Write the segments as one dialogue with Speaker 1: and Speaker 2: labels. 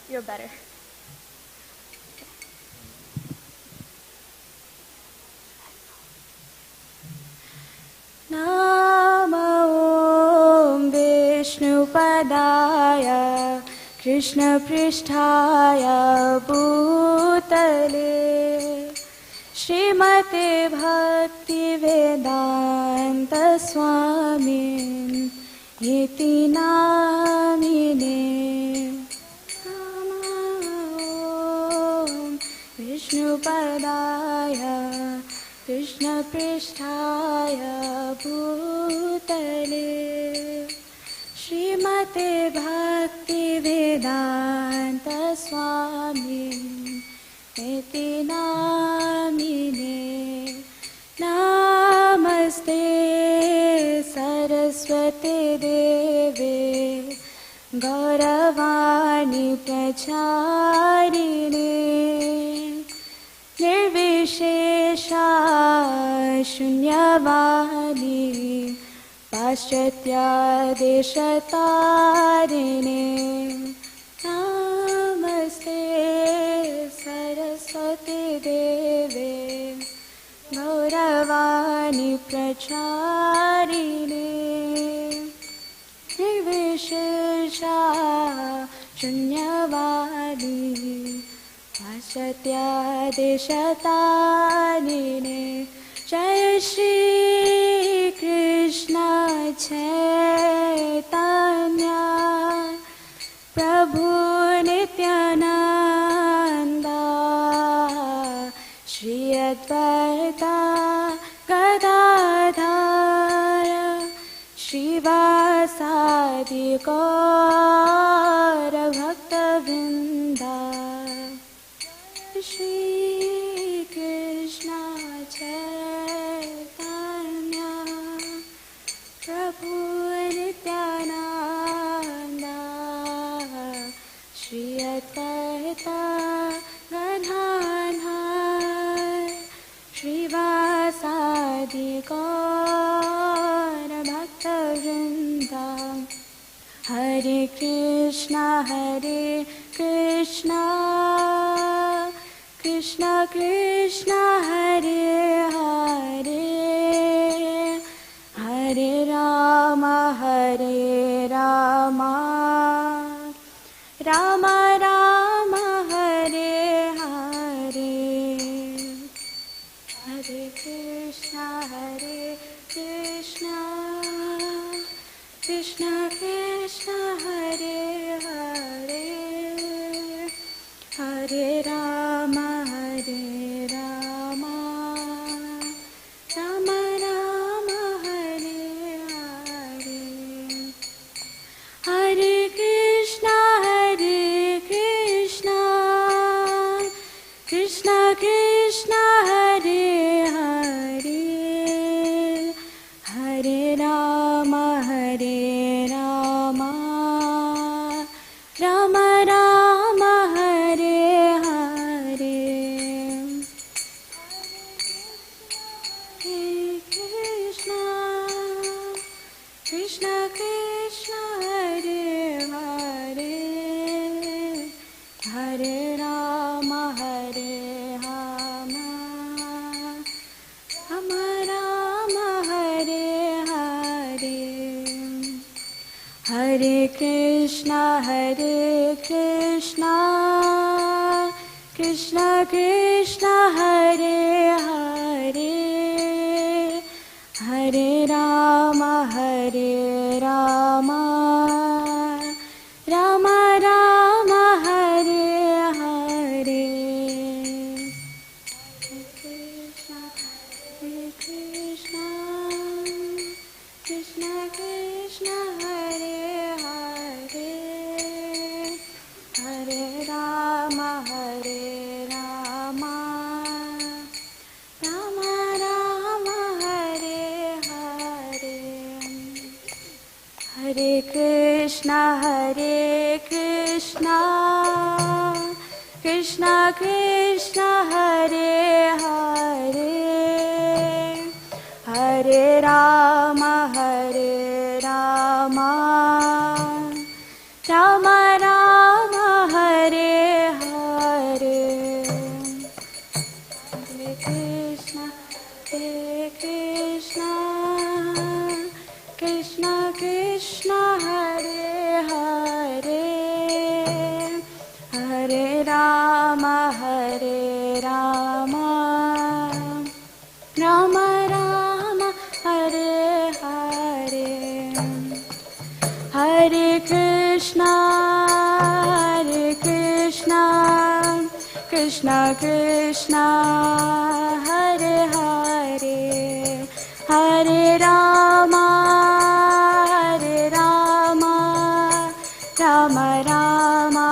Speaker 1: You're better. Namo Vishnupadaya Krishna Pristhaya Bhutale Srimate Bhakti Vedanta Swamin Iti Namine Namo Vishnupadaya Krishna Pristhaya Bhutale Srimate Bhakti Vedanta Swami Iti Namine Namaste Saraswati Deve Gauravani Pracharine Nirvishesha Shunyavani Paschatya Deshatarine Namaste Saraswati Deve Gauravani Pracharine Nirvishesha Shunyavani Paschatya Deshatarine Jai Shri Krishna Chaitanya Prabhu Nityananda Shri Advaita Gadadhara Shrivasadi Gaura Bhaktavinda Shri Krishna Chaitanya Prabhu Nityananda Shri Advaita Gadadhara Shrivasadi Gaura Bhaktavinda Hare Krishna Krishna Krishna Hare Hare Hare Rama Rama Rama Hare Hare Hare Krishna Krishna Krishna Hare Hare Hare Rama Rama Rama Hare Hare Hare Krishna Krishna Krishna Hare Hare Hare Rama Rama Rama Hare Hare Hare Krishna Krishna Hare Hare Hare Rama Rama Hare Hare Hare Krishna Krishna Krishna Hare Hare Hare Rama Rama Rama Hare Hare Hare Krishna Krishna Hare Hare Hare Rama Rama Rama Hare Hare Hare Krishna Krishna Krishna Hare Hare Hare Rama Rama Rama Hare Krishna Krishna Hare Hare Hare Rama Rama Rama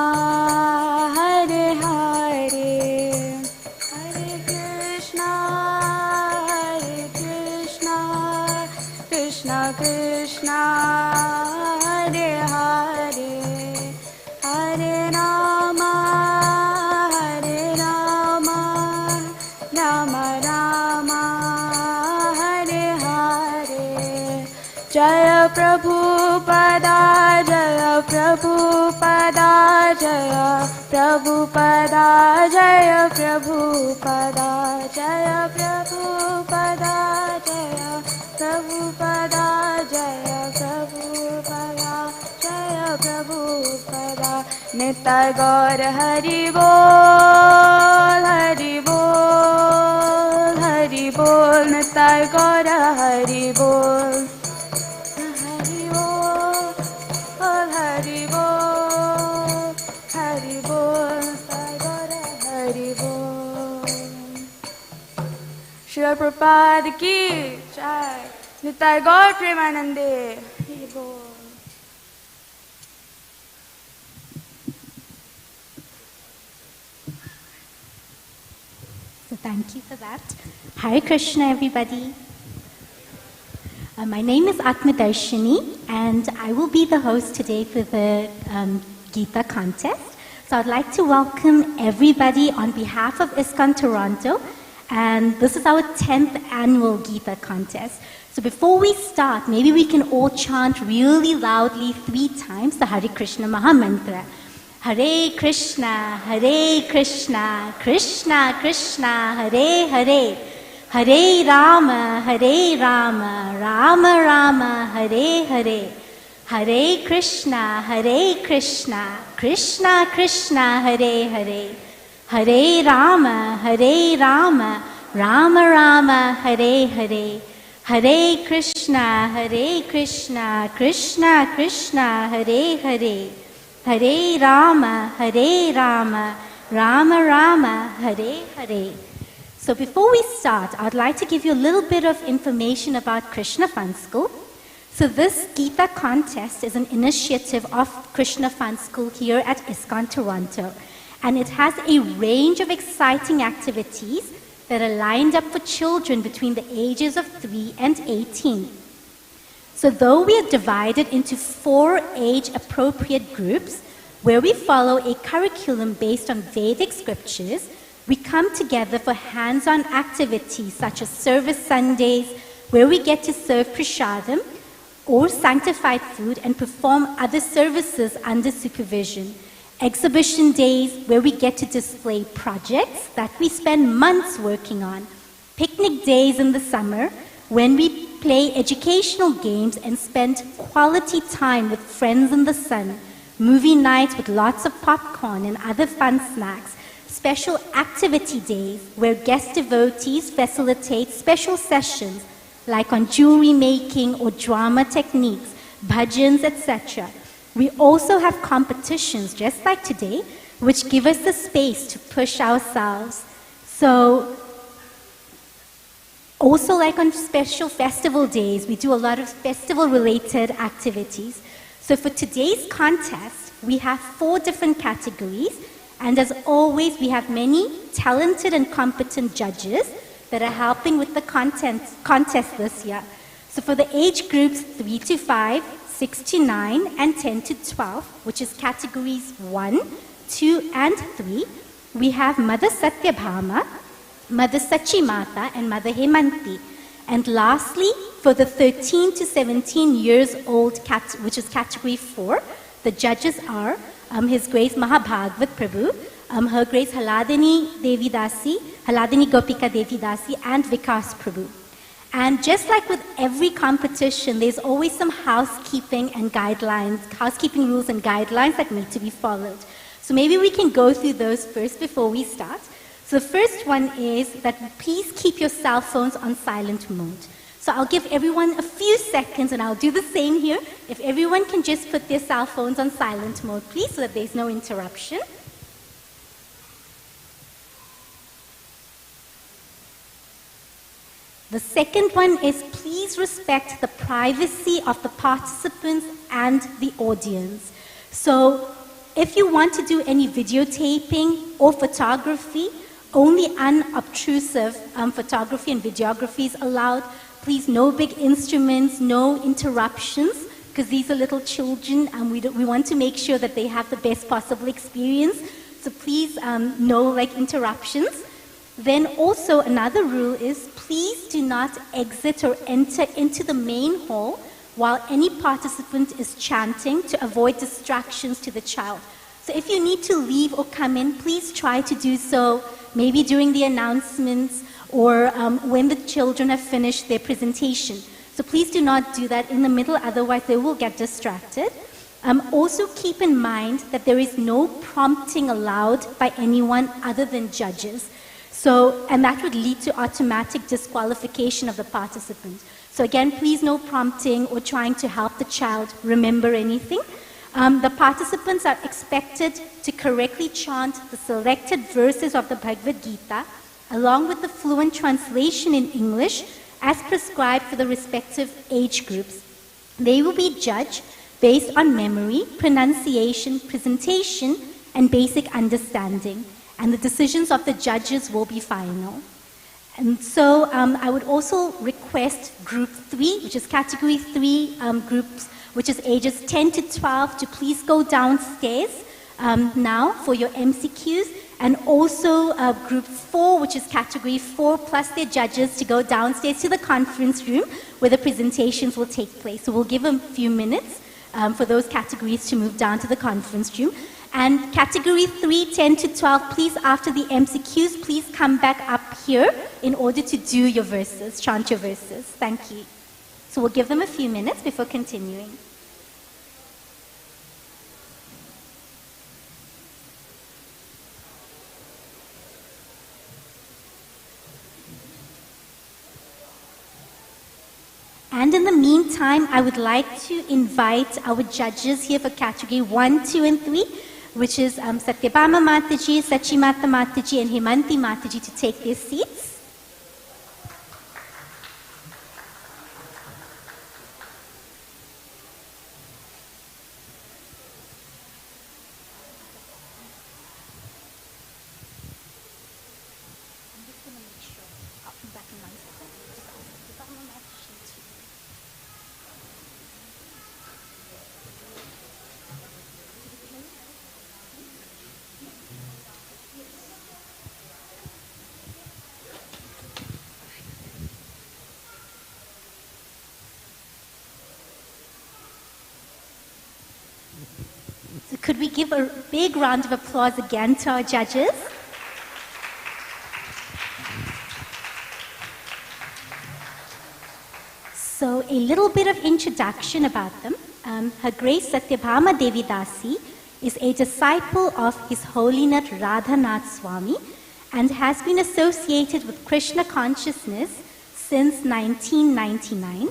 Speaker 1: Hare Hare Hare Krishna Krishna Krishna Hare Hare Hare Rama Rama Rama Hare Hare Jaya Prabhupada Jaya Prabhupada Jaya Prabhupada Jaya Prabhupada Jaya Prabhupada Jaya Prabhupada Jaya Prabhupada Jaya Prabhupada Nitai Gaur Hari Bol Hari Bol Hari Bol Nitai Gaur Hari Bol Hari Bol Hari Bol Hari Bol Nitai Gaur Hari Bol Srila Prabhupada ki jai Nitai Gaur Premanande Hari Bol.
Speaker 2: So thank you for that. Hare Krishna, everybody. My name is Atmadarshini, and I will be the host today for the Gita Contest. So I'd like to welcome everybody on behalf of ISKCON Toronto, and this is our 10th annual Gita Contest. So before we start, maybe we can all chant really loudly 3 times the Hare Krishna Maha Mantra. Hare Krishna, Krishna Krishna, Hare Hare, Hare Rama, Rama Rama, Hare Hare, Hare Krishna, Krishna Krishna, Hare Hare, Hare Rama, Rama Rama, Hare Hare, Hare Krishna, Krishna Krishna, Hare Hare, Hare Rama, Rama Rama, Hare Hare. So before we start, I'd like to give you a little bit of information about Krishna Fun School. So this Gita Contest is an initiative of Krishna Fun School here at ISKCON Toronto. And it has a range of exciting activities that are lined up for children between the ages of 3 and 18. So though we are divided into 4 age-appropriate groups, where we follow a curriculum based on Vedic scriptures, we come together for hands-on activities such as service Sundays, where we get to serve prasadam or sanctified food and perform other services under supervision. Exhibition days, where we get to display projects that we spend months working on. Picnic days in the summer, when we play educational games and spend quality time with friends in the sun. Movie nights with lots of popcorn and other fun snacks. Special activity days, where guest devotees facilitate special sessions, like on jewelry making or drama techniques, bhajans, etc. We also have competitions, just like today, which give us the space to push ourselves. So, also like on special festival days, we do a lot of festival-related activities. So for today's contest, we have 4 different categories, and as always, we have many talented and competent judges that are helping with the contest this year. So for the age groups 3 to 5, 6 to 9, and 10 to 12, which is categories 1, 2, and 3, we have Mother Satyabhama, Mother Sachimata, and Mother Hemanti. And lastly, for the 13 to 17 years old, which is category 4, the judges are His Grace Mahabhagvat Prabhu, Her Grace Haladini Gopika Devi Dasi, and Vikas Prabhu. And just like with every competition, there's always some housekeeping rules and guidelines that need to be followed. So maybe we can go through those first before we start. So the first one is that please keep your cell phones on silent mode. So I'll give everyone a few seconds, and I'll do the same here. If everyone can just put their cell phones on silent mode, please, so that there's no interruption. The second one is please respect the privacy of the participants and the audience. So if you want to do any videotaping or photography, only unobtrusive photography and videography is allowed. Please, no big instruments, no interruptions, because these are little children and we want to make sure that they have the best possible experience. So please, no interruptions. Then also another rule is please do not exit or enter into the main hall while any participant is chanting to avoid distractions to the child. So if you need to leave or come in, please try to do so maybe during the announcements or when the children have finished their presentation. So please do not do that in the middle, otherwise they will get distracted. Also keep in mind that there is no prompting allowed by anyone other than judges. So, and that would lead to automatic disqualification of the participant. So again, please no prompting or trying to help the child remember anything. The participants are expected to correctly chant the selected verses of the Bhagavad Gita along with the fluent translation in English as prescribed for the respective age groups. They will be judged based on memory, pronunciation, presentation, and basic understanding. And the decisions of the judges will be final. And so I would also request group 3, which is category 3 groups, which is ages 10 to 12, to please go downstairs now for your MCQs. And also group 4, which is category 4, plus their judges, to go downstairs to the conference room where the presentations will take place. So we'll give them a few minutes for those categories to move down to the conference room. And category 3, 10 to 12, please, after the MCQs, please come back up here in order to do your verses, chant your verses. Thank you. So we'll give them a few minutes before continuing. And in the meantime, I would like to invite our judges here for category 1, 2, and 3, which is Satyabhama Mataji, Sachimata Mataji, and Himanti Mataji, to take their seats. So could we give a big round of applause again to our judges? So a little bit of introduction about them. Her Grace Satyabhama Devi Dasi is a disciple of His Holiness Radhanath Swami and has been associated with Krishna consciousness since 1999.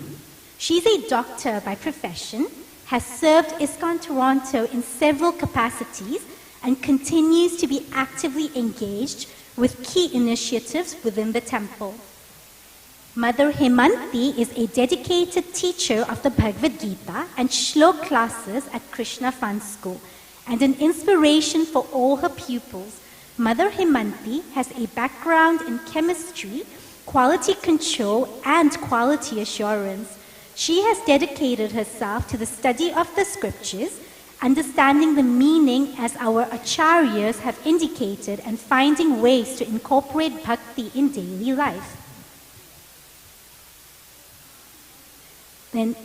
Speaker 2: She's a doctor by profession, has served ISKCON Toronto in several capacities, and continues to be actively engaged with key initiatives within the temple. Mother Himanti is a dedicated teacher of the Bhagavad Gita and Shlok classes at Krishna Fun School, and an inspiration for all her pupils. Mother Himanti has a background in chemistry, quality control, and quality assurance. She has dedicated herself to the study of the scriptures, understanding the meaning as our acharyas have indicated, and finding ways to incorporate bhakti in daily life. Then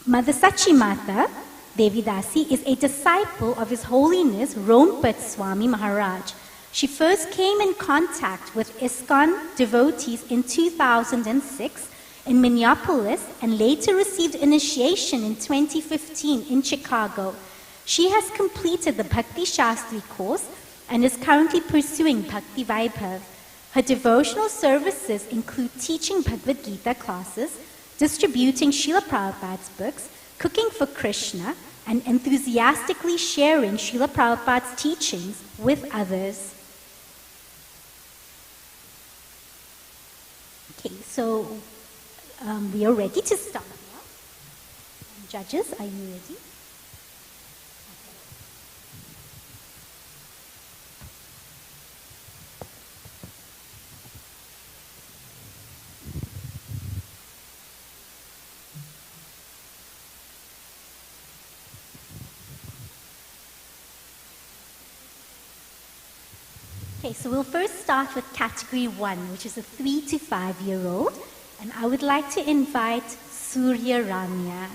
Speaker 2: Mother Sachimata Devi Dasi is a disciple of His Holiness Rompat Swami Maharaj. She first came in contact with ISKCON devotees in 2006 in Minneapolis and later received initiation in 2015 in Chicago. She has completed the Bhakti Shastri course and is currently pursuing Bhakti Vaibhav. Her devotional services include teaching Bhagavad Gita classes, distributing Srila Prabhupada's books, cooking for Krishna, and enthusiastically sharing Srila Prabhupada's teachings with others. Okay, so we are ready to start now. Judges, are you ready? Okay, so we'll first start with category 1, which is a 3 to 5-year-old. And I would like to invite Surya Ramya.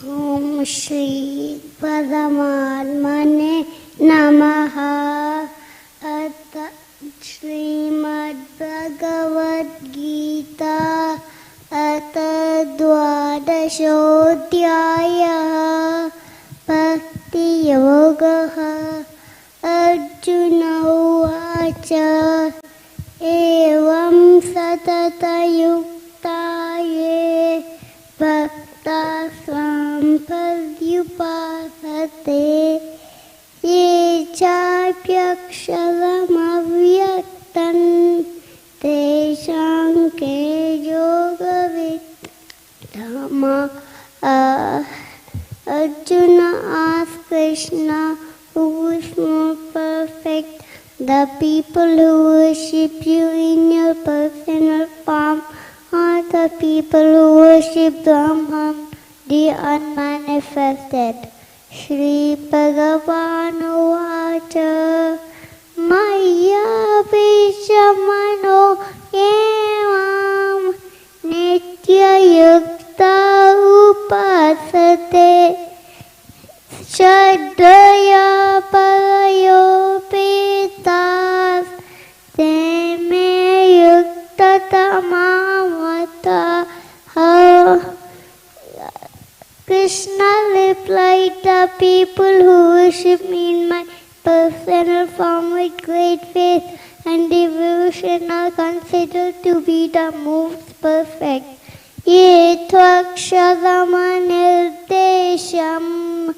Speaker 3: Om Shri Paramatmane Namaha Atha Srimad Bhagavad Gita Atha Dwadashodhyaya Bhakti Yogaha Arjuna Uvacha Evam Satata Yuktaye Bhakta Sampadyupasate Ye Chapyaksharam Tesham Ke Yogavidama Arjuna asked Krishna, who is more perfect, the people who worship you in your personal form, or the people who worship Brahman, the unmanifested? Shri Bhagavan Uvacha Maya Vishamano Evam Nitya Yukta Upasate Shadaya Parayopitas Teme Yukta Tamavata Krishna replied, the people who worship me in my personal form with great faith and devotion are considered to be the most perfect. Ye tvaksharamanirtesham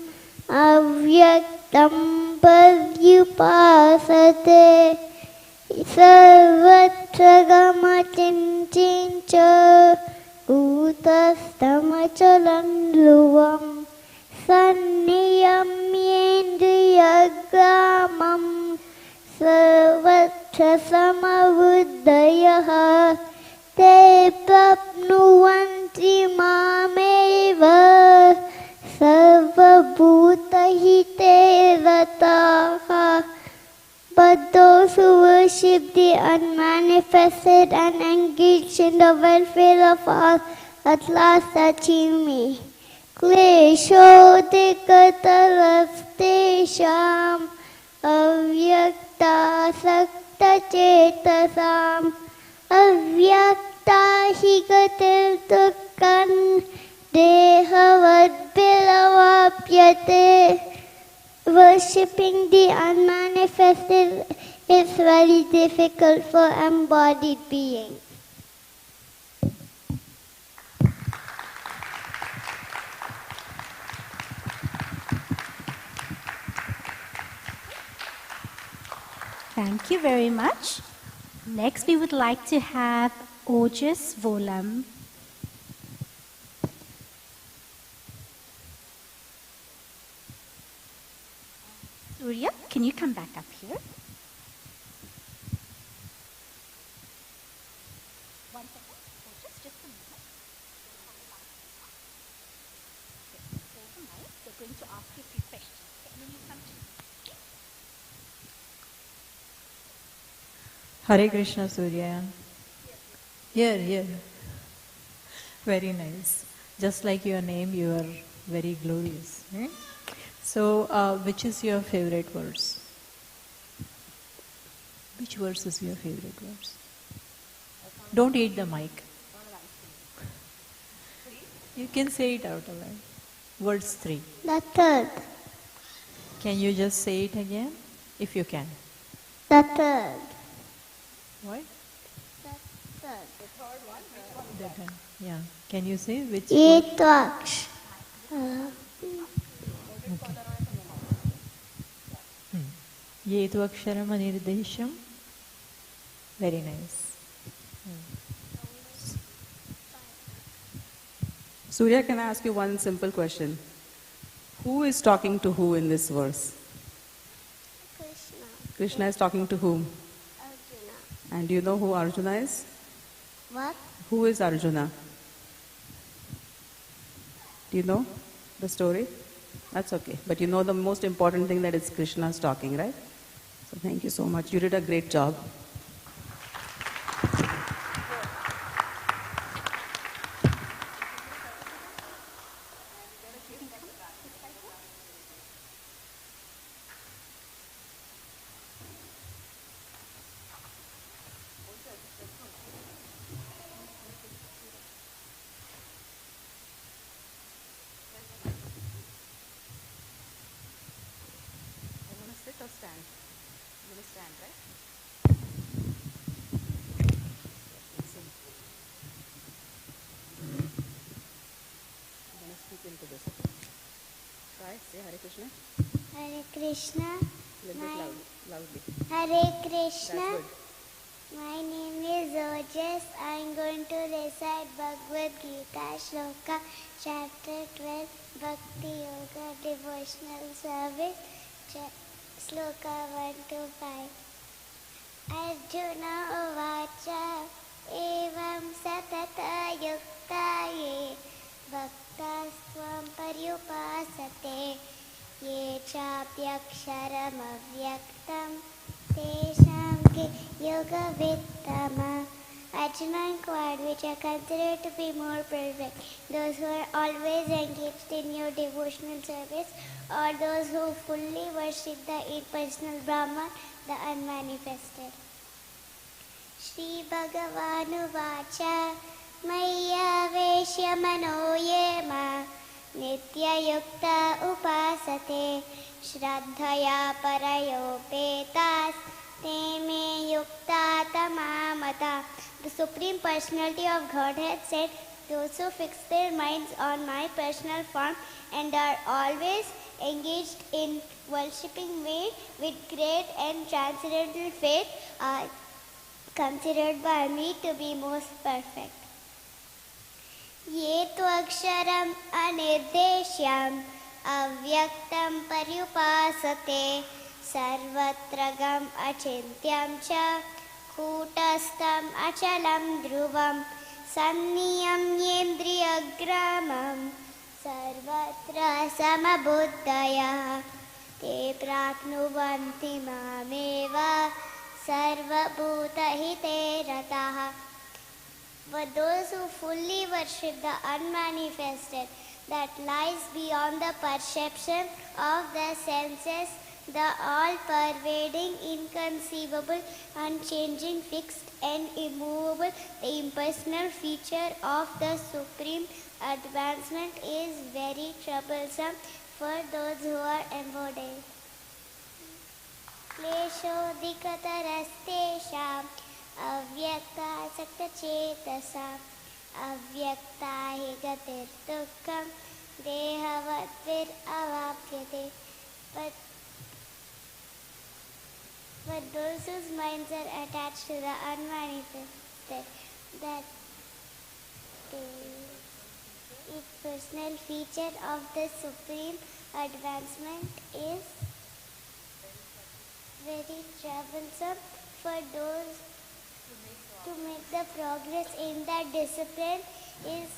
Speaker 3: avyaktam paryupasate sarvatra gamachincincha Kutastamacchalam dhruvam sanniyamyendriyagramam sarvatra samabuddhayaha te prapnuvanti mameva sarvabhutahite rataha. But those who worship the unmanifested and engage in the welfare of all at last achieve me. Kleshodikatarastesham avyakta sakta chetasam avyakta higatir dukkan dehavad bilavapyate. Worshipping the unmanifested is very difficult for embodied beings.
Speaker 2: Thank you very much. Next, we would like to have Ojas Volam. Surya, can you come back up here? One second. Ojas, just a moment. Hold the mic. They're going to ask you a few questions. Okay, and then you come to me.
Speaker 4: Hare Krishna Surya. Here. Very nice. Just like your name, you are very glorious. So, which is your favorite verse? Which verse is your favorite verse? Don't eat the mic. You can say it out aloud. Verse 3.
Speaker 3: The third.
Speaker 4: Can you just say it again? If you can.
Speaker 3: The third.
Speaker 4: What?
Speaker 3: The third.
Speaker 4: That one. Yeah. Can you say which verse?
Speaker 3: Yetvaksh.
Speaker 4: Ye tu aksharam anirdesham. Very nice.
Speaker 5: Surya, can I ask you one simple question? Who is talking to who in this verse?
Speaker 3: Krishna.
Speaker 5: Krishna is talking to whom?
Speaker 3: Arjuna.
Speaker 5: And do you know who Arjuna is?
Speaker 3: What?
Speaker 5: Who is Arjuna? Do you know the story? That's okay. But you know the most important thing, that it's Krishna's talking, right? So thank you so much. You did a great job. Sit or stand? You're going to stand, right? Listen. I'm going to speak into this. Try, say Hare Krishna.
Speaker 3: Hare Krishna.
Speaker 5: A little bit loudly.
Speaker 3: Hare Krishna.
Speaker 5: That's good.
Speaker 3: My name is Ojas. I am going to recite Bhagavad Gita Shloka Chapter 12 Bhakti Yoga Devotional Service Shloka 1 to 5. Arjuna Uvacha Evam Satata Yukta Ye Bhaktasvam Paryupasate Ye Chapyaksharam Avyaktam Tesham Ke Yoga Vittama. Arjuna inquired, which are considered to be more perfect, those who are always engaged in your devotional service, or those who fully worship the impersonal Brahman, the unmanifested. Shri Bhagavanu Vacha Maya Veshya Mano Yema Nitya Yukta Upasate Shraddhaya Parayopetas Teme Yukta Tamamata. The Supreme Personality of Godhead said, those who fix their minds on my personal form and are always engaged in worshipping me with great and transcendental faith are considered by me to be most perfect. Ye tu aksharam anirdeshyam avyaktam paryupasate sarvatragam achintyam cha kutastam achalam dhruvam sanniyam yendriyagramam sarvatra samabuddhaya te prapnuvanti mameva sarvabhutahite rataha. For those who fully worship the unmanifested that lies beyond the perception of the senses, the all-pervading, inconceivable, unchanging, fixed and immovable, the impersonal feature of the supreme advancement is very troublesome for those who are embodied. Kleshodikatarastesham avyakta saktachetasa avyakta hi gatir dukkam dehavatvir avapyate. But those whose minds are attached to the unmanifested, that personal feature of the supreme advancement is very troublesome for those to make the progress in that discipline is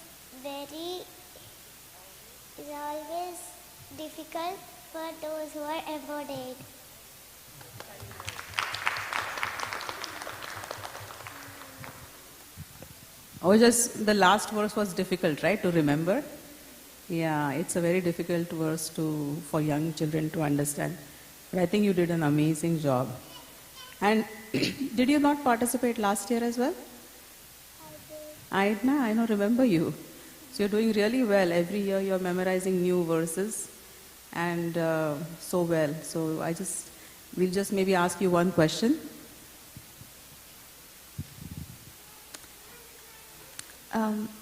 Speaker 3: always difficult for those who are embodied.
Speaker 5: Oh, just the last verse was difficult, right, to remember? Yeah, it's a very difficult verse for young children to understand. But I think you did an amazing job. And did you not participate last year as well? I know, remember you. So you're doing really well. Every year you're memorizing new verses and so well. So we'll just maybe ask you one question.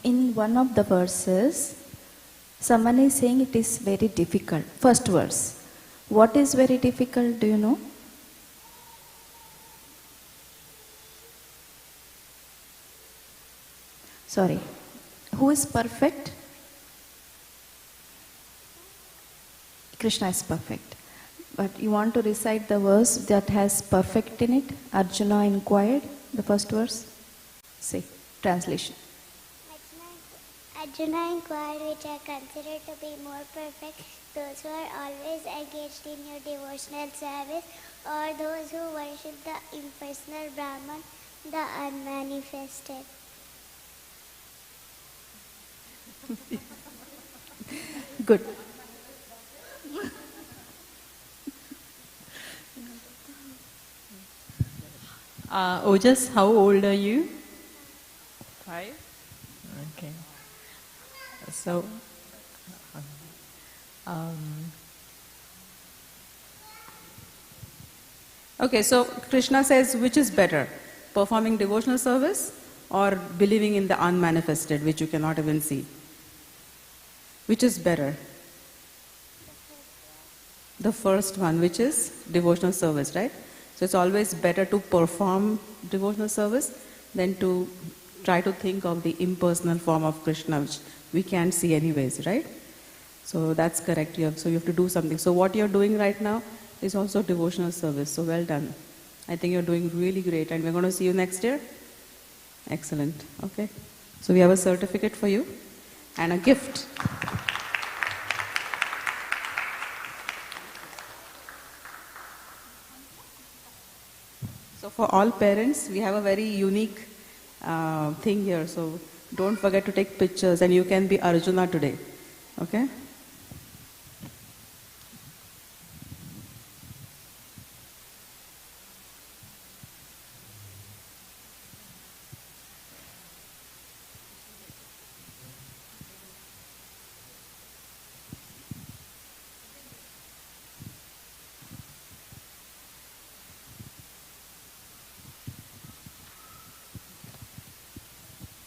Speaker 6: In one of the verses, someone is saying it is very difficult. First verse. What is very difficult, do you know? Sorry. Who is perfect? Krishna is perfect. But you want to recite the verse that has perfect in it? Arjuna inquired, the first verse. Say, translation.
Speaker 3: Arjuna inquired, which I consider to be more perfect, those who are always engaged in your devotional service, or those who worship the impersonal Brahman, the unmanifested.
Speaker 6: Good.
Speaker 4: Ojas, how old are you? 5. Okay. So,
Speaker 5: Okay, so Krishna says, which is better, performing devotional service or believing in the unmanifested, which you cannot even see? Which is better? The first one, which is devotional service, right? So it's always better to perform devotional service than to try to think of the impersonal form of Krishna, which we can't see anyways, right? So that's correct. So you have to do something. So what you're doing right now is also devotional service. So well done. I think you're doing really great, and we're going to see you next year. Excellent. Okay. So we have a certificate for you and a gift. So for all parents, we have a very unique thing here. So don't forget to take pictures, and you can be Arjuna today. Okay?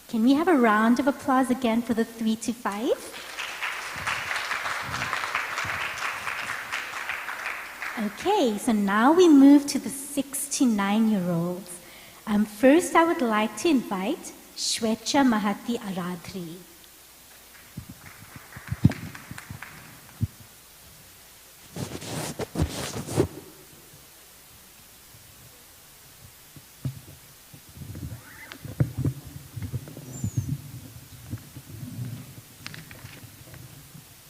Speaker 2: Can we have a round of applause again for the 3 to 5? Okay, so now we move to the 6 to 9-year-olds. First, I would like to invite Shwecha Mahati Aradhri.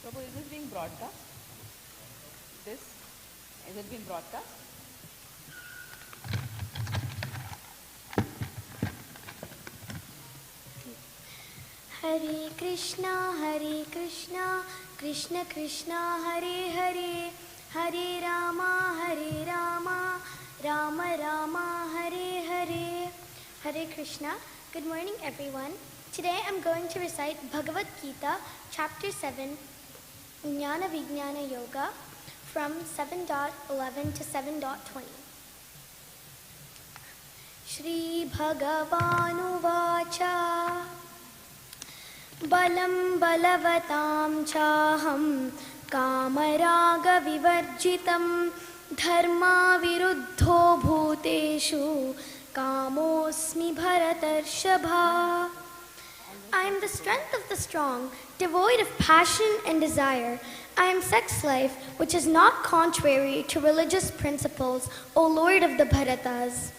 Speaker 5: Prabhu, is this being broadcast? Is it being broadcast?
Speaker 3: Hare Krishna, Krishna Krishna, Hare Hare, Hare Rama, Rama Rama, Hare Hare. Hare Krishna. Good morning, everyone. Today I'm going to recite Bhagavad Gita, Chapter 7, Jnana Vijnana Yoga, from 7.11 to 7.20. Shri Bhagavanu Vacha Balam Balavatam Chaham Kamaraga Vivarjitam Dharma Viruddho Bhuteshu Kamosmi Bharatarshabha. I am the strength of the strong, devoid of passion and desire. I am sex life, which is not contrary to religious principles, O Lord of the Bharatas.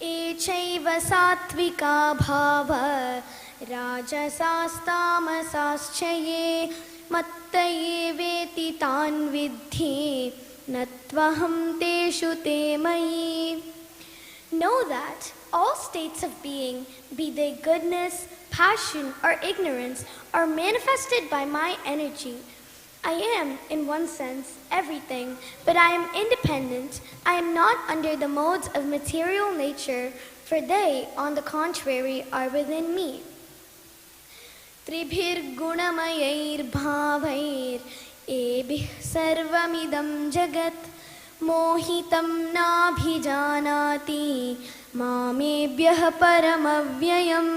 Speaker 3: Echaiva satvika bhava rajasastamasaschaye mattaye veti tan vidhi natvaham teshu te mayi. Know that all states of being, be they goodness,
Speaker 7: passion, or ignorance are manifested by my energy. I am, in one sense, everything, but I am independent. I am not under the modes of material nature, for they, on the contrary, are within me. त्रिभिर्गुणमयैर्भावैर् एभिः सर्वमिदं जगत् मोहितं नाभिजानाति मामेभ्यः परमव्ययम्.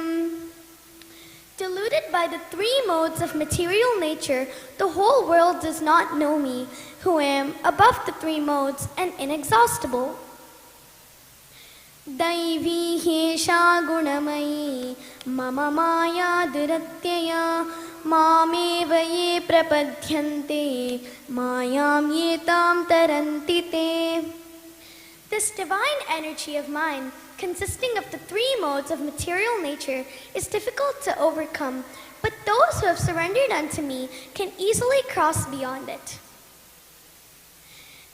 Speaker 7: Deluded by the three modes of material nature, the whole world does not know me, who am above the three modes and inexhaustible. दैवी ह्येषा गुणमयी मम माया दुरत्यया मामेव ये प्रपद्यन्ते मायां ये तां तरन्ति ते. This divine energy of mine, consisting of the three modes of material nature, is difficult to overcome, but those who have surrendered unto me can easily cross beyond it.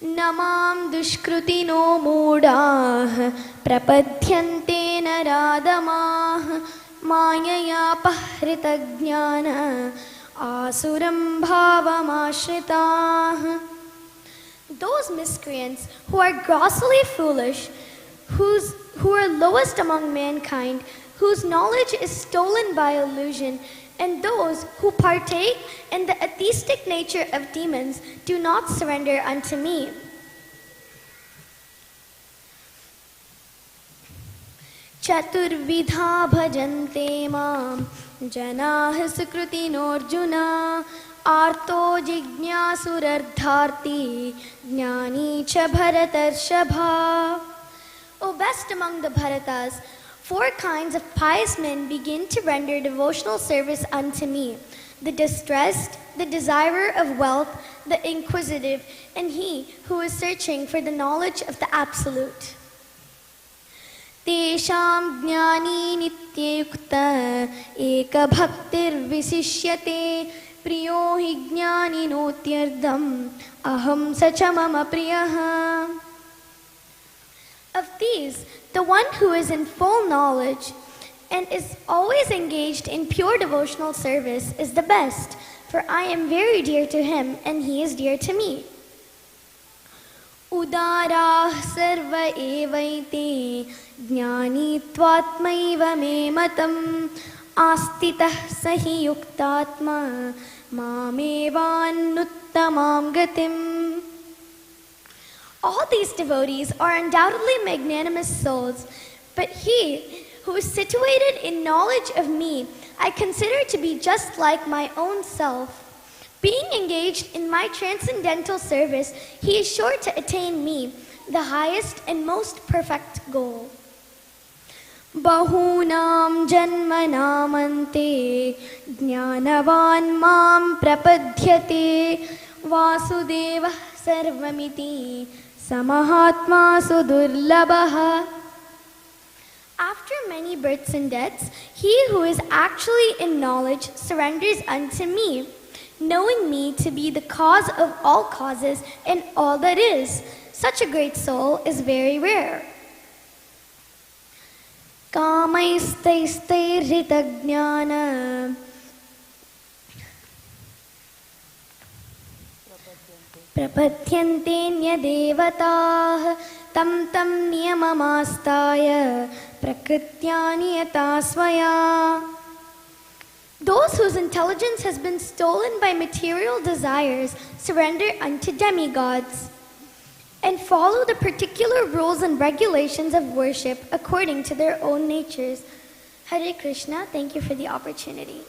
Speaker 7: नमां दुष्कृतिनो मूढाः प्रपद्यन्ते नराधमाः माययापहृतज्ञान आसुरं भावमाश्रिताः. Those miscreants who are grossly foolish, who are lowest among mankind, whose knowledge is stolen by illusion, and those who partake in the atheistic nature of demons do not surrender unto me. Chaturvidha bhajante mam janah sukrutinorjuna arto jignyasurardharti jnani cha bharatarshabha. O best among the Bharatas, 4 kinds of pious men begin to render devotional service unto me: the distressed, the desirer of wealth, the inquisitive, and he who is searching for the knowledge of the Absolute. Tesham jnani nityayukta eka bhaktir visishyate priyo hi jnani notyardam aham sacha mama priyaha. Of these, the one who is in full knowledge and is always engaged in pure devotional service is the best, for I am very dear to him and he is dear to me. Udarah sarva evaite jnani tvatmaiva me matam astitah sahi yuktatma mamevannuttamam gatim. All these devotees are undoubtedly magnanimous souls, but he who is situated in knowledge of me I consider to be just like my own self. Being engaged in my transcendental service, he is sure to attain me, the highest and most perfect goal. Bahunam janmanamante jnanavan mam prapadyate vasudeva sarvamiti samahatma sudurlabha. After many births and deaths, he who is actually in knowledge surrenders unto me, knowing me to be the cause of all causes and all that is. Such a great soul is very rare. Kamaistaistairhitajnana प्रपद्यन्ते न्यदेवताः तं तं नियममास्ताय प्रकृत्या नियता स्वया. Those whose intelligence has been stolen by material desires surrender unto demigods and follow the particular rules and regulations of worship according to their own natures. Hare Krishna, thank you for the opportunity.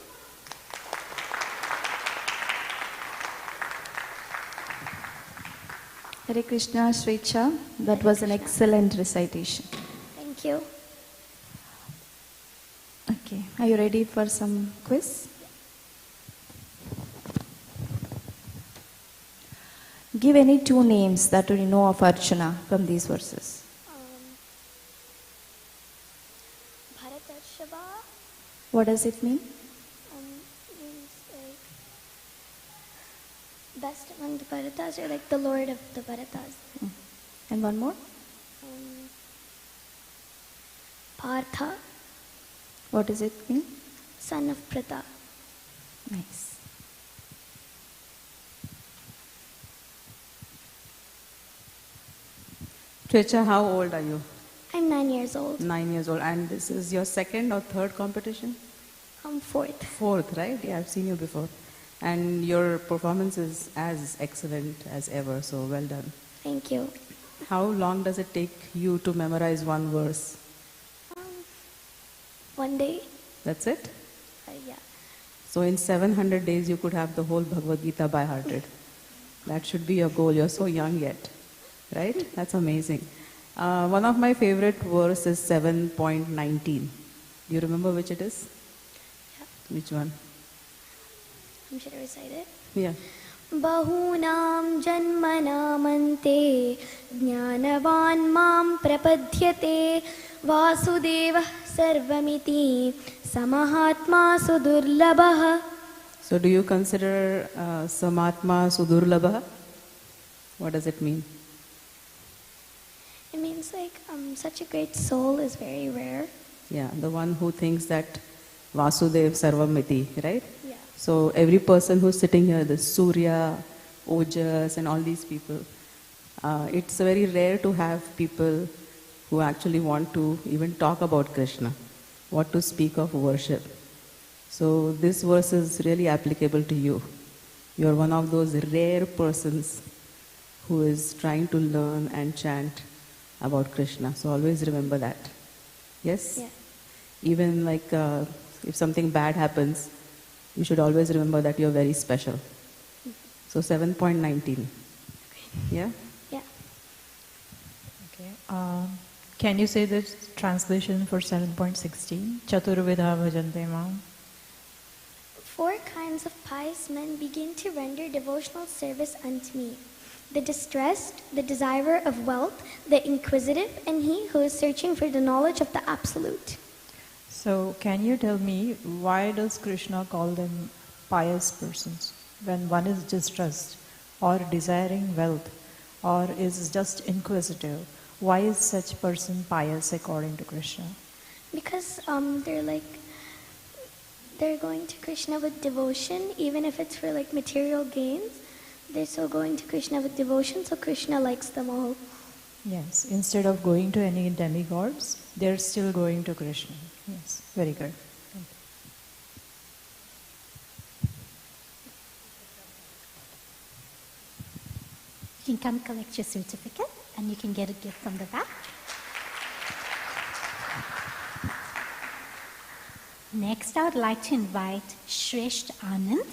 Speaker 6: Hare Krishna, Shrecha. That was an excellent recitation.
Speaker 7: Thank you.
Speaker 6: Okay, are you ready for some quiz? Give any 2 names that you know of Arjuna from these verses.
Speaker 7: Bharatarshabha
Speaker 6: What does it mean?
Speaker 7: means like best among the Bharatas, or like the Lord of the Bharatas.
Speaker 6: And one more?
Speaker 7: Partha,
Speaker 6: What does it mean?
Speaker 7: son of Pratap.
Speaker 2: Nice.
Speaker 5: Twicha, how old are you?
Speaker 7: I'm 9 years old.
Speaker 5: 9 years old. And this is your second or third competition?
Speaker 7: I'm 4th.
Speaker 5: Fourth, right? Yeah, I've seen you before. And your performance is as excellent as ever, so well done.
Speaker 7: Thank you.
Speaker 5: How long does it take you to memorize one verse?
Speaker 7: One day,
Speaker 5: That's it?
Speaker 7: yeah.
Speaker 5: So in 700 days you could have the whole Bhagavad Gita by hearted. That should be your goal. You're so young yet, right? That's amazing. One of my favorite verse is 7.19. Do you remember which it is?
Speaker 7: Yeah.
Speaker 5: Which one?
Speaker 7: Should I recite it?
Speaker 5: Yeah.
Speaker 7: Bahunam janmanamante jnanavan mam prapadyate vasudeva sarvamiti samahatma sudurlabha.
Speaker 5: So do you consider Samatma Sudurlabha? What does it mean?
Speaker 7: It means such a great soul is very rare.
Speaker 5: Yeah, the one who thinks that Vasudev Sarvamiti, right?
Speaker 7: Yeah.
Speaker 5: So every person who's sitting here, the Surya, Ojas and all these people, it's very rare to have people who actually want to even talk about Krishna, what to speak of worship. So this verse is really applicable to you. You're one of those rare persons who is trying to learn and chant about Krishna. So always remember that. Yes?
Speaker 7: Yeah.
Speaker 5: Even if something bad happens, you should always remember that you're very special. So 7.19. Yeah?
Speaker 7: Yeah.
Speaker 4: Okay. Can you say the translation for 7.16? Chaturvidha bhajante mam.
Speaker 7: 4 kinds of pious men begin to render devotional service unto me: the distressed, the desirer of wealth, the inquisitive, and he who is searching for the knowledge of the Absolute.
Speaker 4: So can you tell me why does Krishna call them pious persons when one is distressed or desiring wealth or is just inquisitive? Why is such person pious according to Krishna?
Speaker 7: Because they're going to Krishna with devotion, even if it's for material gains. They're still going to Krishna with devotion, so Krishna likes them all.
Speaker 4: Yes, instead of going to any demigods, they're still going to Krishna. Yes, very good.
Speaker 2: You can come collect your certificate and you can get a gift from the back. Next, I would like to invite Shresht Anand.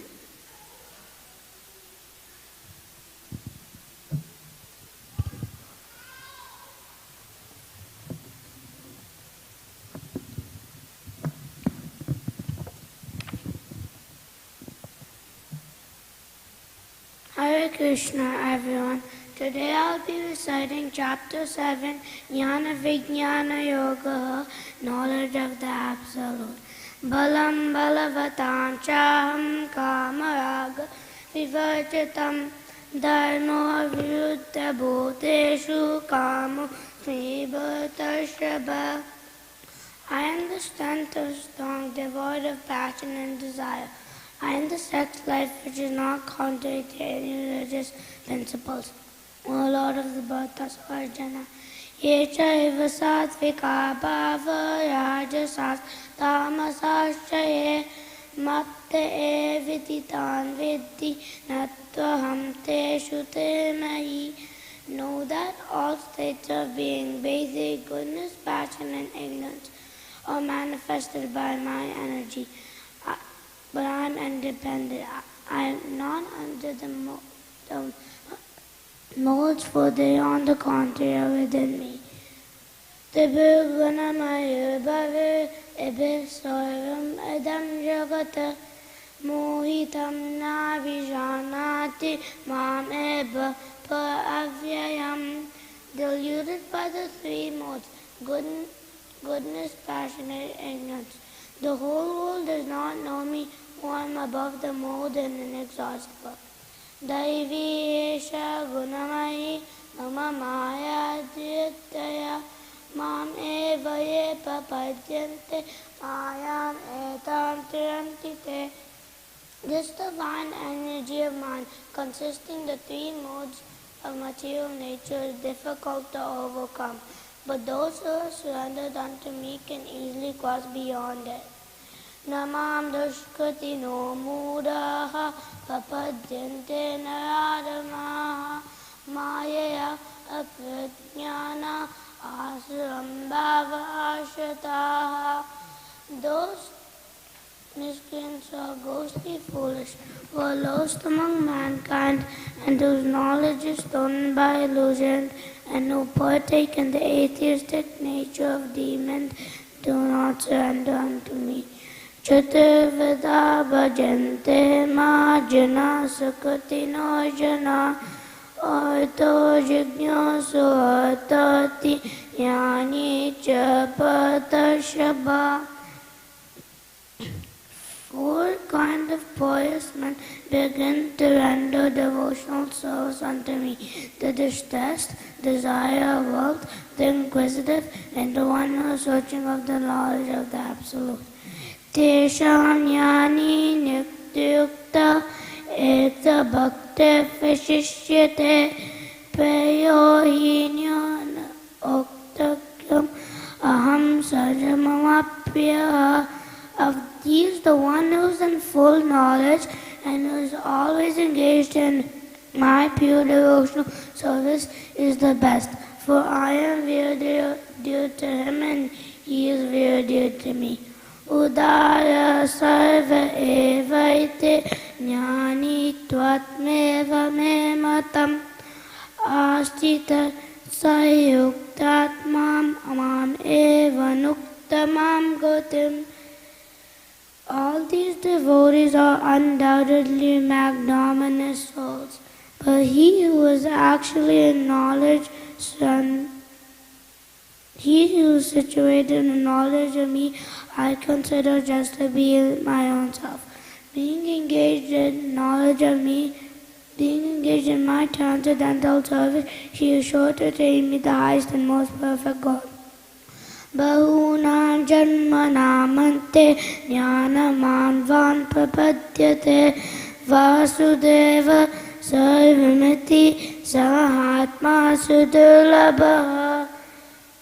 Speaker 3: Hare Krishna, everyone. Today I'll be reciting chapter 7, Jnana Vijnana Yoga, knowledge of the Absolute. Balam balavatam chaham kamaraga vivarjitam dharmo viruddha bhuteshu kamo sribatashrabha. I am the strength of strong, devoid of passion and desire. I am the sex life which is not contrary to any religious principles. O Lord of the Bhartas Arjuna, Yecha eva satvika bhava rajasas tamasaschaye matte evititan vidhi natvaham teshu te mahi. Know that all states of being, basic, goodness, passion and ignorance, are manifested by my energy. But I am independent. I am not under the molds, for they on the contrary are within me. Tibir gunamaya bhave ebe sarvam edam jagata mohitam na vijanati mam eba pa avyayam. Deluded by the 3 modes, goodness, passion and ignorance, the whole world does not know me, who I am above the mode and inexhaustible. Daivi esha gunamayi mama maya dhyataya Mam eva ye papadyante mayam etam tirantite. This divine energy of mind, consisting the three modes of material nature, is difficult to overcome, but those who are surrendered unto me can easily cross beyond it. Namam dushkrati no mudaha papadyante naradamaha mayaya aprajnana asrambhava ashrataha. Those miscreants are ghostly foolish, who are lost among mankind, and whose knowledge is stolen by illusion, and who partake in the atheistic nature of demons, do not surrender unto me. Chaturveda bhajante ma jana sakatino jana arto jignasu artati yani cha patashabha. Four kinds of pious men begin to render devotional service unto me: the distressed, desire of wealth, the inquisitive, and the one who is searching of the knowledge of the Absolute. Tesham yani nityukta eta bhakti vishishyate prayohinyana oktakyam aham sajamamapya. Of these, the one who is in full knowledge and who is always engaged in my pure devotional service is the best, for I am very dear to him and he is very dear to me. Udaya sarva evaite jnani tvatmeva me matam astita sayuktatmam amam eva nuktamam gotim. All these devotees are undoubtedly magnanimous souls, but he who is actually in knowledge, he who is situated in knowledge of me, I consider just to be my own self. Being engaged in knowledge of me, being engaged in my transcendental service, he is sure to attain me the highest and most perfect God. Bahunam janmanamante jnanamanvan prapadyate vasudeva sarvamiti samahatma sudurlabha.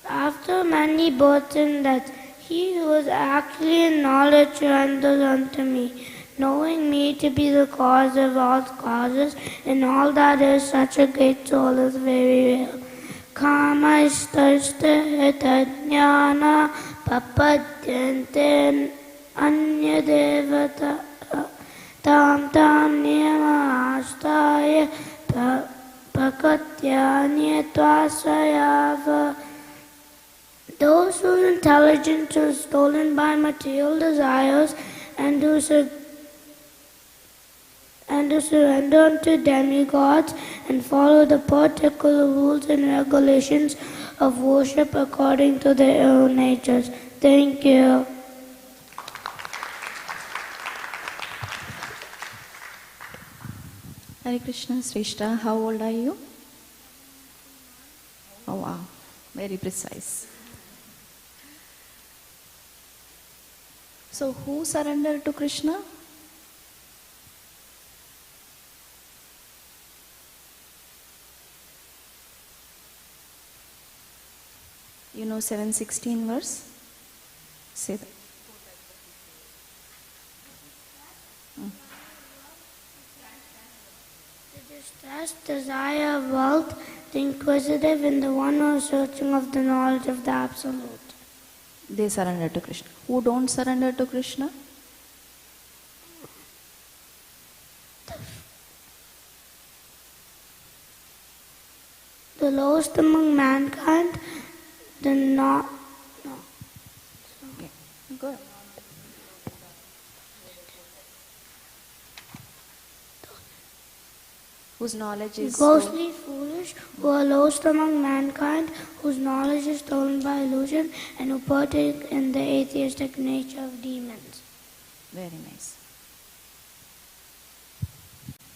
Speaker 3: After many births and deaths, he who is actually in knowledge surrenders unto me, knowing me to be the cause of all causes, and all that is such a great soul is very real. Kamashtarshta tajnana papadyante anyadevata tam tam niyama astaya prakatyanyatvasayava. Those whose intelligence is stolen by material desires and who surrender unto demigods and follow the particular rules and regulations of worship according to their own natures. Thank you.
Speaker 6: Hare Krishna, Srishta, how old are you? Oh wow, very precise. So who surrendered to Krishna? You know 7:16 verse? Say that.
Speaker 3: The distressed, desire of wealth, the inquisitive, and the one who is searching of the knowledge of the Absolute.
Speaker 6: They surrender to Krishna. Who don't surrender to Krishna?
Speaker 3: The lowest among mankind, the not. No.
Speaker 6: Okay, good. Whose knowledge is
Speaker 3: Ghostly foolish, who are lost among mankind, whose knowledge is stolen by illusion, and who partake in the atheistic nature of demons.
Speaker 6: very nice.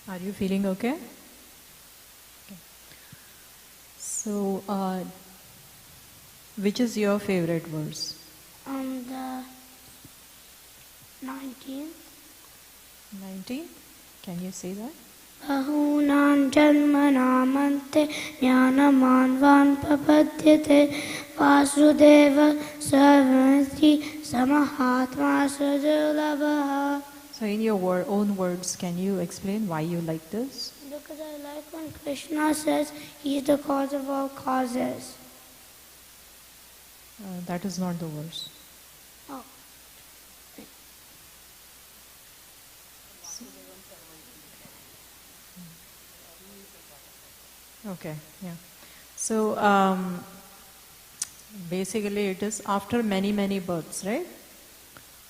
Speaker 4: Are you feeling okay? Okay. So, Which is your favorite verse?
Speaker 3: The 19th.
Speaker 4: 19? Can you say that?
Speaker 3: Bahunam janmanamante jnanamanvan papadyate vasudeva sarvamati samahatma sudurlabha.
Speaker 4: So in your own words, can you explain why you like this?
Speaker 3: Because I like when Krishna says he is the cause of all causes.
Speaker 4: That is not the verse.
Speaker 3: Oh.
Speaker 4: Okay, yeah. So basically it is after many, many births, right?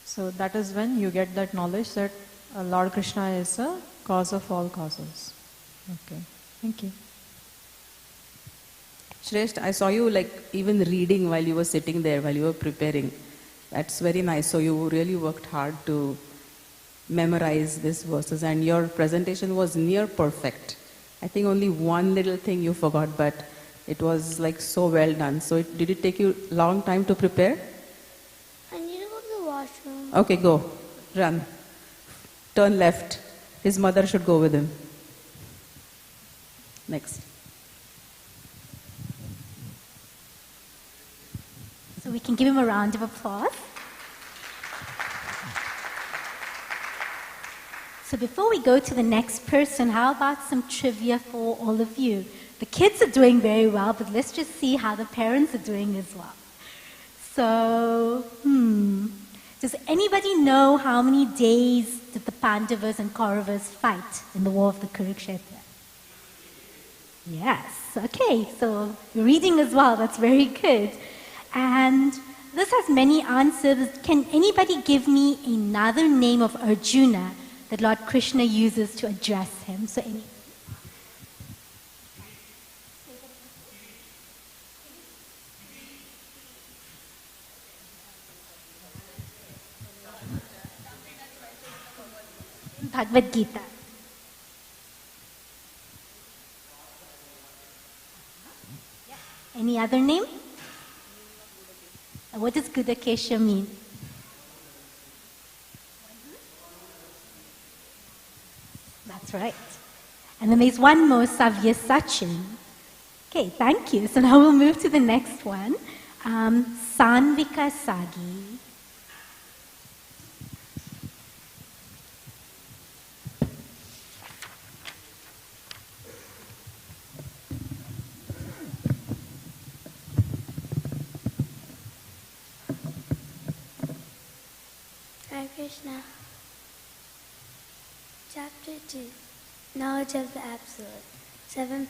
Speaker 4: So that is when you get that knowledge that Lord Krishna is the cause of all causes. Okay, thank you.
Speaker 5: Shresth, I saw you like even reading while you were sitting there, while you were preparing. That's very nice. So you really worked hard to memorize these verses, and your presentation was near perfect. I think only one little thing you forgot, but it was like so well done. So did it take you a long time to prepare?
Speaker 3: I need to go to the washroom.
Speaker 5: Okay, go. Run. Turn left. His mother should go with him. Next.
Speaker 2: So we can give him a round of applause. So before we go to the next person, how about some trivia for all of you? The kids are doing very well, but let's just see how the parents are doing as well. So, does anybody know how many days did the Pandavas and Kauravas fight in the War of the Kurukshetra? Yes, okay, so you're reading as well, that's very good. And this has many answers. Can anybody give me another name of Arjuna that Lord Krishna uses to address him? So any. Bhagavad Gita. Any other name? What does Gudakesha mean? That's right. And then there's one more, Savyasachin. Okay, thank you. So now we'll move to the next one. Sanvika Sagi.
Speaker 3: Hare Krishna. Chapter 2, Knowledge of the Absolute, 7.11.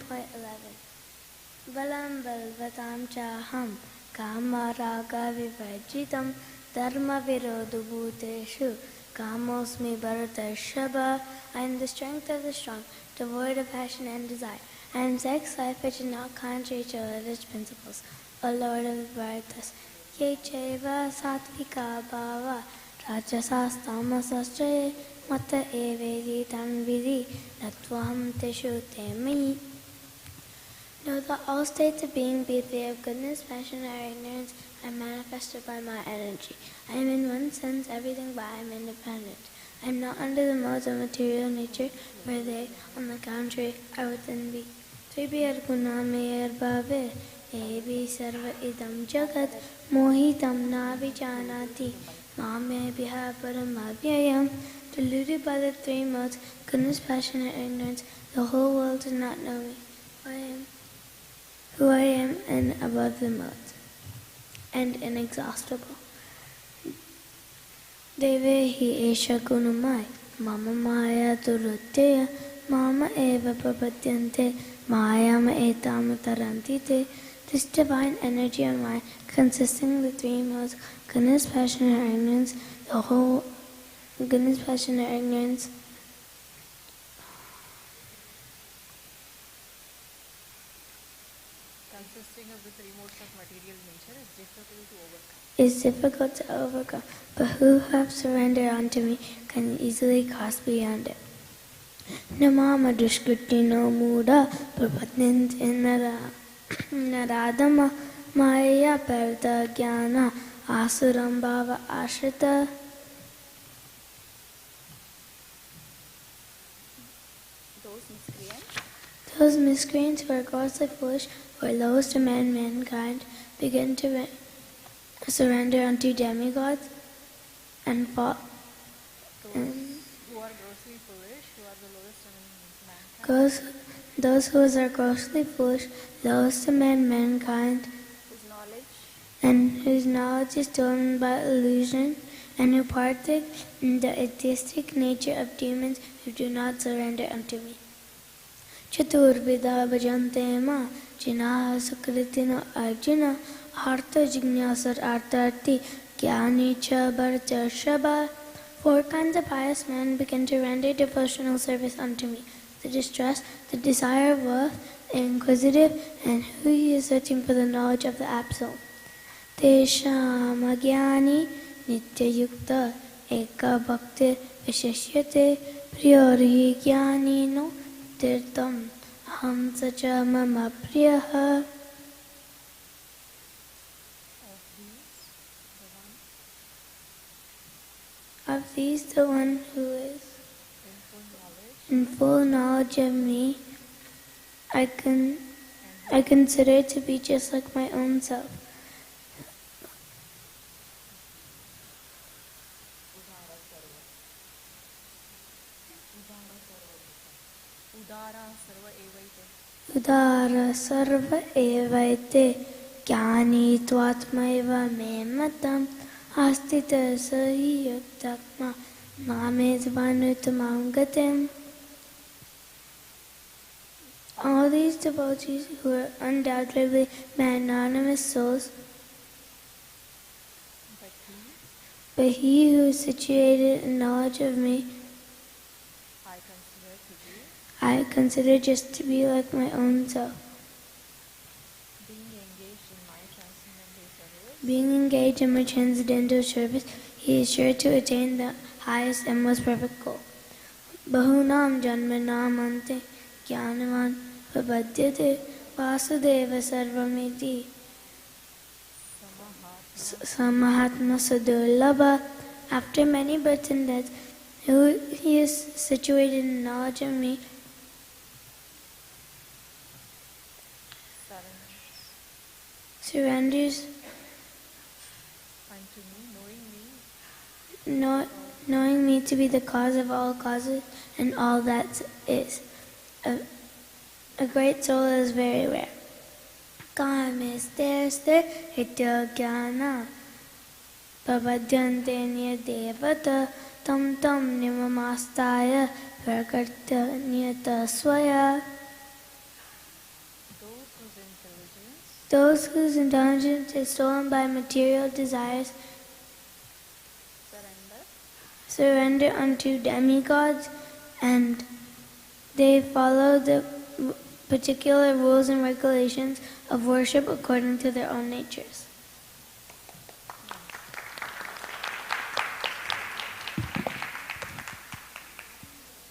Speaker 3: Balam balvatam chaham kama raga vivarjitam dharma virodhu bhuteshu kamosmi bharatarshaba. I am the strength of the strong, devoid of passion and desire. I am sex life which is not contrary to religious principles, O Lord of the Bharatas. Ye cheva satvika bhava rajasas tamasasche mata evedi tanvidi natvaham teshu temi. Know that all states of being, be they of goodness, passion, or ignorance, are manifested by my energy. I am in one sense everything, but I am independent. I am not under the modes of material nature, where they, on the contrary, are within me. Tribhir gunamir bhave, evi sarva idam jagat, mohitam na vijanati, mame biha param avyayam. Deluded by the three modes, goodness, passion, and ignorance, the whole world does not know me. Who I am and above the modes, and inexhaustible. Deve hi esha gunamai, mama maya durutteya, mama eva papadyante, mayama etama tarantite. This divine energy of mine, consisting of the three modes, goodness, passion, and ignorance, the whole goodness, passion, and ignorance,
Speaker 4: Consisting of the three modes of material nature
Speaker 3: is difficult to overcome, but who have surrendered unto me can easily cross beyond it. Namama dushkritti no muda prapadnint naradama
Speaker 7: Maya Parta Jnana Asuram Bhava Ashrita. Those miscreants who are grossly foolish, who are lowest among mankind, begin to surrender unto demigods and fall.
Speaker 4: Who are grossly foolish, who are the lowest among mankind.
Speaker 7: Those who are grossly foolish, lowest among mankind, and whose knowledge is stolen by illusion, and who partake in the atheistic nature of demons who do not surrender unto me. Chaturvidha bhajante ma jinaha sukritino arjuna artha jignasar artharti jnani cha bharata shabha. 4 kinds of pious men begin to render devotional service unto me: the distressed, the desire of wealth, the inquisitive, and who is searching for the knowledge of the Absolute. Tesham agyani nityayukta eka bhakti visheshyate priyorihi jnanino tirtam hamsa cha mama priyaha. Of these, the one who is in full knowledge of me, I consider to be just like my own self. Udara sarva evaite jnani tvatmaiva me matam astita sahi yuktakma mame dvanutamam gatim. All these devotees who are undoubtedly magnanimous souls, but he who is situated in knowledge of me, I consider just to be like my own self. Being engaged in my transcendental service, he is sure to attain the highest and most perfect goal. Bahunam janmanam ante jnanavan vabhadyate vasudeva sarvamiti samahatma sadurlabha. After many births and deaths, he is situated in knowledge of me, surrenders knowing me to be the cause of all causes and all that is. A great soul is very rare. Kamesthirste hitya jnana pavadyante nyadevata tam tam nimamastaya prakarta nyata swaya. Those whose intelligence is stolen by material desires surrender unto demigods, and they follow the particular rules and regulations of worship according to their own natures.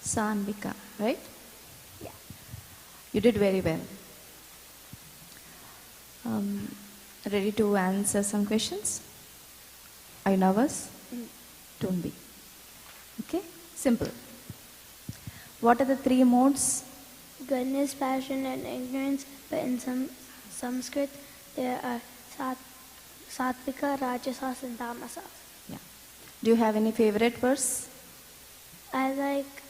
Speaker 6: Sanvika, right?
Speaker 7: Yeah.
Speaker 6: You did very well. Ready to answer some questions? Are you nervous? Don't be. Okay? Simple. What are the 3 modes?
Speaker 7: Goodness, passion, and ignorance, but in Sanskrit there are Sattvika, Rajasas, and Tamasas.
Speaker 6: Yeah. Do you have any favorite verse?
Speaker 7: I like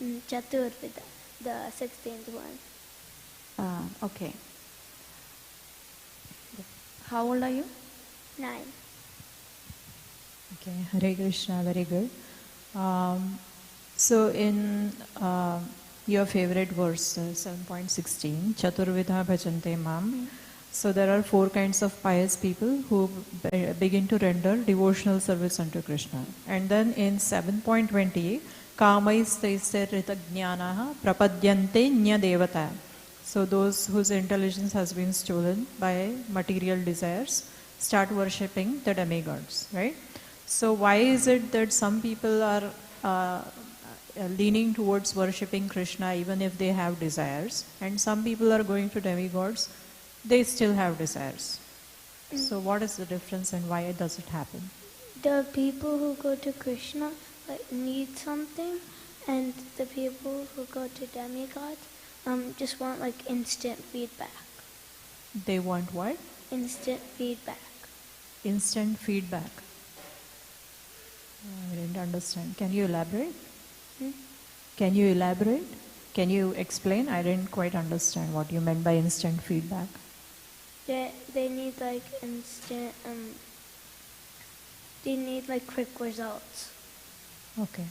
Speaker 7: Chaturvida, the 16th one.
Speaker 6: Okay. How old are you?
Speaker 7: 9.
Speaker 4: Okay, Hare Krishna, very good. So in your favorite verse, 7.16, Chaturvidha bhajante mam. So there are 4 kinds of pious people who begin to render devotional service unto Krishna. And then in 7.20, kamaisthaiste ritagnyanaha prapadyante nyadevata. So those whose intelligence has been stolen by material desires start worshipping the demigods, right? So why is it that some people are leaning towards worshipping Krishna even if they have desires, and some people are going to demigods They still have desires. So what is the difference and why does it happen?
Speaker 3: The people who go to Krishna need something, and the people who go to demigods just want instant feedback.
Speaker 4: They want what?
Speaker 3: Instant feedback.
Speaker 4: Instant feedback. I didn't understand. Can you elaborate? Can you elaborate? Can you explain? I didn't quite understand what you meant by instant feedback.
Speaker 3: They need instant. They need quick results.
Speaker 4: Okay.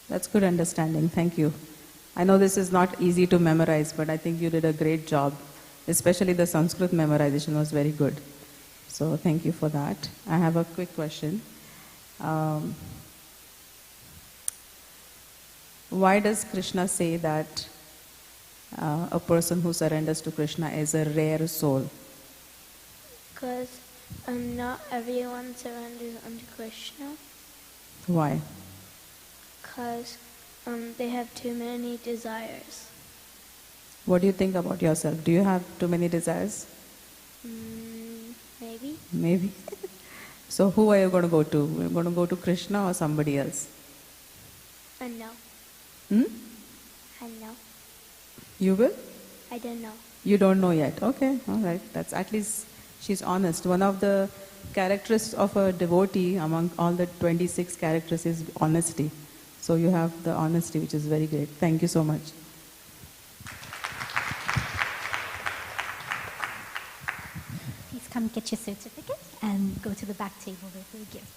Speaker 5: That's good understanding. Thank you. I know this is not easy to memorize, but I think you did a great job. Especially the Sanskrit memorization was very good. So thank you for that. I have a quick question. Why does Krishna say that a person who surrenders to Krishna is a rare soul?
Speaker 3: Because not everyone surrenders unto Krishna.
Speaker 5: Why?
Speaker 3: Because they have too many desires.
Speaker 5: What do you think about yourself? Do you have too many desires?
Speaker 3: Maybe.
Speaker 5: Maybe. So who are you going to go to? Are you going to go to Krishna or somebody else?
Speaker 3: No. I know.
Speaker 5: You will?
Speaker 3: I don't know.
Speaker 5: You don't know yet. Okay, all right. That's at least she's honest. One of the characteristics of a devotee among all the 26 characters is honesty. So you have the honesty, which is very great. Thank you so much.
Speaker 2: Please come get your certificate and go to the back table there for the gift.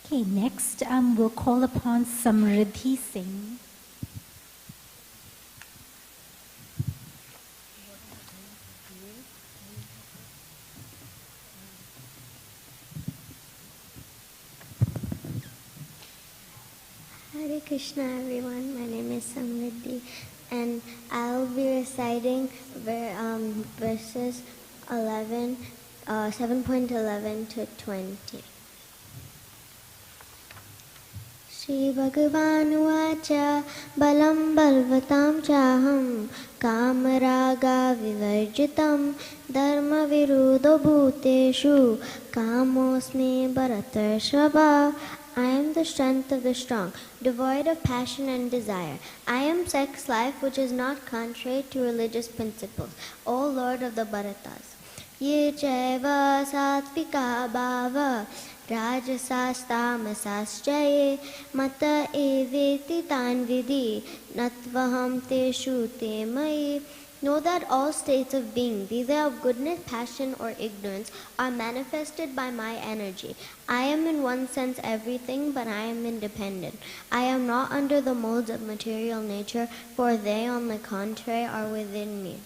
Speaker 2: Okay, next we'll call upon Samriddhi Singh.
Speaker 3: Hare Krishna everyone, my name is Samriddhi and I'll be reciting verses 7.11 to 20. Shri Bhagavan Vacha Balam Balvatam Chaham Kamaraga Vivarjitam Dharma Virudo Bhuteshu Kamosmi Bharatarshava. I am the strength of the strong, devoid of passion and desire. I am sex life which is not contrary to religious principles, O Lord of the Bharatas. Ye chaiva satvika bhava rajasas tamasaschaye mata eveti tan vidhi natvaham teshu te mai. Know that all states of being, be they of goodness, passion, or ignorance, are manifested by my energy. I am in one sense everything, but I am independent. I am not under the molds of material nature, for they, on the contrary, are within me.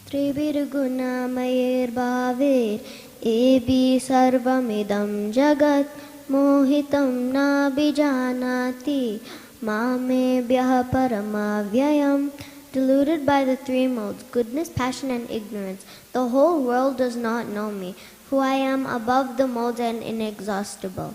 Speaker 3: Tribhirguna mayir bhavir ebi sarvamidam jagat mohitam na bijanati mame bhyaha paramavyayam. Deluded by the three modes, goodness, passion, and ignorance, the whole world does not know me, who I am above the modes and inexhaustible.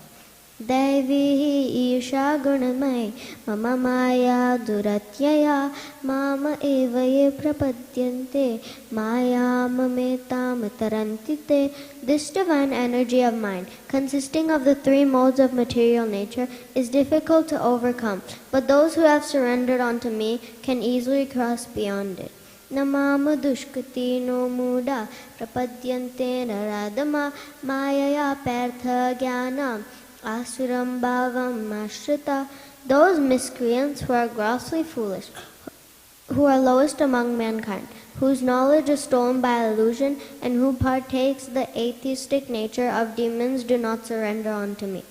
Speaker 3: Devi Isha Gunamai Mama Maya Duratyaya Mama Evaye Prapadyante Maya Mametam Tarantite. This divine energy of mine, consisting of the three modes of material nature, is difficult to overcome, but those who have surrendered unto me can easily cross beyond it. Namama dushkati no muda prapadyante naradama mayaya partha jnanam asuram bhavam ashrita. Those miscreants who are grossly foolish, who are lowest among mankind, whose knowledge is stolen by illusion, and who partakes the atheistic nature of demons, do not surrender unto me.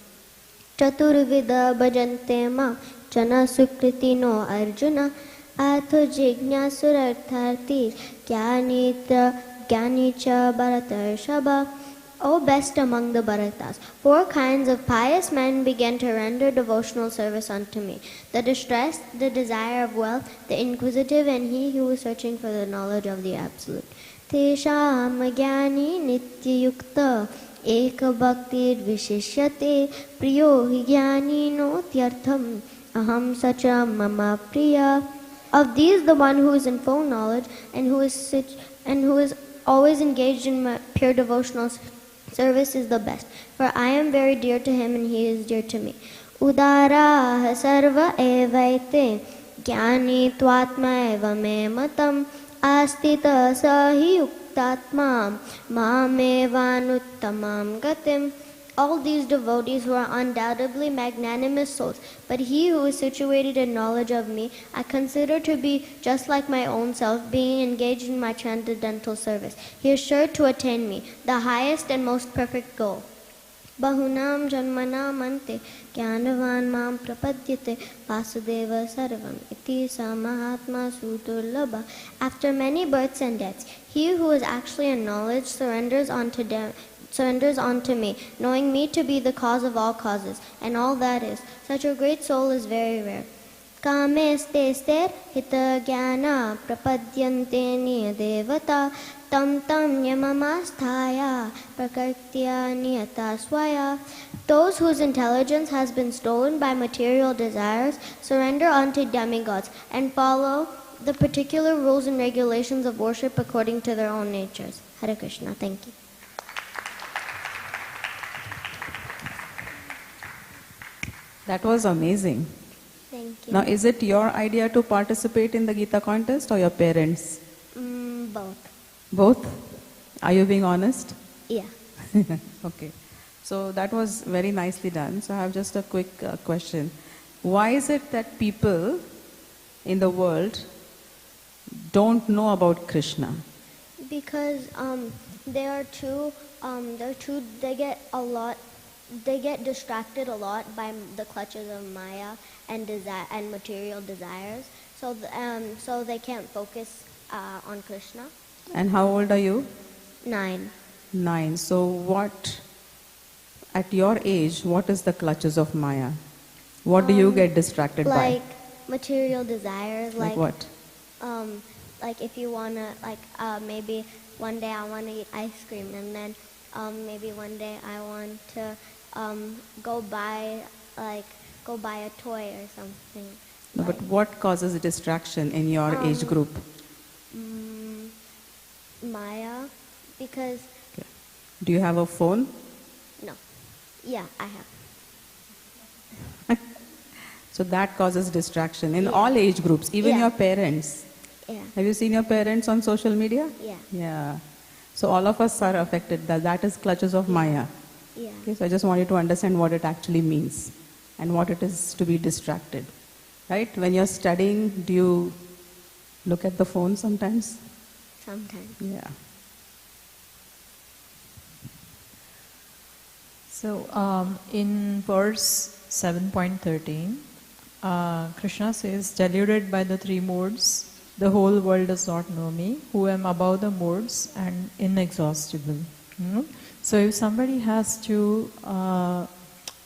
Speaker 3: Chaturvida bhajante ma chana sukriti no arjuna atho jignyasurartharti jnanicha bharatarshaba. O best among the Bharatas, 4 kinds of pious men began to render devotional service unto me: the distressed, the desire of wealth, the inquisitive, and he who is searching for the knowledge of the Absolute. Tesham jnani nityayukta eka bhaktir vishishyate priyo hi jnani no tyartham aham sacha mama priya. Of these, the one who is in full knowledge and who is always engaged in pure devotional service is the best. For I am very dear to him and he is dear to me. Udara sarva evaite jnani tvatma eva me matam astita sahi yuktatma mamevanuttamam gatim. All these devotees who are undoubtedly magnanimous souls, but he who is situated in knowledge of me, I consider to be just like my own self, being engaged in my transcendental service. He is sure to attain me, the highest and most perfect goal. Bahunam janmanam ante jnanavan mam prapadyate vasudeva sarvam iti samahatma sudurlabha. After many births and deaths, he who is actually in knowledge surrenders onto me, knowing me to be the cause of all causes, and all that is. Such a great soul is very rare. Kamestester hita jnana prapadyante niyadevata tam tam yamamasthaya prakartya niyata swaya. Those whose intelligence has been stolen by material desires surrender unto demigods and follow the particular rules and regulations of worship according to their own natures. Hare Krishna. Thank you.
Speaker 5: That was amazing.
Speaker 3: Thank you.
Speaker 5: Now, is it your idea to participate in the Gita contest or your parents?
Speaker 3: Both.
Speaker 5: Both? Are you being honest?
Speaker 3: Yeah.
Speaker 5: Okay. So that was very nicely done. So I have just a quick question. Why is it that people in the world don't know about Krishna?
Speaker 3: Because they get distracted a lot by the clutches of Maya and material desires. So they can't focus on Krishna.
Speaker 5: And how old are you?
Speaker 3: 9.
Speaker 5: 9. So at your age, what is the clutches of Maya? What do you get distracted by?
Speaker 3: Like material desires.
Speaker 5: Like what?
Speaker 3: Like if you wanna, maybe one day I wanna eat ice cream, and then maybe one day I want to go buy a toy or something.
Speaker 5: No, but what causes a distraction in your age group?
Speaker 3: Maya, because...
Speaker 5: Okay. Do you have a phone?
Speaker 3: No. Yeah, I have.
Speaker 5: So that causes distraction in all age groups, even your parents.
Speaker 3: Yeah.
Speaker 5: Have you seen your parents on social media?
Speaker 3: Yeah.
Speaker 5: Yeah. So all of us are affected. That is clutches of Maya.
Speaker 3: Yeah.
Speaker 5: Okay, so I just want you to understand what it actually means and what it is to be distracted. Right? When you're studying, do you look at the phone sometimes?
Speaker 3: Sometimes.
Speaker 5: Yeah.
Speaker 4: So in verse 7.13, Krishna says, deluded by the 3 modes, the whole world does not know me, who am above the modes and inexhaustible. So if somebody has to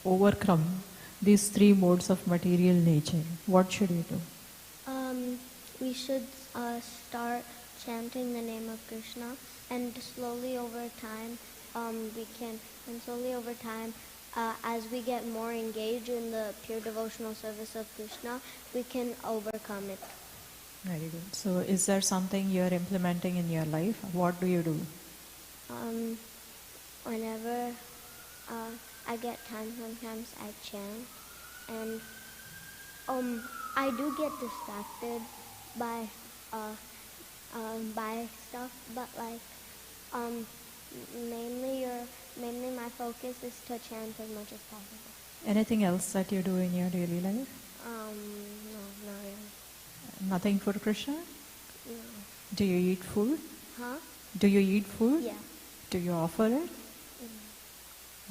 Speaker 4: overcome these 3 modes of material nature, what should he do?
Speaker 3: We should start chanting the name of Krishna, and slowly over time, as we get more engaged in the pure devotional service of Krishna, we can overcome it.
Speaker 4: Very good. So is there something you are implementing in your life? What do you do?
Speaker 3: Whenever I get time, sometimes I chant, and I do get distracted by stuff, but mainly my focus is to chant as much as possible.
Speaker 4: Anything else that you do in your daily life?
Speaker 3: No, not really.
Speaker 4: Nothing for Krishna?
Speaker 3: No.
Speaker 4: Do you eat food?
Speaker 3: Huh?
Speaker 4: Do you eat food?
Speaker 3: Yeah.
Speaker 4: Do you offer it?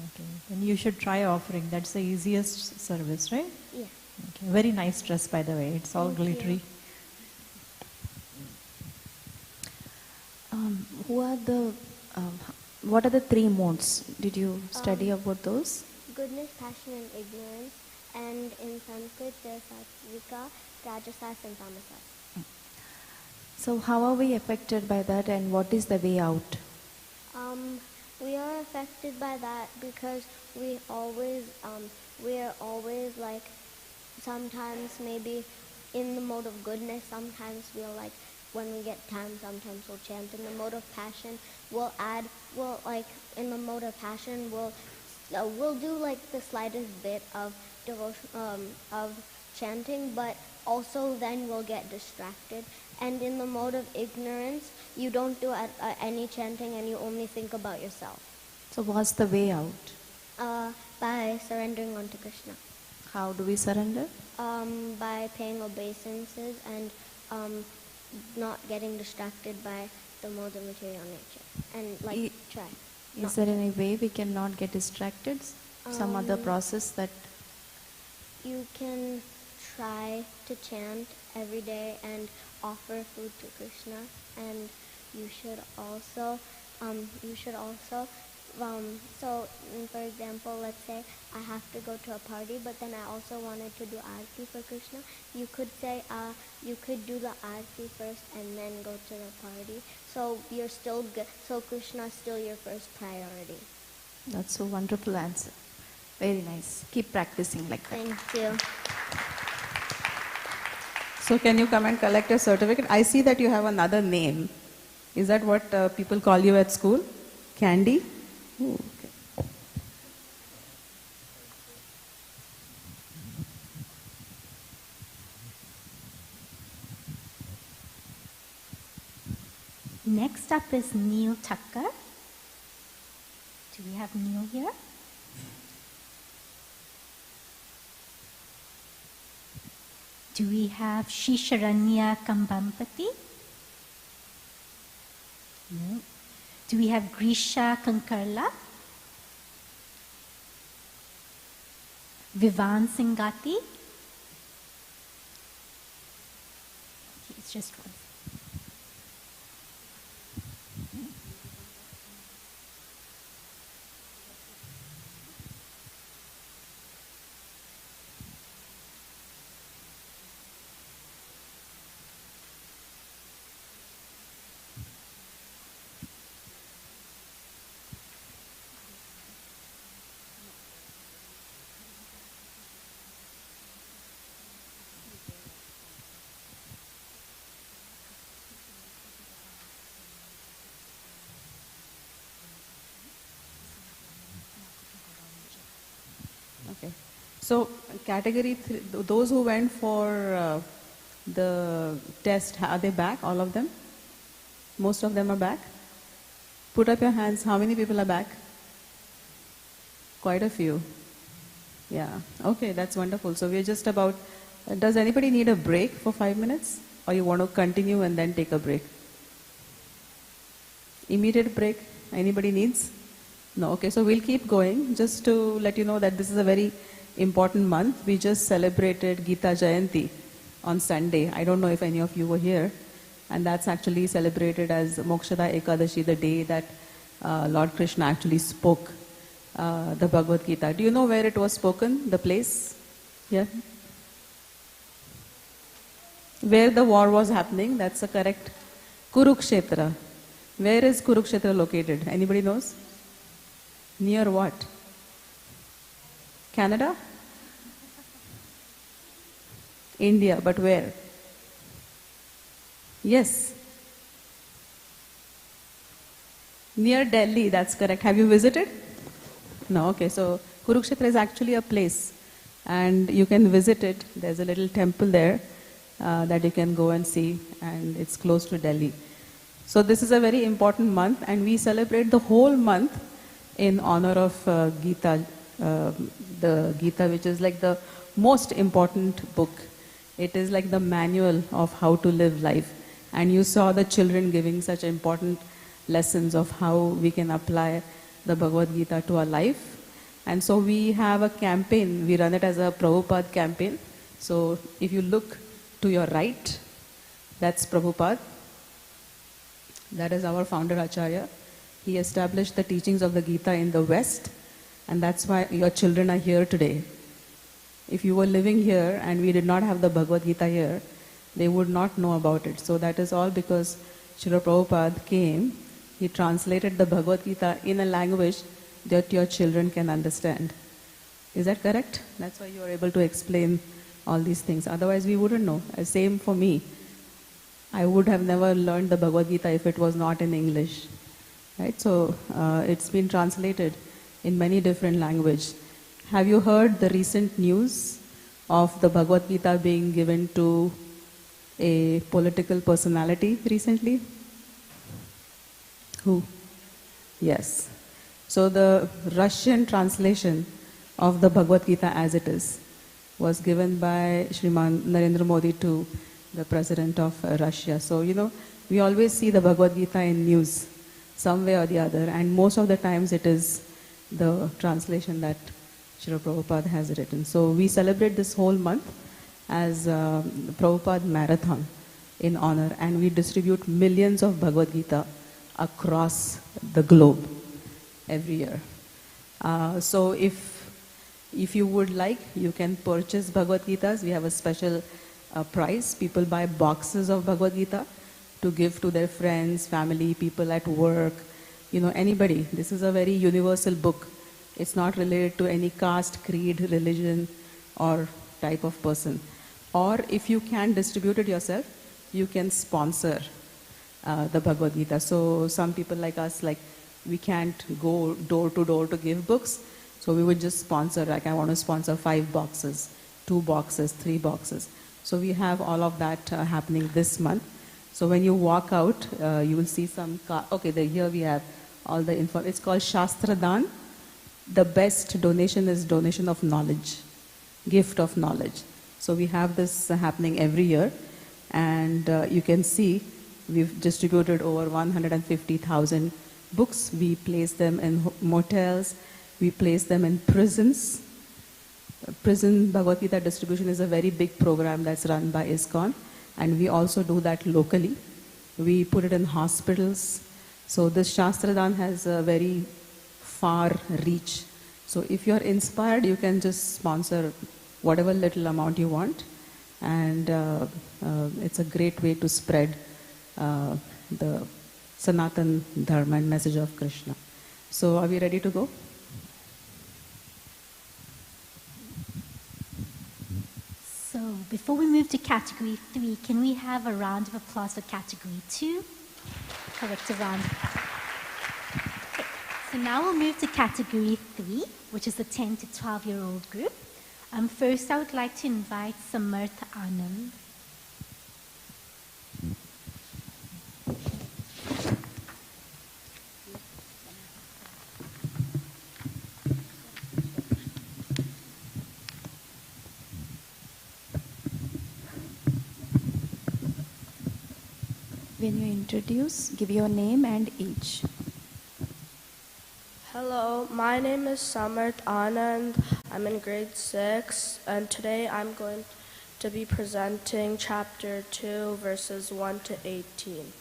Speaker 4: Okay. Then you should try offering. That's the easiest service, right?
Speaker 3: Yeah.
Speaker 4: Okay. Very nice dress, by the way. It's all glittery.
Speaker 6: What are the 3 modes? Did you study about those?
Speaker 3: Goodness, passion, and ignorance. And in Sanskrit, there's Sattvika, Rajasas, and Tamasas.
Speaker 6: So how are we affected by that, and what is the way out?
Speaker 3: We are affected by that because we are always sometimes maybe in the mode of goodness, sometimes we'll like, when we get time, sometimes we'll chant. In the mode of passion, we'll in the mode of passion, we'll do like the slightest bit of devotion, of chanting, but also then we'll get distracted. And in the mode of ignorance, you don't do any chanting and you only think about yourself.
Speaker 6: So what's the way out?
Speaker 3: By surrendering onto Krishna.
Speaker 6: How do we surrender?
Speaker 3: By paying obeisances and not getting distracted by the modes of material nature. And try.
Speaker 6: Is there any way we cannot get distracted? Some other process that...
Speaker 3: You can try to chant every day and offer food to Krishna, and you should also so for example, let's say I have to go to a party, but then I also wanted to do aarti for Krishna. You could say you could do the aarti first and then go to the party. So you're still good. So Krishna is still your first priority.
Speaker 6: That's a wonderful answer. Very nice. Keep practicing like that.
Speaker 3: Thank you.
Speaker 5: So can you come and collect your certificate? I see that you have another name. Is that what people call you at school? Candy? Ooh, okay.
Speaker 2: Next up is Neil Tucker. Do we have Neil here? Do we have Shisharanya Kambampati? No. Do we have Grisha Kankarla? Vivan Singati? Okay, it's just one.
Speaker 5: Okay. So category 3, those who went for the test, are they back, all of them? Most of them are back? Put up your hands. How many people are back? Quite a few. Yeah. Okay, that's wonderful. So we're just about, does anybody need a break for 5 minutes? Or you want to continue and then take a break? Immediate break? Anybody needs? No, okay, so we'll keep going. Just to let you know that this is a very important month. We just celebrated Gita Jayanti on Sunday. I don't know if any of you were here. And that's actually celebrated as Mokshada Ekadashi, the day that Lord Krishna actually spoke the Bhagavad Gita. Do you know where it was spoken, the place? Yeah? Where the war was happening, that's the correct. Kurukshetra. Where is Kurukshetra located? Anybody knows? Near what? Canada? India, but where? Yes. Near Delhi, that's correct. Have you visited? No, okay. So Kurukshetra is actually a place and you can visit it. There's a little temple there that you can go and see, and it's close to Delhi. So this is a very important month, and we celebrate the whole month in honor of Gita, the Gita, which is like the most important book. It is like the manual of how to live life. And you saw the children giving such important lessons of how we can apply the Bhagavad Gita to our life. And so we have a campaign. We run it as a Prabhupada campaign. So if you look to your right, that's Prabhupada. That is our founder Acharya. He established the teachings of the Gita in the West, and that's why your children are here today. If you were living here and we did not have the Bhagavad Gita here, they would not know about it. So that is all because Srila Prabhupada came, he translated the Bhagavad Gita in a language that your children can understand. Is that correct? That's why you are able to explain all these things. Otherwise, we wouldn't know. Same for me. I would have never learned the Bhagavad Gita if it was not in English. Right? So it's been translated in many different languages. Have you heard the recent news of the Bhagavad Gita being given to a political personality recently? Who? Yes. So the Russian translation of the Bhagavad Gita as it is was given by Shriman Narendra Modi to the president of Russia. So, we always see the Bhagavad Gita in news, some way or the other, and most of the times it is the translation that Srila Prabhupada has written. So we celebrate this whole month as Prabhupada Marathon in honor, and we distribute millions of Bhagavad Gita across the globe every year. So if you would like, you can purchase Bhagavad Gitas. We have a special price. People buy boxes of Bhagavad Gita to give to their friends, family, people at work, anybody. This is a very universal book. It's not related to any caste, creed, religion, or type of person. Or if you can distribute it yourself, you can sponsor the Bhagavad Gita. So some people like us, we can't go door to door to give books. So we would just sponsor, I want to sponsor 5 boxes, 2 boxes, 3 boxes. So we have all of that happening this month. So when you walk out, you will see some, here we have all the info. It's called Shastra Dan. The best donation is donation of knowledge, gift of knowledge. So we have this happening every year. And you can see we've distributed over 150,000 books. We place them in motels. We place them in prisons. Prison Bhagavad Gita distribution is a very big program that's run by ISKCON. And we also do that locally. We put it in hospitals. So this Shastra Dan has a very far reach. So if you're inspired, you can just sponsor whatever little amount you want. And it's a great way to spread the Sanatan Dharma and message of Krishna. So are we ready to go?
Speaker 2: So before we move to category 3, can we have a round of applause for category 2? Collective round. Okay. So now we'll move to category 3, which is the 10 to 12-year-old group. First, I would like to invite Samarth Anand.
Speaker 6: When you introduce, give your name and age.
Speaker 8: Hello, my name is Samarth Anand. I'm in grade 6, and today I'm going to be presenting chapter 2, verses 1 to 18.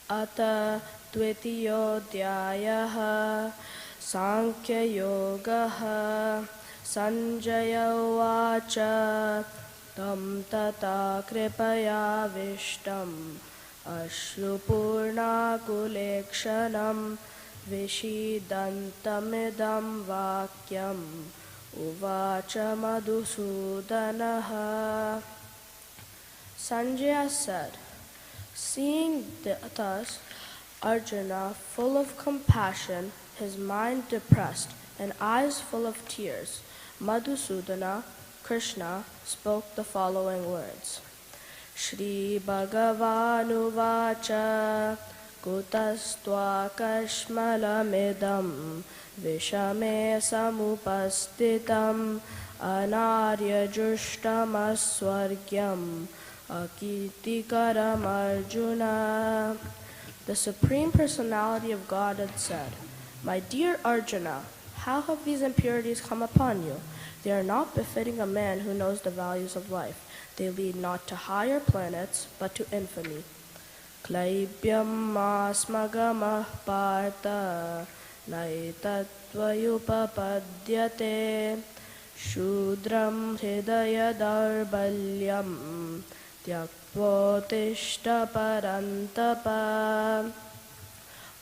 Speaker 8: Ata dvitiyodhyayaha sankhya yogaha sanjaya uvacha tam tata kripaya vishtam ashrupurna kulekshanam Vishidantamidam vakyam uvacha madhusudanaha. Sanjaya said, seeing thus Arjuna full of compassion, his mind depressed, and eyes full of tears, Madhusudana, Krishna, spoke the following words. Shri Bhagavanu vacha Kutastva kashmalamidam vishame samupastitam anarya jushtam aswargyam akitikaram Arjuna. The Supreme Personality of Godhead said, My dear Arjuna, how have these impurities come upon you? They are not befitting a man who knows the values of life. They lead not to higher planets, but to infamy. Klaibhyam asmagamah partha naitatvayupapadyate shudram hridaya darbalyam tyaktvatishta parantapa.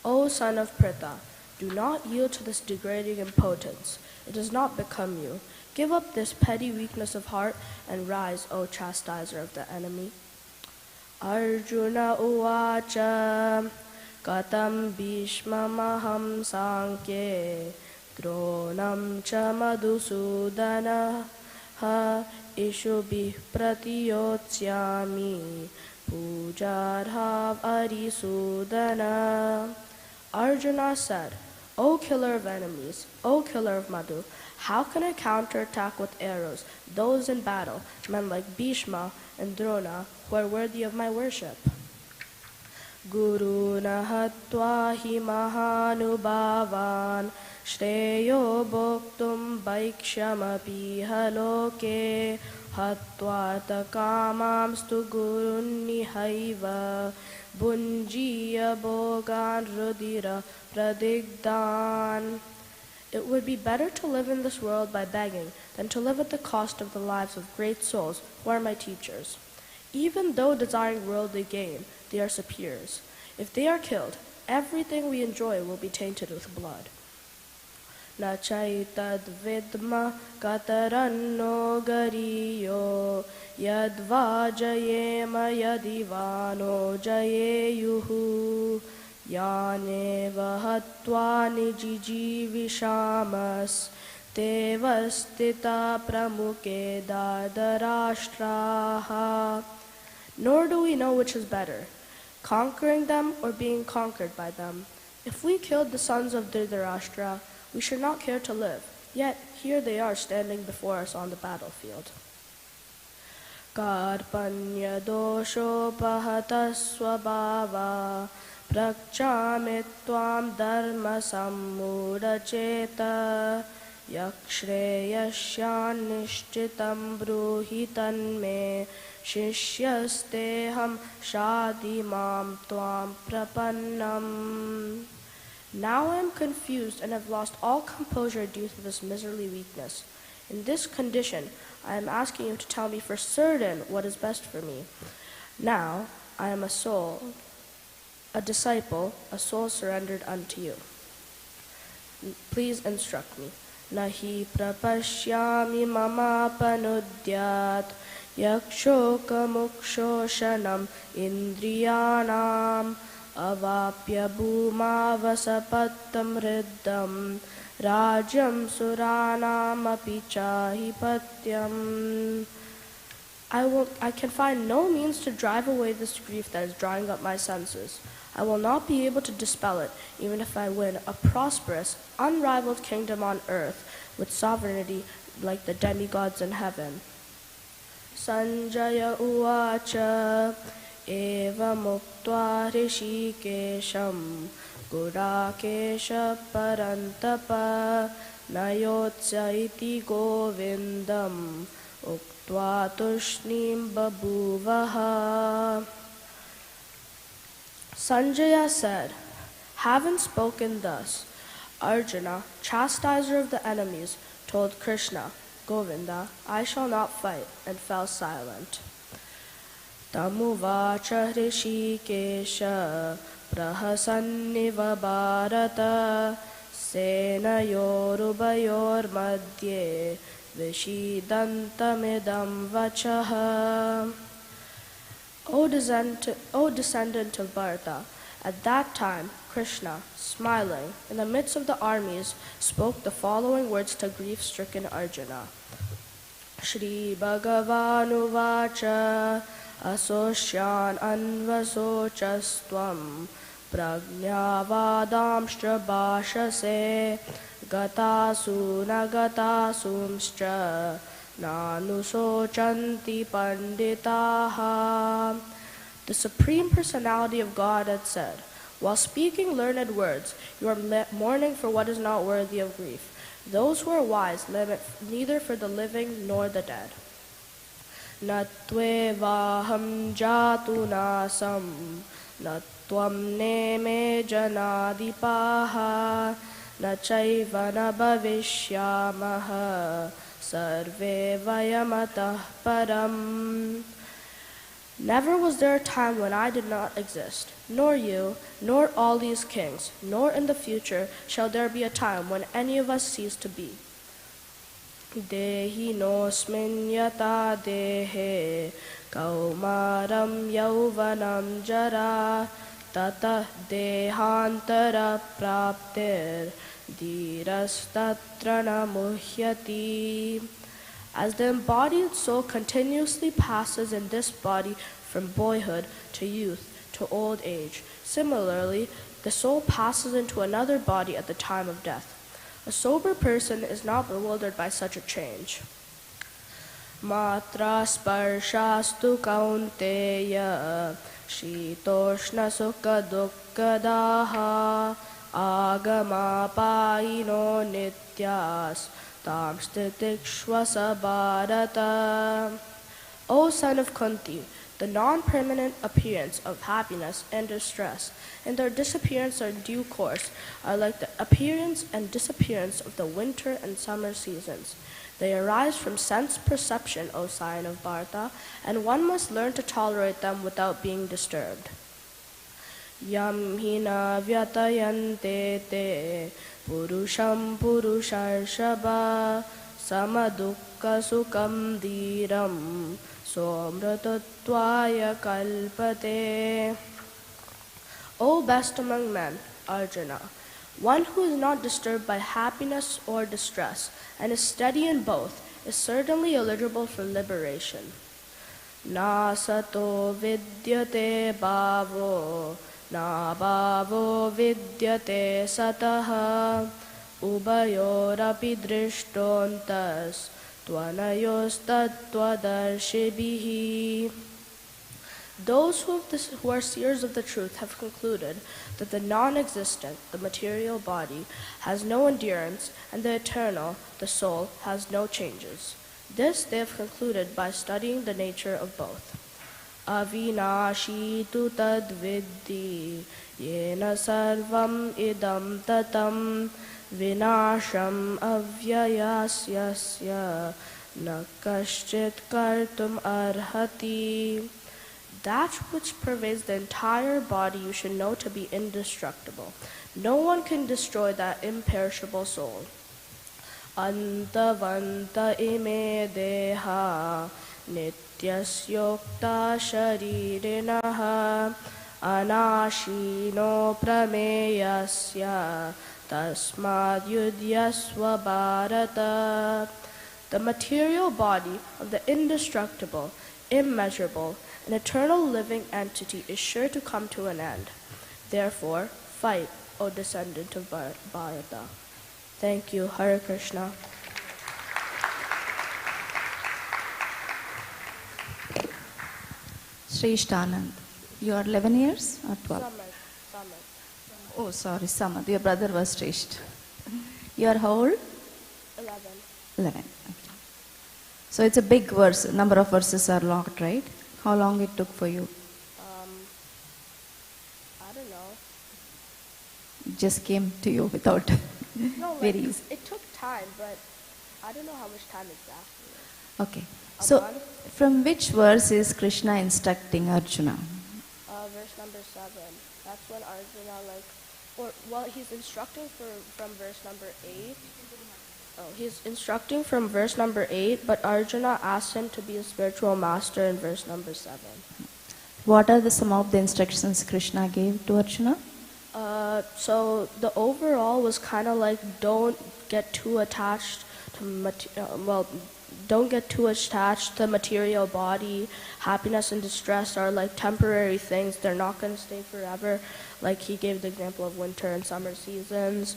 Speaker 8: O son of Pritha, Do not yield to this degrading impotence. It does not become you. Give up this petty weakness of heart and rise, O chastiser of the enemy. Arjuna uvacha katam bhishmamaham sankye dronam cha madhusudana ha ishubhi pratiyotsyami pujarhav arisudana. Arjuna said, O killer of enemies, O killer of Madhu, how can I counterattack with arrows those in battle, men like Bhishma and Drona, who are worthy of my worship? Guru nahatva hi mahanubhavan shreyo bhoktum bhaikshyamapi haloke hatva takamamstu gurun nihaiva bunjiya bhogan rudira pradigdan. It would be better to live in this world by begging than to live at the cost of the lives of great souls who are my teachers. Even though desiring worldly gain, they are superiors. If they are killed, everything we enjoy will be tainted with blood. Na chaitad vidma kataranno gariyo yadva jayema yadivano jayeyuhu yaneva hatva nijijivishamas devastita pramuke dadarashtraha. Nor do we know which is better, conquering them or being conquered by them. If we killed the sons of Dhritarashtra, we should not care to live, yet here they are standing before us on the battlefield. Karpanya dosho pahata swabhava prakchame tvam dharma sammudacheta yakshreyasyaan nishchitam bruhi tanme shishyasteham shadimam tvam prapannam. Now I am confused and have lost all composure due to this miserly weakness. In this condition, I am asking you to tell me for certain what is best for me. Now I am a soul, a disciple, a soul surrendered unto you. Please instruct me. Nahi prapashyami mama panudyat yakshoka mukshoshanam indriyanam avapya bhuma vasapattam riddham rajam suranam api chahipatyam. I can find no means to drive away this grief that is drying up my senses. I will not be able to dispel it, even if I win a prosperous, unrivaled kingdom on earth with sovereignty like the demigods in heaven. Sanjaya uvacha eva muktva rishikesham gurakesha parantapa nayotsya iti govindam uktva tushnim babuvaha. Sanjaya said, having spoken thus, Arjuna, chastiser of the enemies, told Krishna, Govinda, I shall not fight, and fell silent. Tamuvacha hrishikesha prahasanniva bharata senayorubayor madhye vishidantamidam vachaha. O descendant of Bharata, at that time Krishna, smiling, in the midst of the armies, spoke the following words to grief-stricken Arjuna. Shri Bhagavanu Vacha Asosyan Anvasochastvam Prajnavadamshtra Bhashase Gatasu Nagatasumstra Nanusochanti Panditaha. The Supreme Personality of God had said, while speaking learned words, you are mourning for what is not worthy of grief. Those who are wise lament neither for the living nor the dead. Natvevaham jatu nasam natvam neme janadipaha nachaiva na bhavishyamaha sarve vayamatah param. Never was there a time when I did not exist, nor you, nor all these kings, nor in the future shall there be a time when any of us cease to be. Dehi nosmin yata dehe kaumaram yauvanam jara tata dehantara praptir dhirastatra namuhyati. As the embodied soul continuously passes in this body from boyhood to youth to old age, similarly, the soul passes into another body at the time of death. A sober person is not bewildered by such a change. Matra sparshastu kaunteya shitoshna sukha dukkadaha agama paino nityas tam stitikshvasa bharata. O son of Kunti, the non-permanent appearance of happiness and distress and their disappearance or due course are like the appearance and disappearance of the winter and summer seasons. They arise from sense perception, O scion of Bharata, and one must learn to tolerate them without being disturbed. Yam hina vyatayante te purusham purusharshaba samadukka sukham dhiram somratatvaya kalpate. O best among men, Arjuna, one who is not disturbed by happiness or distress and is steady in both is certainly eligible for liberation. Na sato vidyate bhavo, na bhavo vidyate sataha, ubayorapi drishtontas, tvanayos tattvadarshibhihi. Those who are seers of the truth have concluded that the non-existent, the material body, has no endurance, and the eternal, the soul, has no changes. This they have concluded by studying the nature of both. Avinashi tu tad viddhi, yena sarvam idam tatam, vinasham avyayasyasya, na kaschit kartum arhati. That which pervades the entire body you should know to be indestructible. No one can destroy that imperishable soul. Antavanta ime deha nityasyokta sharirinaha anashino prameyasya tasmad yudhyasva bharata. The material body of the indestructible, immeasurable, an eternal living entity is sure to come to an end. Therefore, fight, O descendant of Bharata. Thank you. Hare Krishna.
Speaker 6: Shrishtanand, you are 11 years or 12?
Speaker 8: Samad.
Speaker 6: Oh, sorry, Samad. Your brother was Shrisht. You are how old?
Speaker 8: 11.
Speaker 6: 11. Okay. So it's a big verse. Number of verses are locked, right? How long it took for you?
Speaker 8: I don't know.
Speaker 6: It just came to you without
Speaker 8: No,
Speaker 6: very easy.
Speaker 8: it took time, but I don't know how much time exactly.
Speaker 6: Okay. So from which verse is Krishna instructing Arjuna?
Speaker 8: Verse number 7. That's when Arjuna he's instructing from verse number 8. Oh, he's instructing from verse number 8, but Arjuna asked him to be a spiritual master in verse number 7.
Speaker 6: What are some of the instructions Krishna gave to Arjuna?
Speaker 8: So the overall was kind of like don't get too attached to don't get too attached to the material body. Happiness and distress are like temporary things. They're not going to stay forever. Like he gave the example of winter and summer seasons.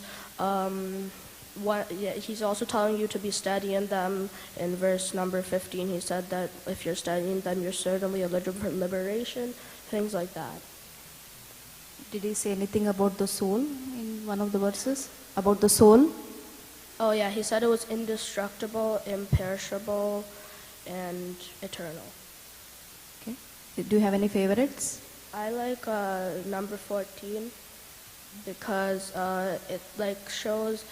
Speaker 8: He's also telling you to be steady in them. In verse number 15, he said that if you're studying them, you're certainly eligible for liberation, things like that.
Speaker 6: Did he say anything about the soul in one of the verses? About the soul?
Speaker 8: Oh yeah, he said it was indestructible, imperishable, and eternal.
Speaker 6: Okay. Do you have any favorites?
Speaker 8: I like number 14 because it like shows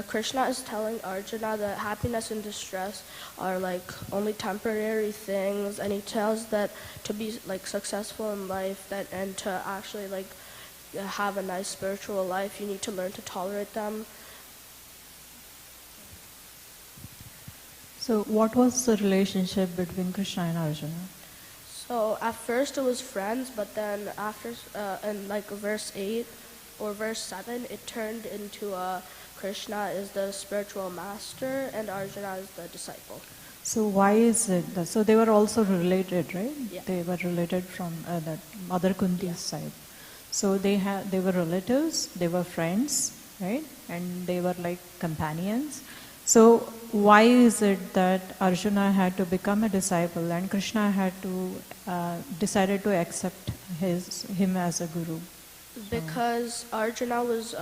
Speaker 8: Krishna is telling Arjuna that happiness and distress are like only temporary things, and he tells that to be like successful in life, that and to actually like have a nice spiritual life, you need to learn to tolerate them.
Speaker 4: So, what was the relationship between Krishna and Arjuna?
Speaker 8: So at first it was friends, but then after in like verse 8 or verse 7, it turned into Krishna is the spiritual master and Arjuna is the disciple.
Speaker 4: So why is it that? So they were also related, right?
Speaker 8: Yeah.
Speaker 4: They were related from that Mother Kunti's side. So they were relatives, they were friends, right? And they were like companions. So why is it that Arjuna had to become a disciple and Krishna had to decided to accept him as a guru?
Speaker 8: Because Arjuna was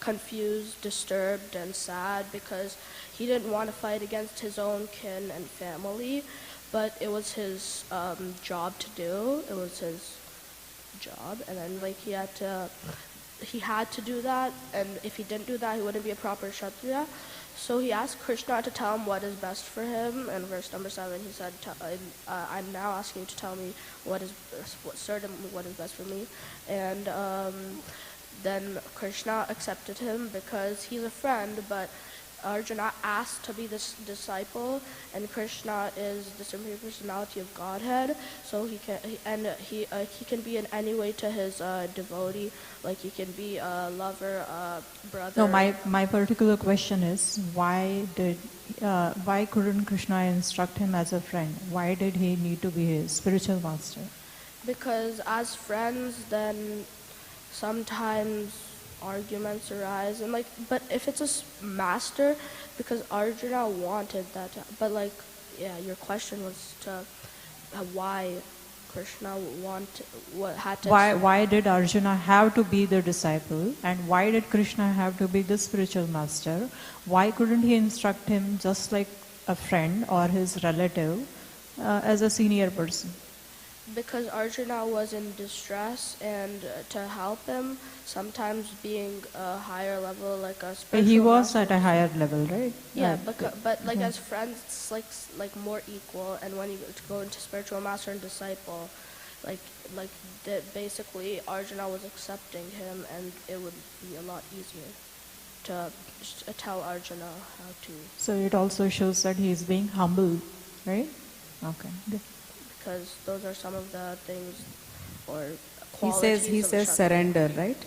Speaker 8: confused, disturbed, and sad because he didn't want to fight against his own kin and family, but it was his job to do. It was his job, and then like he had to do that, and if he didn't do that, he wouldn't be a proper Kshatriya. So he asked Krishna to tell him what is best for him. In verse number 7, he said, "I'm now asking you to tell me what is best for me." And then Krishna accepted him because he's a friend, but Arjuna asked to be this disciple, and Krishna is the supreme personality of Godhead, so he can be in any way to his devotee, like he can be a lover, a brother.
Speaker 4: No, my particular question is why couldn't Krishna instruct him as a friend? Why did he need to be his spiritual master?
Speaker 8: Because as friends, then sometimes arguments arise, and like, but if it's a master, because Arjuna wanted that, but like, yeah, your question was to why Krishna had to.
Speaker 4: Why did Arjuna have to be the disciple, and why did Krishna have to be the spiritual master? Why couldn't he instruct him just like a friend or his relative as a senior person?
Speaker 8: Because Arjuna was in distress, and to help him, sometimes being a higher level, like a spiritual
Speaker 4: He was
Speaker 8: master,
Speaker 4: at a higher level, right?
Speaker 8: yeah, but like as friends, it's like more equal. And when you go into spiritual master and disciple, like basically Arjuna was accepting him, and it would be a lot easier to tell Arjuna how to.
Speaker 4: So it also shows that he is being humble, right? Okay. Good.
Speaker 8: Because those are some of the things or qualities.
Speaker 5: He
Speaker 8: of
Speaker 5: says
Speaker 8: Kshatriya.
Speaker 5: surrender, right?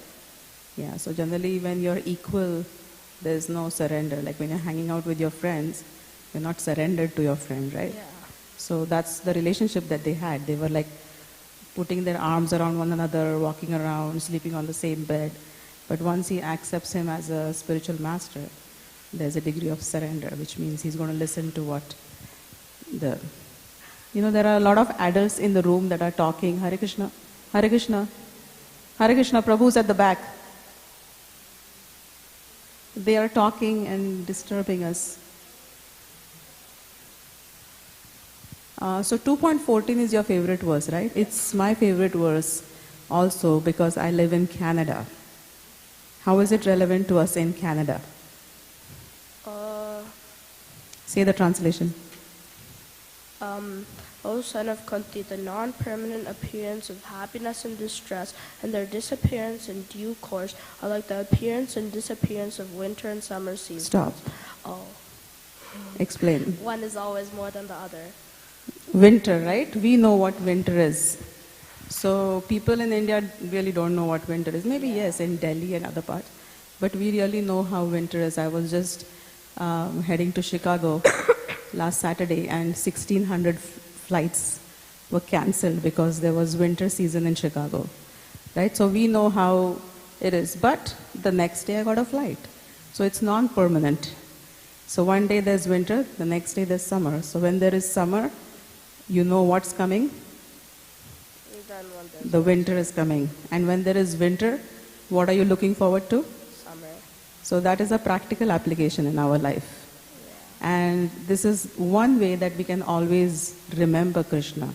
Speaker 5: Yeah, so generally when you're equal, there's no surrender. Like when you're hanging out with your friends, you're not surrendered to your friend, right?
Speaker 8: Yeah.
Speaker 5: So that's the relationship that they had. They were like putting their arms around one another, walking around, sleeping on the same bed. But once he accepts him as a spiritual master, there's a degree of surrender, which means he's going to listen to what there are a lot of adults in the room that are talking, Hare Krishna, Hare Krishna, Hare Krishna, Prabhu's at the back. They are talking and disturbing us. So 2.14 is your favorite verse, right? It's my favorite verse also because I live in Canada. How is it relevant to us in Canada? Say the translation.
Speaker 8: O son of Kunti, the non-permanent appearance of happiness and distress and their disappearance in due course are like the appearance and disappearance of winter and summer seasons.
Speaker 5: Stop.
Speaker 8: Oh.
Speaker 5: Explain.
Speaker 8: One is always more than the other.
Speaker 5: Winter, right? We know what winter is. So people in India really don't know what winter is. Maybe yes, in Delhi and other parts. But we really know how winter is. I was just heading to Chicago last Saturday, and 1,600 flights were cancelled because there was winter season in Chicago, right? So we know how it is. But the next day I got a flight. So it's non-permanent. So one day there's winter, the next day there's summer. So when there is summer, you know what's coming? The winter is coming. And when there is winter, what are you looking forward to?
Speaker 8: Summer.
Speaker 5: So that is a practical application in our life. And this is one way that we can always remember Krishna.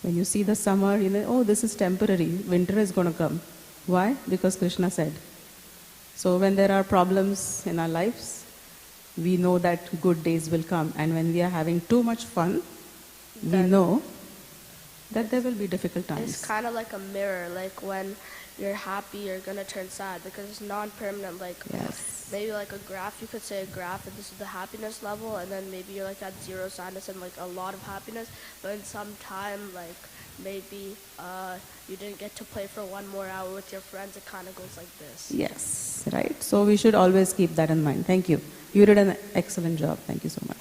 Speaker 5: When you see the summer, you know, oh, this is temporary. Winter is going to come. Why? Because Krishna said. So when there are problems in our lives, we know that good days will come. And when we are having too much fun, we know that there will be difficult times.
Speaker 8: It's kind of like a mirror. Like when you're happy, you're going to turn sad because it's non-permanent. Like maybe like a graph, you could say a graph, and this is the happiness level, and then maybe you're like at zero sadness and like a lot of happiness. But in some time, like maybe you didn't get to play for 1 more hour with your friends, it kind of goes like this.
Speaker 5: Yes, right. So we should always keep that in mind. Thank you. You did an excellent job. Thank you so much.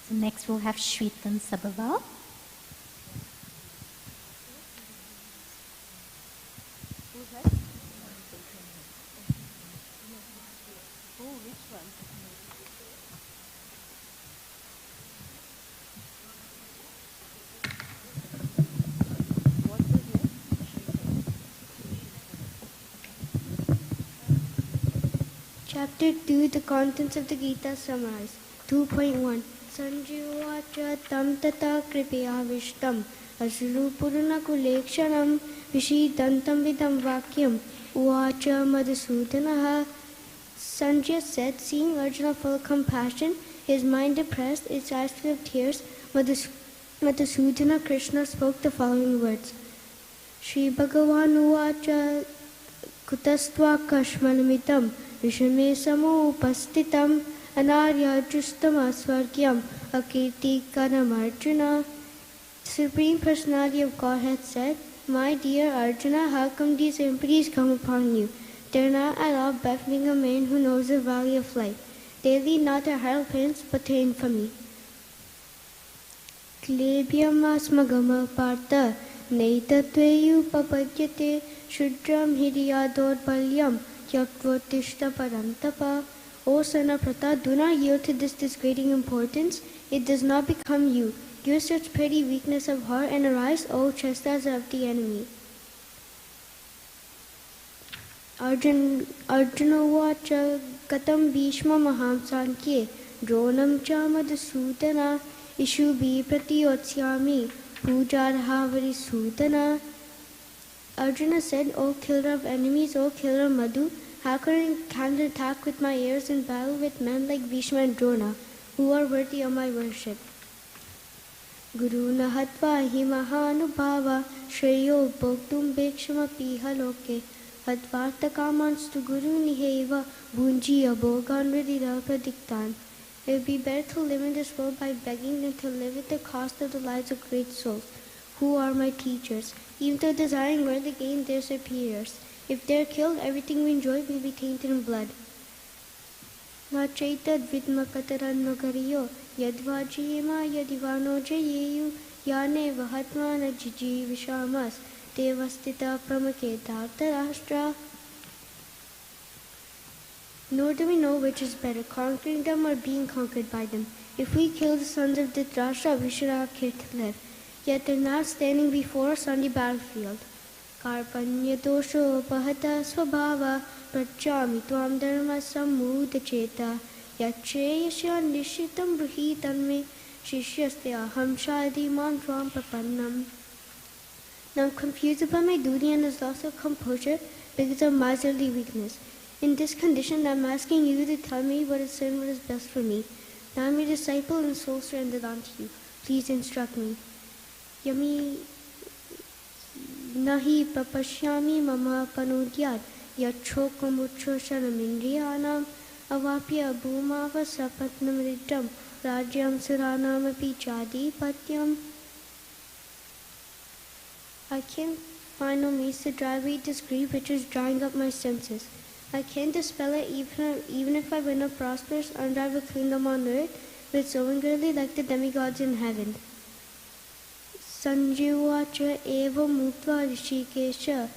Speaker 2: So next we'll have Shwetan Sabharwal.
Speaker 3: Chapter 2, the contents of the Gita summarized. 2.1 Sanjivacha tam tata kripaya vishtam asuru purna kulekshanam vishidantam vidam vakyam uvacha madhusudanaha. Sanjaya said, seeing Arjuna full of compassion, his mind depressed, his eyes full of tears, Madhusudana Krishna spoke the following words. Shri Bhagavan uvacha kutastva kashmanamitam vishame samo upastitam anarya justam asvargyam akirti kanam Arjuna. The Supreme Personality of Godhead said, my dear Arjuna, how come these impurities come upon you? They are not at all befitting a man who knows the value of life. They lead not to hairpins, but to infamy. Klebhyam asmagama partha naitatveyu papadyate shudram hidiyador balyam yaktvatishta parantapa. O son of Pratha, do not yield to this disgrading importance. It does not become you. Use such petty weakness of heart and arise, O chastiser of the enemy. Arjuna vacha katam bhishma maham sankye dronam cha madhusudana ishubi pratiyotsyami pujarhavari sudana. Arjuna said, O killer of enemies, O killer of Madhu, how can I attack with my ears in battle with men like Bhishma and Drona, who are worthy of my worship? Guru nahatva hi mahanubhava shreyo bhoktum bhekshama piha loke hatvarta kamanstu guru niheva bhunji abhogan vidira pradiktan. It would be better to live in this world by begging than to live at the cost of the lives of great souls, who are my teachers, even though desiring worldly gain their superiors. If they are killed, everything we enjoy will be tainted in blood. Na chaitad vidma kataran nagariyo yadvajiyema yadivano jayeyu yane vahatmana jiji vishamas devastita pramaketa tarashtra. Nor do we know which is better, conquering them or being conquered by them. If we kill the sons of Dhritarashtra, we should have cared to live. Yet they are not standing before us on the battlefield. Karpanya dosho pahata svabhava prachami tvam dharma samudacheta yacheyasya nishitam bruhitanme shishyasya aham shadi man tvam prapannam. Now I am confused about my duty and has lost of composure because of miserly weakness. In this condition, I am asking you to tell me what is sin, what is best for me. Now I am your disciple and soul surrendered unto you. Please instruct me. Yami nahi papashyami mama panudyat yachokam avapya bhumava sapatnam ritam rajyam suranam api jadi patyam. I can't find no means to drive away this grief which is drying up my senses. I can't dispel it even if I win a prosperous, unrivaled kingdom on earth with so greatly like the demigods in heaven. Sanjivacha eva mutva rishikesha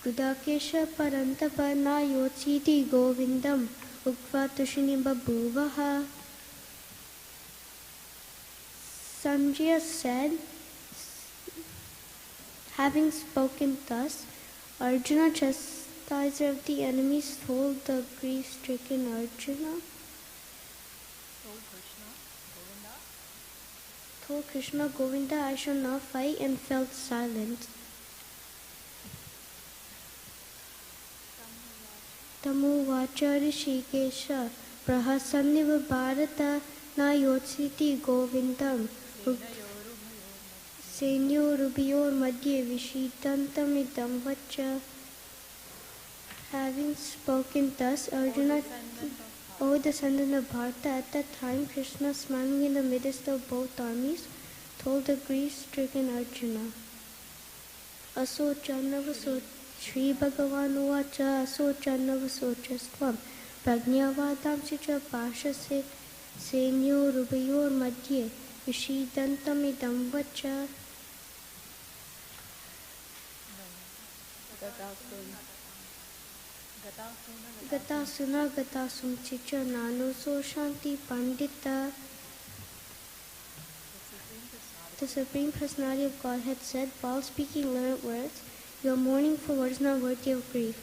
Speaker 3: Kudakesha parantapa na yotsiti govindam ukva tushini babhuvaha. Sanjaya said, having spoken thus, Arjuna chastiser of the enemies told the grief-stricken Arjuna. Told Krishna, Govinda, I shall not fight, and felt silent. Tamu vacha Rishikesha prahasanniva bharata na yotsiti govindam senyo rubiyor madhye vishitantamidam vacha. Having spoken thus, Arjuna, O descendant of Bharata, at that time Krishna, smiling in the midst of both armies, told the grief-stricken Arjuna, Asochanavaso Shri Bhagavan Uvacha Asochanavasocastvam Prajnavadamsi cha Pashase Senyo Rubayor Madhye Vishidantamidam Vacha. Gatasuna Gatasum Chicha Nano So Shanti Pandita. The Supreme Personality of Godhead said, while speaking learned words, you are mourning for what is not worthy of grief.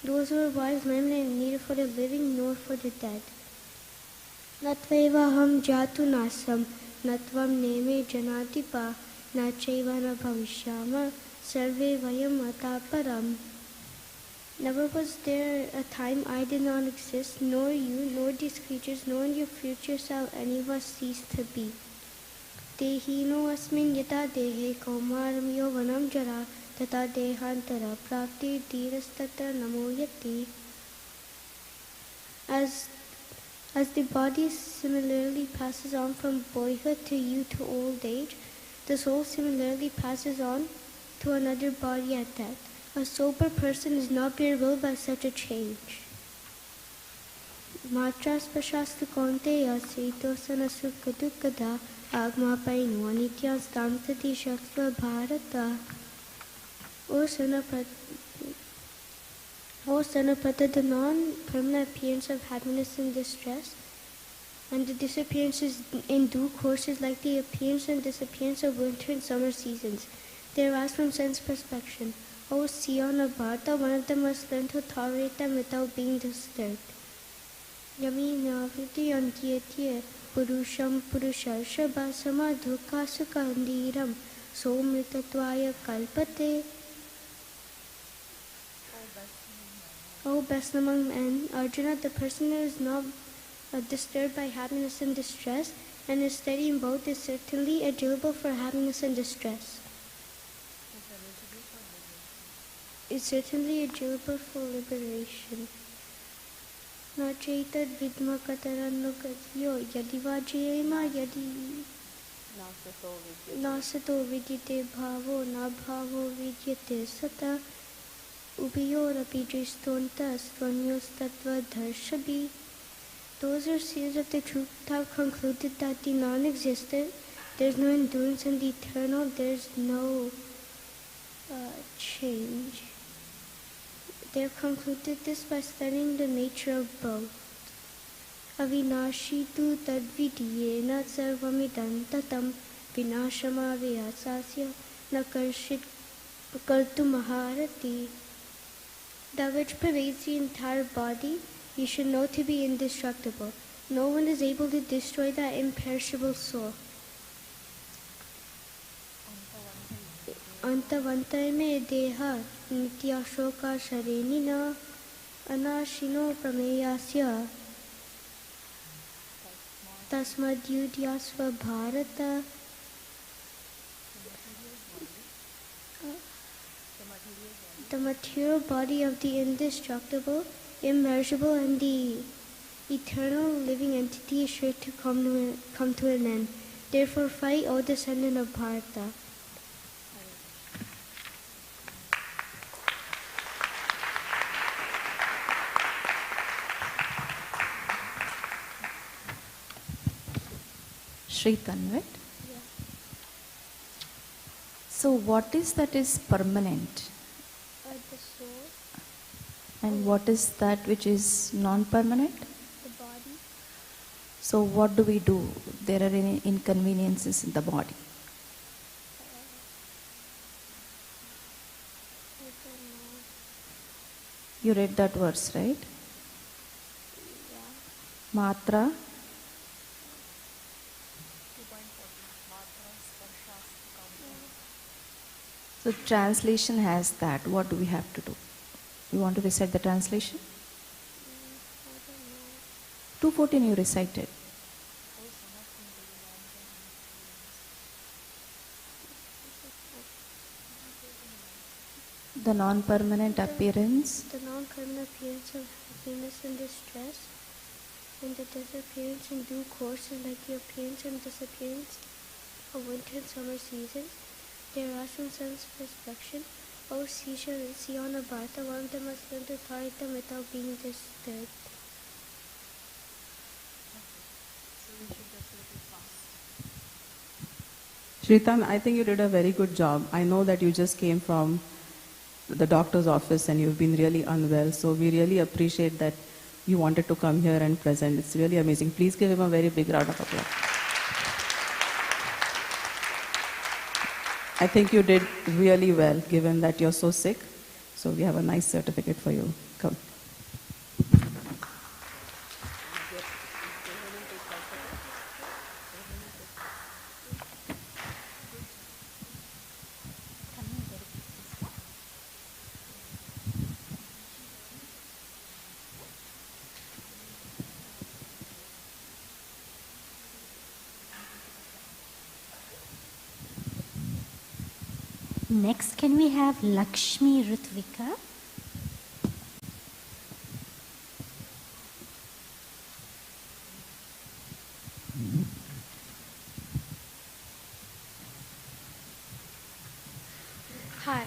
Speaker 3: Those who are wise learn that neither for the living nor for the dead. Natveva ham jatu nasam, natvam neme janatipa, nacheva na bhavishyama, sarve vayam ataparam. Never was there a time I did not exist, nor you, nor these creatures, nor in your future shall any of us cease to be. Tehino asmin yata dehe kaumaram yovanam jara tata dehantara prapti dhirastatra namoyati. As the body similarly passes on from boyhood to youth to old age, the soul similarly passes on to another body at death. A sober person is not bewildered by such a change. Matras pashastu konteya seitosana sukadukada agma painu anityas damtati shakva bharata. O son of Prata, the non-permanent appearance of happiness and distress, and the disappearance in due course is like the appearance and disappearance of winter and summer seasons. They arise from sense perspection. O Sion of Bharata, one of them must learn to tolerate them without being disturbed. Yami naviti antyatye purusham purusharshaba samadhuka sukhandiram somritatvaya kalpate. O best among men, Arjuna, the person who is not disturbed by happiness and distress and is steady in both is certainly eligible for happiness and distress. Is certainly eligible for liberation. Na chaitad vidma kataranno katyo yadiva jayema yadi nasato vidyate bhavo na bhavo vidyate sata ubiyor api dristonta svanyos tattva dharshabhi. Those who are seers of the truth have concluded that the non-existent, there is no endurance, and the eternal, there is no change. They have concluded this by studying the nature of both. Avinashi tu tadvidiyena sarvamidam tatam vinashamaviyasasya nakarshit kartumaharati. That which pervades the entire body, you should know to be indestructible. No one is able to destroy that imperishable soul. Antavantay me deha nityashoka sharenina anashino prameyasya tasmadyudyasva bharata. The material body of the indestructible, immeasurable, and the eternal living entity is sure to come to an end. Therefore fight, O descendant of Bharata.
Speaker 6: Shri Tanvit. Yeah. So what is that is permanent?
Speaker 3: The soul.
Speaker 6: And what is that which is non-permanent?
Speaker 3: The body.
Speaker 6: So what do we do? There are any inconveniences in the body. You read that verse, right? Matra. So translation has that. What do we have to do? You want to recite the translation? 214 you recited. The non-permanent appearance.
Speaker 3: The non-permanent appearance of happiness and distress, and the disappearance in due course is like the appearance and disappearance of winter and summer seasons. There are some sense of inspection. O see on the Bharata, one of them must learn to tolerate them without being disturbed.
Speaker 5: Shritan, I think you did a very good job. I know that you just came from the doctor's office and you've been really unwell, so we really appreciate that you wanted to come here and present. It's really amazing. Please give him a very big round of applause. I think you did really well, given that you're so sick. So we have a nice certificate for you. Come.
Speaker 2: Next, can we have Lakshmi Ritvika?
Speaker 9: Hi.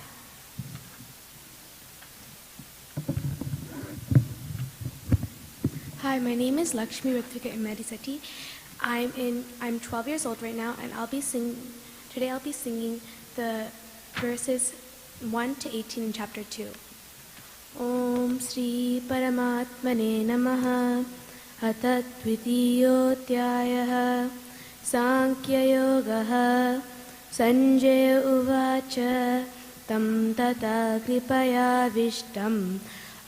Speaker 9: Hi, my name is Lakshmi Ritvika Imadisati. I'm 12 years old right now, and today I'll be singing the verses 1 to 18 in chapter 2. Om Sri Paramatmane Namaha Atatvidiyodhyayah Sankhya Yogaha Sanjaya Uvacha Tam Tata Kripaya Vishtam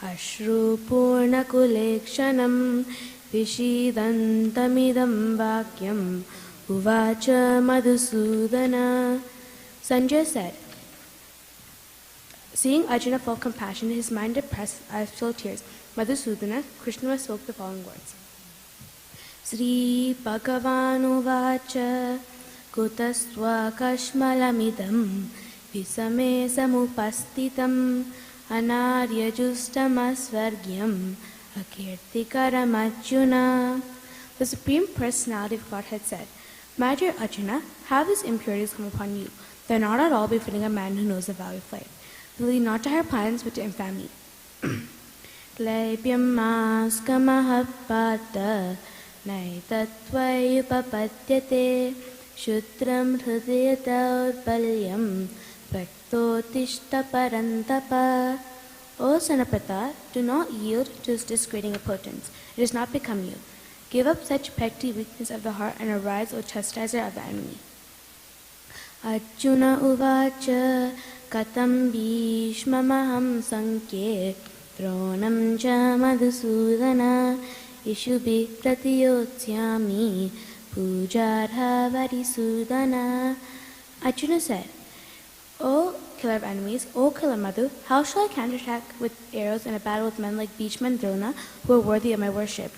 Speaker 9: Ashru Purna Kulekshanam Vishidantamidam Vakyam Uvacha Madhusudana. Sanjaya said, seeing Arjuna full of compassion, his mind depressed, eyes filled with tears, Madhusudana, Krishna spoke the following words. Sri Bhagavan Uvacha Kutasva Kashmalamidam Visame Samupastitam Anarya Justamasvargyam Akirtikaram Arjuna. The Supreme Personality of Godhead said, my dear Arjuna, how these impurities come upon you? They are not at all befitting a man who knows the value of life. They lead not to higher plans, but to infamy. Klaibyam maskamahappata naitattvayupapadyate shudram hridayata udpalyam praktotishta parantapa. O Sanapata, do not yield to his disgrading impotence. It does not become you. Give up such petty weakness of the heart and arise, O chastiser of the enemy. Arjuna uvacha katam bhishmamaham sankye dronam cha madhusudana ishubhi pratiyotsyami pujarha varisudana. Arjuna said, O killer of enemies, O killer Madhu, how shall I counterattack with arrows in a battle with men like Bhishma and Drona who are worthy of my worship?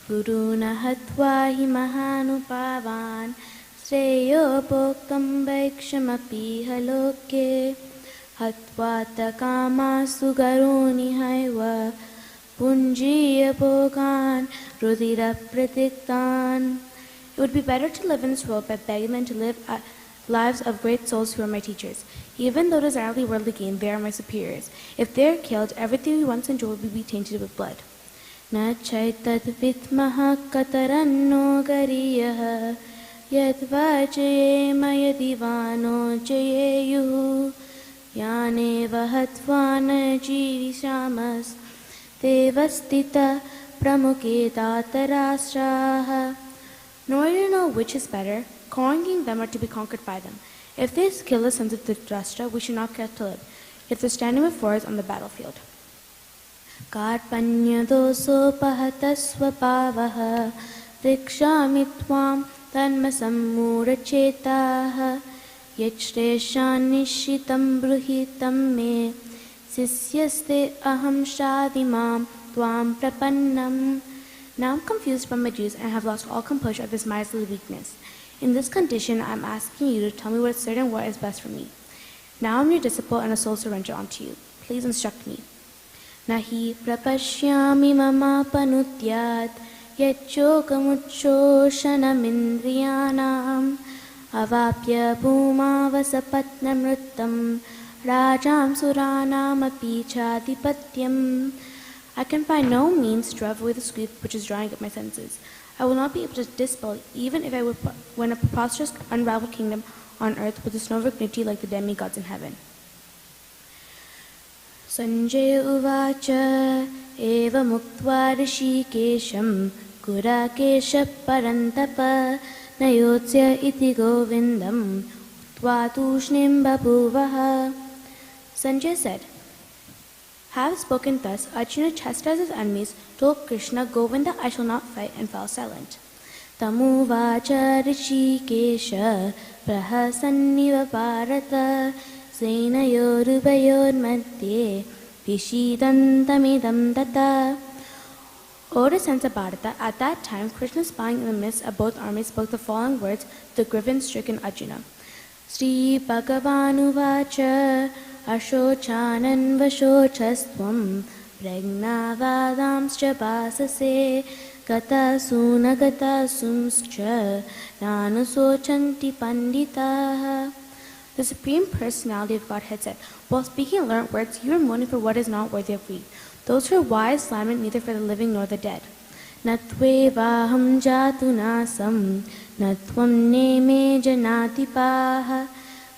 Speaker 9: Guruna hatva hi mahanupavan Sreyo bhoktam vaikshamapi haloke Hatvata kama sugaruni haiva Punjiya bhogan rudira pratiktan. It would be better to live in this world by begging than to live lives of great souls who are my teachers. Even though desirably worldly gain, they are my superiors. If they are killed, everything we once enjoyed will be tainted with blood. Na chaitat vitmaha kataranno gariyaha Yadva jayema yadivano jayeyuhu Yaneva hatvana jivishamas Devastita pramuke datarasraha. Nor do you know which is better, conquering them or to be conquered by them. If they kill the sons of Dhritarashtra, we should not care to live. If they're standing before us on the battlefield. कार्पण्यदोषोपहतस्वभावः वृक्षामि त्वां तन्मसम्मूढचेताः यच्छ्रेषान्निश्चितं ब्रूहि तं मे शिष्यस्ते अहं शाधिमां त्वां प्रपन्नम्. Now I'm confused by my Jews and have lost all composure of this miserly weakness. In this condition, I'm asking you to tell me what certain word is best for me. Now I'm your disciple and a soul surrendered unto you. Please instruct me. Nahi prapashyami mamapanutyat yachyogamutshoshanamindriyanam avapya bhumavasapatnamrutam rajam suranamapi chadipatyam. I can by no means drive away the sleep which is drying up my senses. I will not be able to dispel, even if I would win a preposterous, unraveled kingdom on earth with a snow of dignity like the demigods in heaven. Sanjaya uvacha eva muktva rishikesham kurakesha parantapa nayotsya iti govindam uktva tushnim babuvaha. Sanjaya said, having spoken thus, Arjuna chastised his enemies, told Krishna, Govinda, I shall not fight, and fell silent. Tamuvacha rishikesha prahasanniva bharata senayorubayor madhye vishidantamidam tata. O descendants of Bharata, at that time, Krishna spying in the midst of both armies spoke the following words to the grievance-stricken Arjuna. Sri Bhagavanuvacha Ashochanan Vashochastvam Pragnavadamscha Basase Gata Sunagata Sumscha Nanusochanti Panditaha. The Supreme Personality of Godhead said, while speaking learned words, you are mourning for what is not worthy of read. Those who are wise lament neither for the living nor the dead. Natvevaham jatu nasam natvam neme janatipaha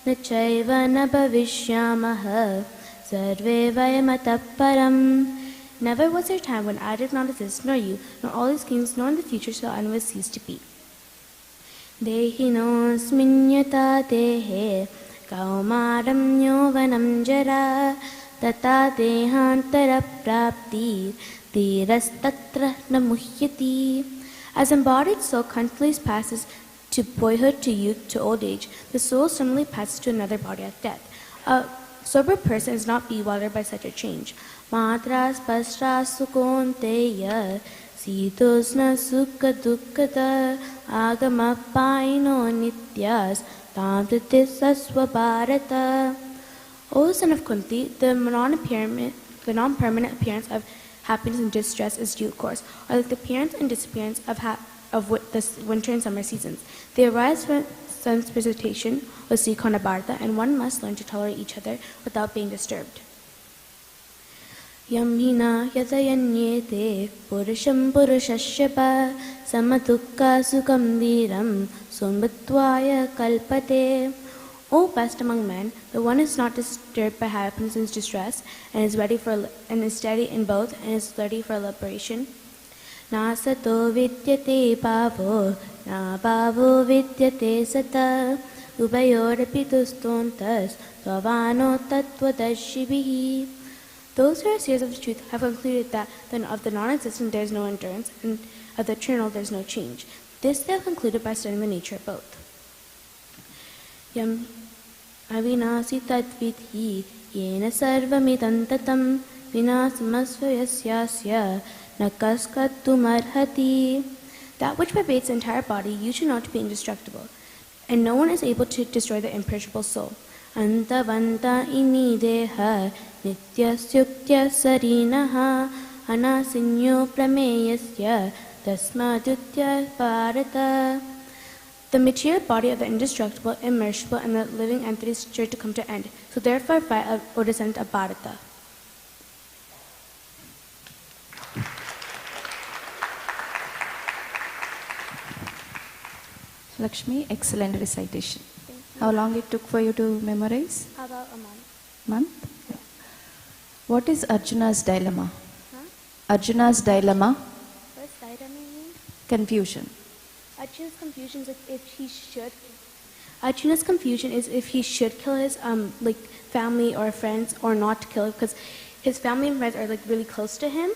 Speaker 9: nachaiva na bhavishyamaha sarve vayamata param. Never was there a time when I did not exist, nor you, nor all these kings, nor in the future shall anyone cease to be. Dehinosminyata dehe kaumaram yovanam jara tata dehantara prapti dhirastatra namuhyati. As embodied soul continually passes to boyhood, to youth, to old age, the soul suddenly passes to another body at death. A sober person is not bewildered by such a change. Matras pasras sukonteya Sitosna sukha dukkata agama paino nityas tamritis asva bharata. O son of Kunti, the non-permanent appearance of happiness and distress is due course, or like the appearance and disappearance of the winter and summer seasons. They arise from sun's precipitation or Sikona Bharata, and one must learn to tolerate each other without being disturbed. Yam hina yatayanyete purusham purushashyapa samadukka sukam dhiram sombatvaya kalpate. O best among men, the one is not disturbed by happiness and distress, and is steady in both, and is ready for liberation. Nasato vidyate bhavo na bhavo vidyate sata ubayorapi tustontas svavano tattvadarshibihi. Those who are seers of the truth have concluded that of the non-existent there is no endurance, and of the eternal there is no change. This they have concluded by studying the nature of both. Yam avinasi tadvidhi yena sarvamidam tatam vinasamasvayasyasya nakaskattumarhati. That which pervades the entire body you should know to be indestructible, and no one is able to destroy the imperishable soul. Antavanta ini deha nityasyuktya sarinaha anasinyo prameyasya tasmadutya bharata. The material body of the indestructible, immersible, and the living entity is sure to come to end. So therefore fight, O descendant of Bharata.
Speaker 6: Lakshmi, excellent recitation. How long it took for you to memorize?
Speaker 7: About a month.
Speaker 6: Month? Yeah. What is Arjuna's dilemma?
Speaker 7: Huh?
Speaker 6: Arjuna's dilemma?
Speaker 7: What's dilemma mean?
Speaker 6: Confusion.
Speaker 7: Arjuna's confusion is if he should.
Speaker 6: Arjuna's confusion is if he should kill his family or friends or not kill, because
Speaker 9: his family and friends are like really close to him,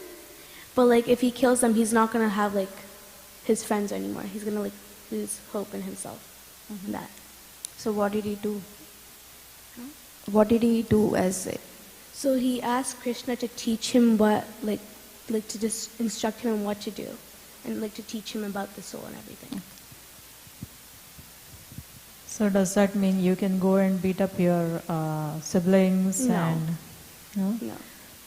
Speaker 9: but like if he kills them, he's not gonna have like his friends anymore. He's gonna like lose hope in himself. That.
Speaker 6: So what did he do? What did he do as a...
Speaker 9: So he asked Krishna to teach him what like to just instruct him on what to do, and like to teach him about the soul and everything.
Speaker 4: So does that mean you can go and beat up your siblings?
Speaker 9: No.
Speaker 4: And no?
Speaker 9: No.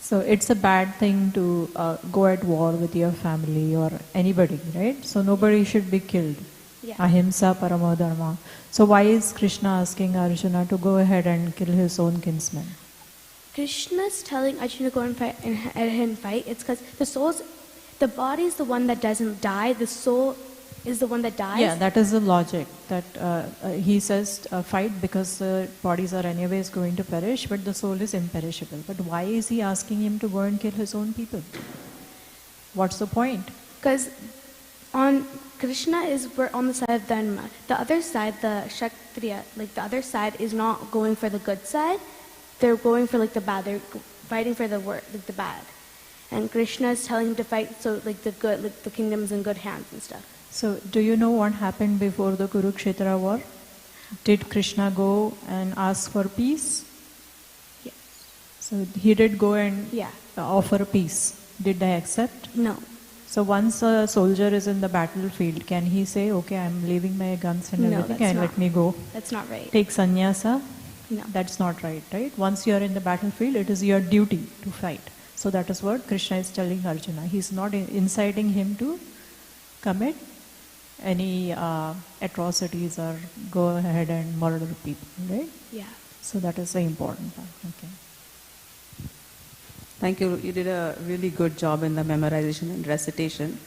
Speaker 4: So it's a bad thing to go at war with your family or anybody, right? So nobody should be killed.
Speaker 9: Yeah.
Speaker 4: Ahimsa paramo dharma. So why is Krishna asking Arjuna to go ahead and kill his own kinsman?
Speaker 9: Krishna's telling Arjuna to go and fight and fight. It's because the body is the one that doesn't die. The soul is the one that dies.
Speaker 4: Yeah, that is the logic. That he says fight because the bodies are anyways going to perish, but the soul is imperishable. But why is he asking him to go and kill his own people? What's the point?
Speaker 9: Because Krishna is on the side of Dharma. The other side, the Kshatriya, like the other side is not going for the good side. They're going for like the bad. They're fighting for the bad. And Krishna is telling him to fight so like the good, like the kingdom's in good hands and stuff.
Speaker 4: So do you know what happened before the Kurukshetra war? Did Krishna go and ask for peace?
Speaker 9: Yes.
Speaker 4: So he did go and
Speaker 9: Yeah.
Speaker 4: offer peace. Did they accept?
Speaker 9: No.
Speaker 4: So once a soldier is in the battlefield, can he say, okay, I'm leaving my guns and
Speaker 9: No,
Speaker 4: everything
Speaker 9: that's
Speaker 4: and
Speaker 9: not.
Speaker 4: let me go?
Speaker 9: That's not right.
Speaker 4: Take sannyasa?
Speaker 9: No.
Speaker 4: That's not right, right? Once you are in the battlefield, it is your duty to fight. So that is what Krishna is telling Arjuna. He's not inciting him to commit any atrocities or go ahead and murder people, right?
Speaker 9: Yeah.
Speaker 4: So that is the important part. Okay.
Speaker 5: Thank you. You did a really good job in the memorization and recitation.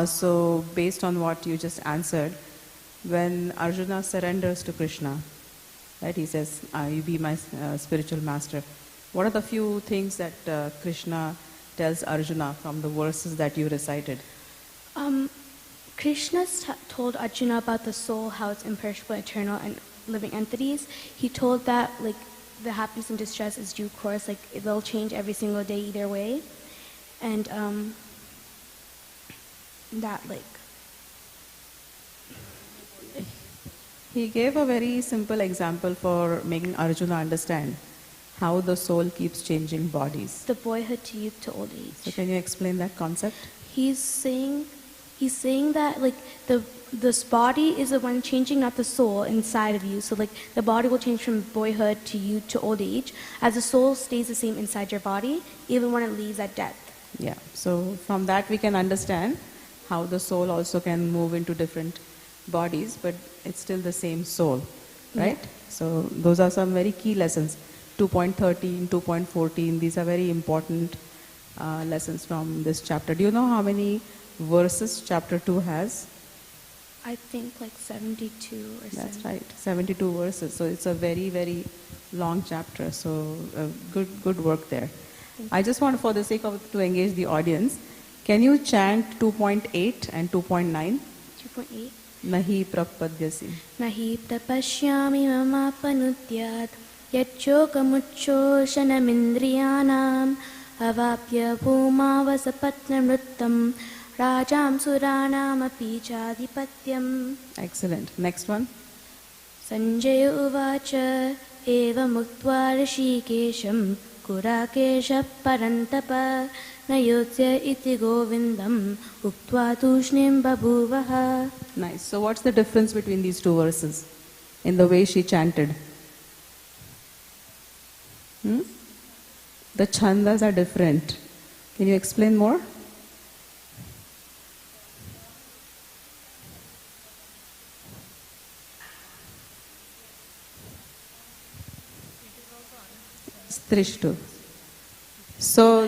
Speaker 5: So based on what you just answered, when Arjuna surrenders to Krishna, right, he says, you be my spiritual master. What are the few things that Krishna tells Arjuna from the verses that you recited?
Speaker 9: Krishna told Arjuna about the soul, how it's imperishable, eternal, and living entities. He told that like the happiness and distress is due course, like they'll change every single day either way, and that like
Speaker 5: He gave a very simple example for making Arjuna understand how the soul keeps changing bodies.
Speaker 9: the boyhood to youth to old age.
Speaker 5: So can you explain that concept?
Speaker 9: He's saying that like this body is the one changing, not the soul inside of you. So like the body will change from boyhood to youth to old age, as the soul stays the same inside your body even when it leaves at death.
Speaker 5: Yeah. So from that we can understand how the soul also can move into different bodies, but it's still the same soul, right?
Speaker 9: Yeah.
Speaker 5: So those are some very key lessons. 2.13, 2.14, these are very important lessons from this chapter. Do you know how many verses chapter 2 has?
Speaker 9: I think like 72 or
Speaker 5: That's
Speaker 9: 70.
Speaker 5: right, 72 verses. So it's a very, very long chapter. So good work there. I just want, for the sake of to engage the audience, can you chant 2.8 and 2.9?
Speaker 9: 2.8.
Speaker 5: Nahi prapadyasi.
Speaker 9: Nahi tapashyami mamapanudhyat yacchokamuccoshanamindriyanam avapya bhumavasapatnamrittam rajam suranam api chadipatyam.
Speaker 5: Excellent. Next one.
Speaker 9: Sanjaya uvacha eva muktva rishikesham kurakesha parantapa nayotya iti govindam uktva tushnim babhuvaha.
Speaker 5: Nice. So what's the difference between these two verses in the way she chanted? The chandas are different. Can you explain more? Strishtu. So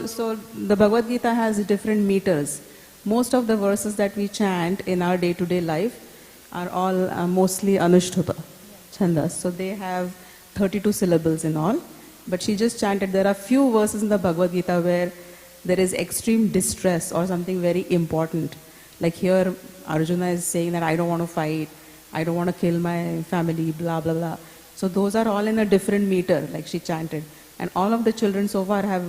Speaker 5: the Bhagavad Gita has different meters. Most of the verses that we chant in our day-to-day life are all mostly Anushtupa chandas. So they have 32 syllables in all. But she just chanted, there are few verses in the Bhagavad Gita where there is extreme distress or something very important. Like here, Arjuna is saying that I don't want to fight, I don't want to kill my family, blah, blah, blah. So those are all in a different meter, like she chanted. And all of the children so far have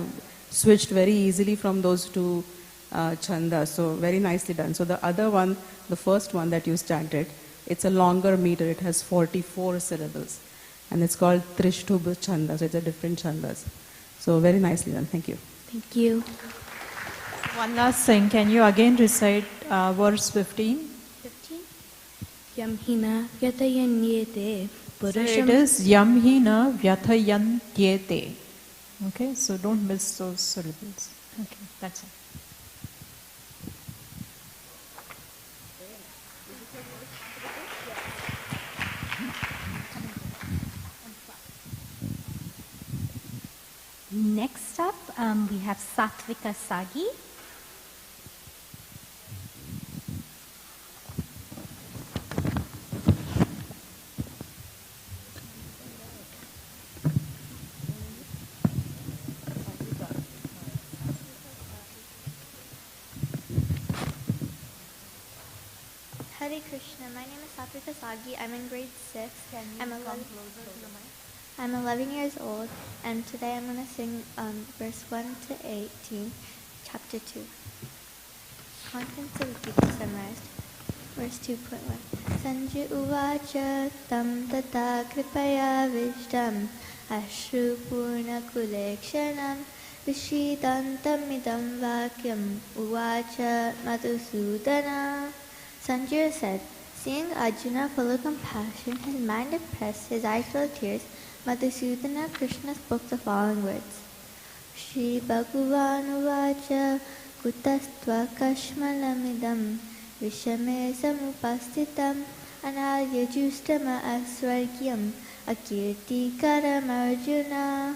Speaker 5: switched very easily from those two chandas. So very nicely done. So the other one, the first one that you started, it's a longer meter. It has 44 syllables. And it's called Trishtubha Chanda. So it's a different chandas. So very nicely done. Thank you.
Speaker 9: Thank you.
Speaker 4: One last thing. Can you again recite verse 15?
Speaker 9: 15. Yam hina vyatayanyete
Speaker 4: So it
Speaker 9: purusham.
Speaker 4: is yam hina vyathayantyete. Okay, so don't miss those syllables. Okay, that's it.
Speaker 2: Next up, we have Satvika Sagi.
Speaker 10: Hare Krishna. My name is Satvika Sagi. I'm in grade 6. I'm 11 years old, and today I'm going to sing verse 1 to 18, chapter 2. Contents of the Gita summarized. Verse 2.1. Sanjay uvacha tam tata kripaya vishtam ashru purna kulekshanam vishidantam idam vakyam uvacha madhusudana. Sanjay said, seeing Arjuna full of compassion, his mind oppressed, his eyes full of tears, Madhusudana Krishna spoke the following words. Shri Bhagavan Uvacha Kutastva Kashmalamidam Vishame Samupastitam Anarya Justama Asvargyam Akirti Karam Arjuna.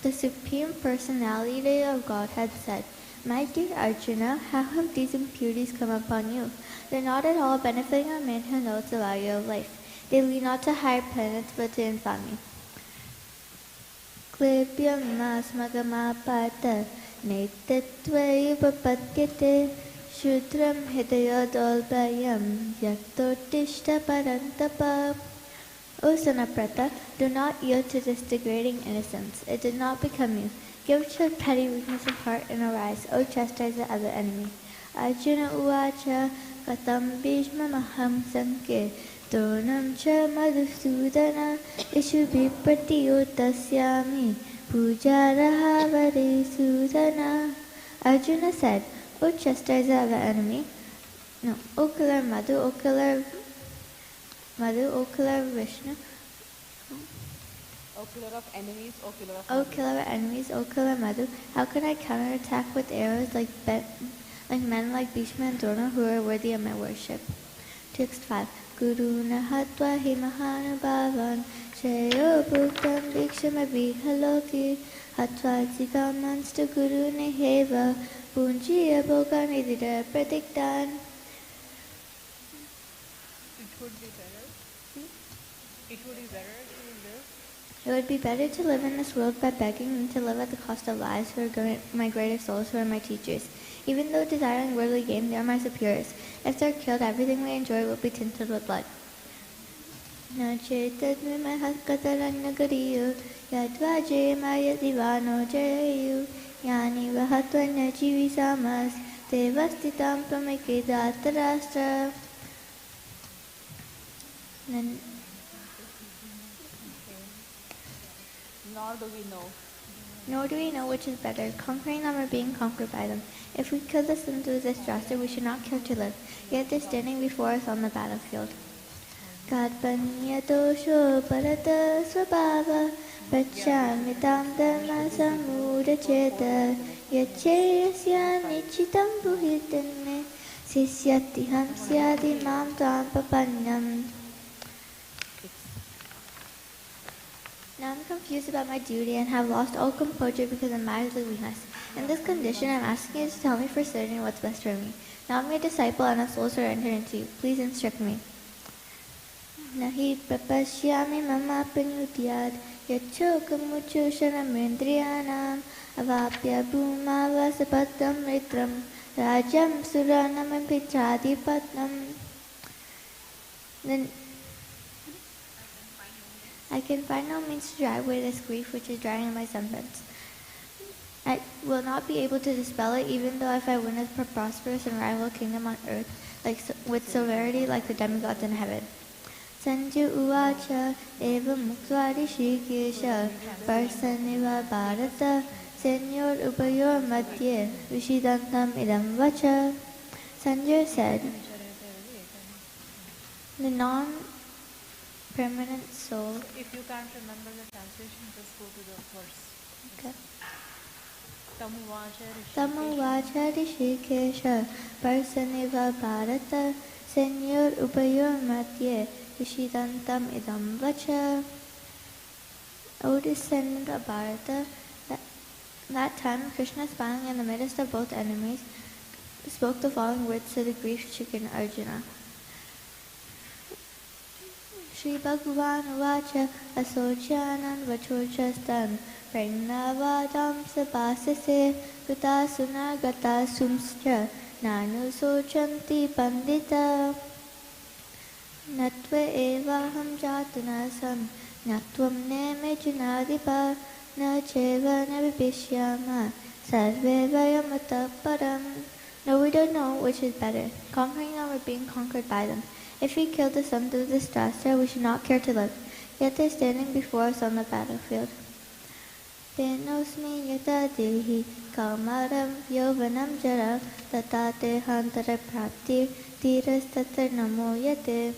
Speaker 10: The Supreme Personality of God had said, my dear Arjuna, how have these impurities come upon you? They're not at all benefiting a man who knows the value of life. They lead not to higher planets but to infamy. Klipyam masmagamapata netattvayupapadyate shudram hidayodolbayam yaktotishta parantapa. O son of Prata, do not yield to this degrading innocence. It did not become you. Give to petty weakness of heart and arise, O chastiser of the enemy. Arjuna uvacha katam bhishma maham sanke Dronam cha madhusudana ishubi pratiyutasyami pujaraha varisudana. Arjuna said, O chastiser of the enemy, O killer Madhu, O killer Vishnu,
Speaker 5: O killer of enemies, O killer of
Speaker 10: O killer of enemies, O killer Madhu, how can I counterattack with arrows like men like Bhishma and Drona who are worthy of my worship? Text 5. Guru nahatva hi mahanubhavan shreyo bhuktam bhikshamavidhaloki hatva jigamanstu guru neheva punjiya bhoganidira pratiktan. It would be better to live in this world by begging than to live at the cost of lives who are my greater souls, who are my teachers. Even though desiring worldly gain, they are my superiors. If they're killed, everything we enjoy will be tinted with blood. Na chetadvimahakatarannagariyo yadva jayamaya divano jayayu yani vahatvanya jivisamas devastitam pramikedatarastra. Nor do we know which is better, conquering them or being conquered by them. If we could listen to this Shastra, we should not kill to live, yet they're standing before us on the battlefield. Katpanyatosho parata svabhava prachamitam dhamma samudacheta yacheyasya nichitam buhitane sisyati hamsyati mam tvam papanyam. Now I'm confused about my duty and have lost all composure because of my weakness. In this condition, I'm asking you to tell me for certain what's best for me. Now I'm your disciple and a soul surrendered into you. Please instruct me. Nahi prapashyami mama panyudyad yachokamuchu sharamendriyanam avapya bhuma vasapatam ritram rajam suranam pitradipatnam. I can find no means to drive away this grief which is drowning my sentiments. I will not be able to dispel it, even though if I win a prosperous and rival kingdom on earth, with severity like the demigods in heaven. Sanju uvacha eva muktva rishikesha parsaniva bharata senyor upayor madhye vishidantam idam vacha. Sanjay said, the non-permanent soul.
Speaker 4: If you can't remember the translation, just go to the verse.
Speaker 10: Okay.
Speaker 4: Tamuvacha
Speaker 10: Tamuvacha rishikesha parsaniva bharata senyor upayor madhye vishidantam idam vacha. O descendant of Bharata, that time Krishna, smiling in the midst of both enemies, spoke the following words to the grief-stricken Arjuna. Shri Bhagavan Vacha Asocyanan Vachochastan Pragnavadam Sabasase Kutasuna Gata Sumstra Nanu Sochanti Pandita Natva Evaham Jatunasam Natvam Neme Junadipa Na Cheva Navibhishyama Sarve Vayamata Param. No, we don't know which is better, conquering them or being conquered by them. If we kill the sons of this Dhritarashtra, we should not care to live. Yet they are standing before us on the battlefield. Tenosmi yata dehi kaumaram yovanam jara tatate hantara praptir tiras tatar namo yate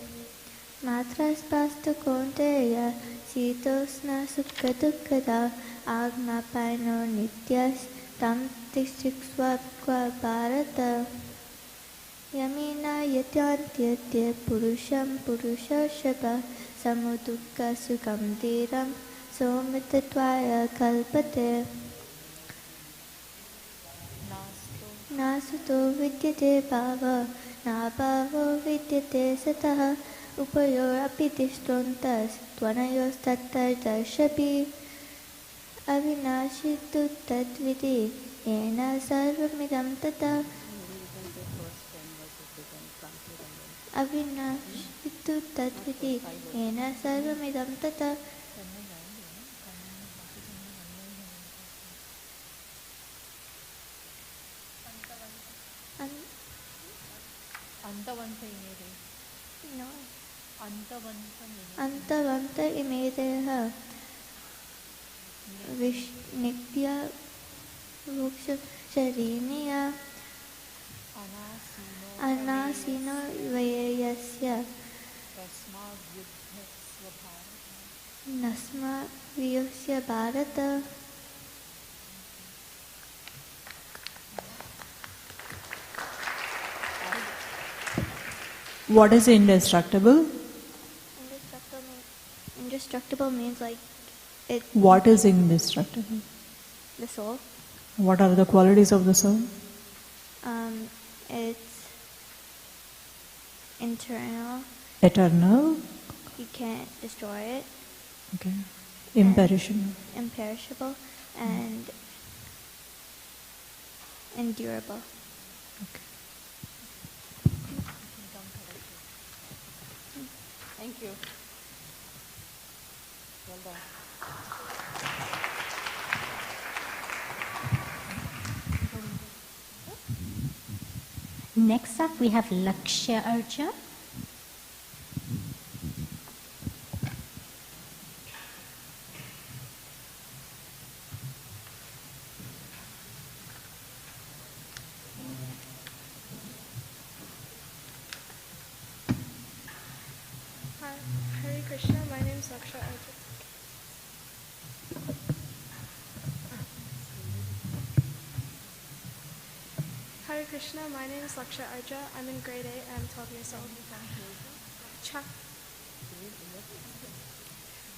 Speaker 10: matras pastu konteya sitosna sukha dukkada agma paino nityas tam tikshiksva bharata Yamina yatyantya purusham purushashaba samudukka sukam dhiram somitatvaya kalpate nasuto vidyate bhava nabhavo vidyate satah upayor apidishtontas tvanayos tattar darshabi avinashitu tadvidi yena sarvamidam tata Avinashitu tadvidi yena sarvamidam tata. Antavanta imedeha vishnitya vuksha shariniya Anasino Vayasya Nasma Vyosya Bharata.
Speaker 4: What is indestructible?
Speaker 10: Indestructible means like it.
Speaker 4: What is indestructible?
Speaker 10: The soul.
Speaker 4: What are the qualities of the soul?
Speaker 10: It's internal.
Speaker 4: Eternal.
Speaker 10: You can't destroy it.
Speaker 4: Okay. Imperishable.
Speaker 10: Imperishable and endurable.
Speaker 4: Okay.
Speaker 5: Thank you. Well done.
Speaker 2: Next up, we have Lakshya Arja.
Speaker 11: Hare Krishna, my name is Lakshya Arja. Hare Krishna, my name is Lakshya Arja. I'm in grade 8 and I'm 12 years old.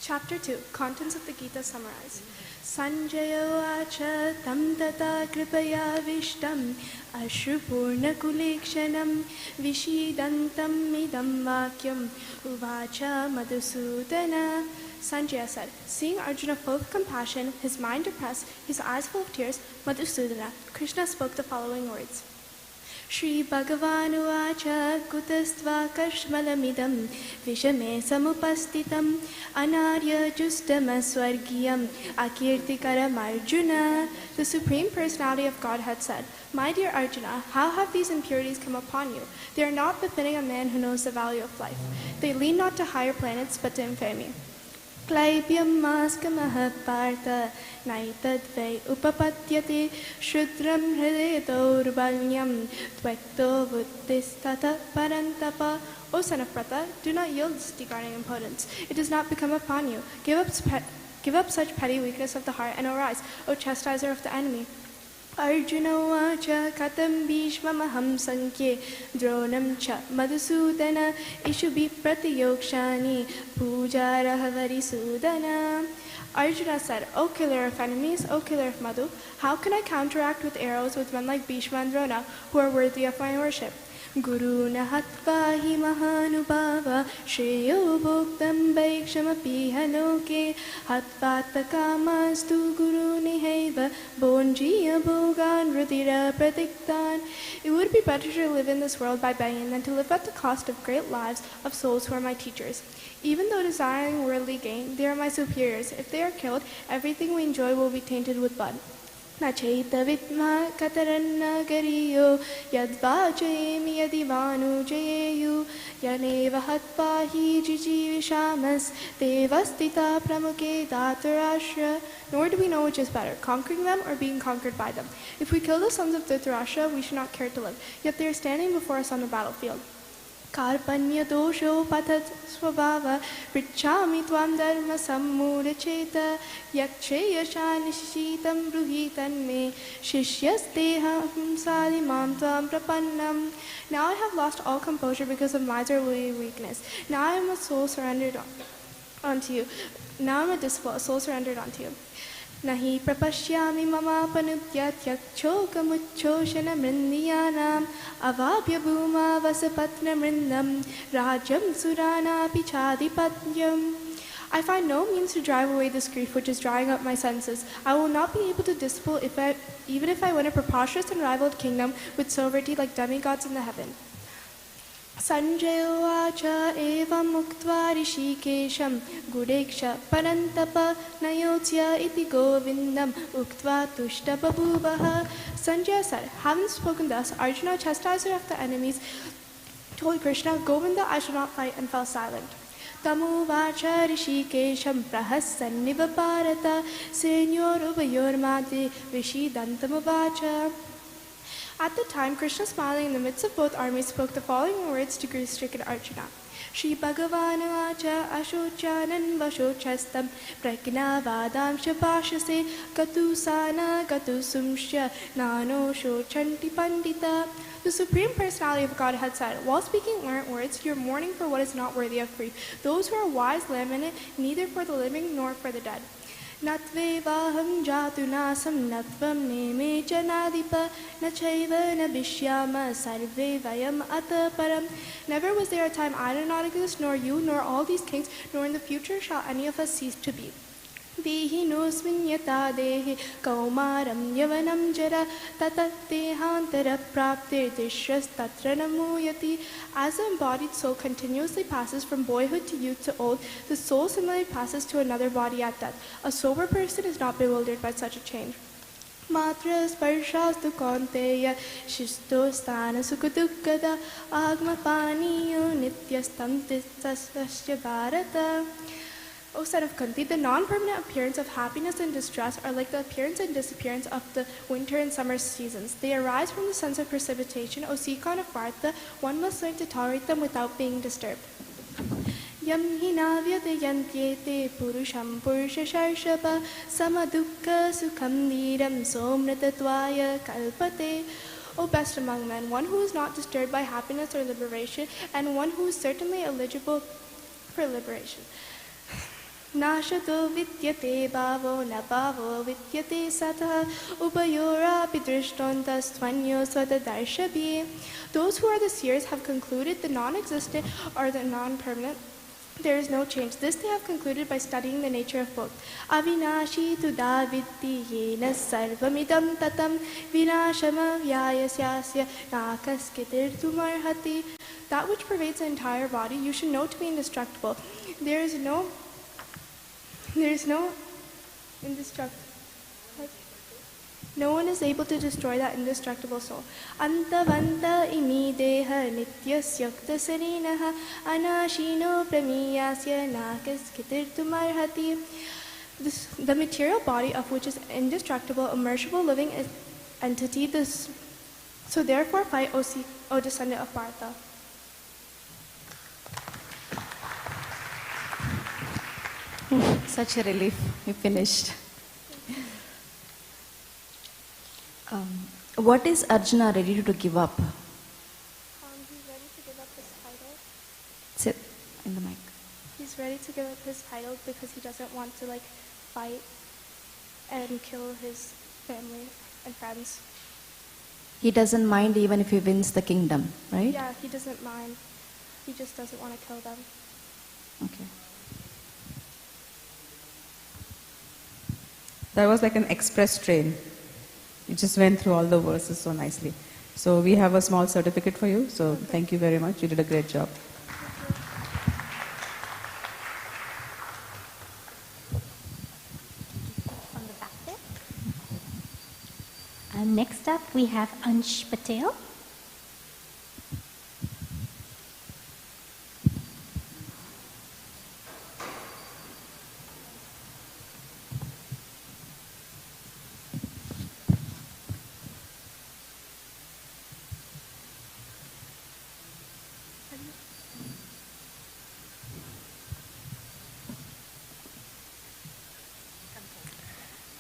Speaker 11: Chapter 2, Contents of the Gita summarized. Sanjaya vacha tam tata kripaya vishtam ashrupurna kulekshanam vishidantam idam vakyam uvacha madhusudana. Sanjaya said, seeing Arjuna full of compassion, his mind depressed, his eyes full of tears, Madhusudana, Krishna spoke the following words. श्रीभगवानुवाच कुतस्त्वा कश्मलमिदं विषमे समुपस्थितम् अनार्यजुष्टमस्वर्गीयम् akirtikaram. The Supreme Personality of Godhead said, "My dear Arjuna, how have these impurities come upon you? They are not befitting a man who knows the value of life. They lead not to higher planets but to infamy." Klaibyam maskamah partha naitadvai upapatyate shudram hridayataurbanyam tvekto buddhistata parantapa. O son of Pratha, do not yield this regarding impotence. It does not become upon you. Give up such petty weakness of the heart and arise, O chastiser of the enemy. Arjuna vacha katam bhishmamaham sankye dronam cha madhusudana ishubi pratiyokshani pujaraha varisudana. Arjuna said, O killer of enemies, O killer of Madhu, how can I counteract with arrows with men like Bhishma and Drona who are worthy of my worship? Guru nahatva hi mahanubhava shreyo bhoktam vaikshamapi haloke hatvatakaamastu guru niheva bonjiya bhogan rudira pratiktan. It would be better to live in this world by begging than to live at the cost of great lives of souls who are my teachers. Even though desiring worldly gain, they are my superiors. If they are killed, everything we enjoy will be tainted with blood. Nachaita vitma kataranna gariyo yadvajayemi yadivanu jayeyu yaneva hatvahi jijivishamas devastita pramuke dhatarashra. Nor do we know which is better, conquering them or being conquered by them. If we kill the sons of Dhritarashtra, we should not care to live, yet they are standing before us on the battlefield. Karpanya dosho patat swabhava prichami tvam dharma sammudacheta yakcheya shanishitam bruhitan me shishyasteham salimam tvam prapannam. Now I have lost all composure because of miserly weakness. Now I am a soul surrendered onto you. Now I am a disciple, a soul surrendered onto you. Nahi prapashyami mama panudyat yakchokamuchoshana mrindiyanam avabhya bhuma vasapatna mrindam rajam surana pichadipatyam. I find no means to drive away this grief which is drying up my senses. I will not be able to disciple even if I win a preposterous and rivaled kingdom with sovereignty like demigods in the heaven. Sanjaya vacha evam muktva rishikesham gudeksha parantapa nayotya iti govindam uktva tushta babhuvaha. Sanjaya said, having spoken thus, Arjuna, chastiser of the enemies, told Krishna, Govinda, I shall not fight, and fell silent. Tamu vacha rishikesham prahassanniva bharata senyoruvayor madhi vishidantam vacha. At the time, Krishna, smiling in the midst of both armies, spoke the following words to grief-stricken Arjuna. Shri Bhagavanacha ashochanan vashochastam prajna vadam shabashase gatusana gatusumshya nano shochanti pandita. The Supreme Personality of Godhead said, while speaking learned words, you are mourning for what is not worthy of grief. Those who are wise lament it neither for the living nor for the dead. Natvevaham jatu nasam natvam neme janadipa nachaiva nabhishyama sarve vayam ataparam. Never was there a time I did not exist, nor you, nor all these kings, nor in the future shall any of us cease to be. Dehi nosmin yata dehi kaumaram yavanam jara tatatehantara praptir dishras tatra namuyati. As the embodied soul continuously passes from boyhood to youth to old, the soul similarly passes to another body at death. A sober person is not bewildered by such a change. Matra sparshastu kaunteya shisto sthana sukadukkada agma paniyo nityastam tistasya bharata. O son of Kunti, the non-permanent appearance of happiness and distress are like the appearance and disappearance of the winter and summer seasons. They arise from the sense of precipitation. O Sikon of Bharata, one must learn to tolerate them without being disturbed. Yam hinavyate yantyete purusham purusha sharshapa samadukka sukham niram somratatvaya kalpate. O best among men, one who is not disturbed by happiness or liberation, and one who is certainly eligible for liberation. Nashato vidyate bhavo na bhavo vidyate satah upayorapi drishtontas tvanyo swatadarshabhi. Those who are the seers have concluded the non-existent or the non-permanent There is no change. This they have concluded by studying the nature of both. Avinashi tuda vitti yena sarvamidam tatam vinashama vyayasyasya nakaskitir tumarhati. That which pervades the entire body you should know to be indestructible. There is no indestructible. No one is able to destroy that indestructible soul. Antavanta imi deha nityasyakta sarinaha anashino pramiyasya nakaskitirtumarhati. The material body of which is indestructible, immersible, living entity. So therefore fight, O descendant of Bharata.
Speaker 6: Such a relief. You finished. What is Arjuna ready to give up?
Speaker 11: He's ready to give up his title.
Speaker 6: Sit in the mic.
Speaker 11: He's ready to give up his title because he doesn't want to fight and kill his family and friends.
Speaker 6: He doesn't mind even if he wins the kingdom, right?
Speaker 11: Yeah, he doesn't mind. He just doesn't want to kill them.
Speaker 6: Okay.
Speaker 5: That was like an express train. You just went through all the verses so nicely. So we have a small certificate for you. So thank you very much. You did a great job.
Speaker 10: On the back there.
Speaker 2: And next up we have Ansh Patel.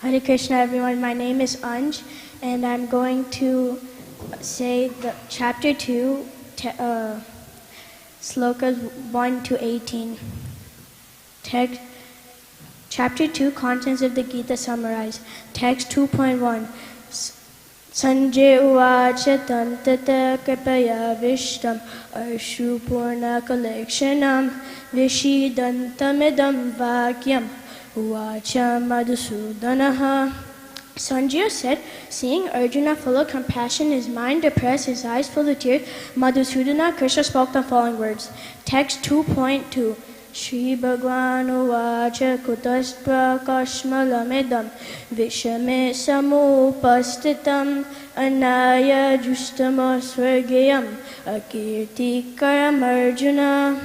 Speaker 7: Hare Krishna, everyone. My name is Anj, and I'm going to say the chapter 2, slokas 1 to 18. Text, chapter 2, contents of the Gita summarized. Text 2.1. Sanjay uvacha tam tata kripaya vishtam arshupurna collectionam vishidantamidam vakyam uvacha madhusudanaha. Sanjaya said, seeing Arjuna full of compassion, his mind depressed, his eyes full of tears, Madhusudana, Krishna spoke the following words. Text 2.2. Shri Bhagwan uvacha kutastva kashmalamidam vishame samupastitam anaya justamasvargayam akirtikaram Arjuna.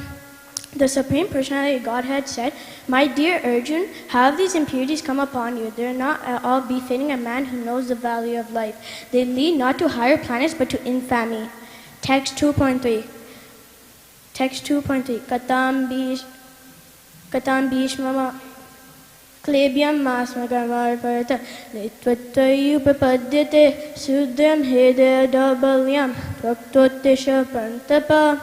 Speaker 7: The Supreme Personality of Godhead said, My dear Arjun, how have these impurities come upon you? They are not at all befitting a man who knows the value of life. They lead not to higher planets but to infamy. Text 2.3. Katam bhishmama klebyam masmagamarparata nitvattayupapadyate sudram hede dabalyam tvaktotisha pantapa.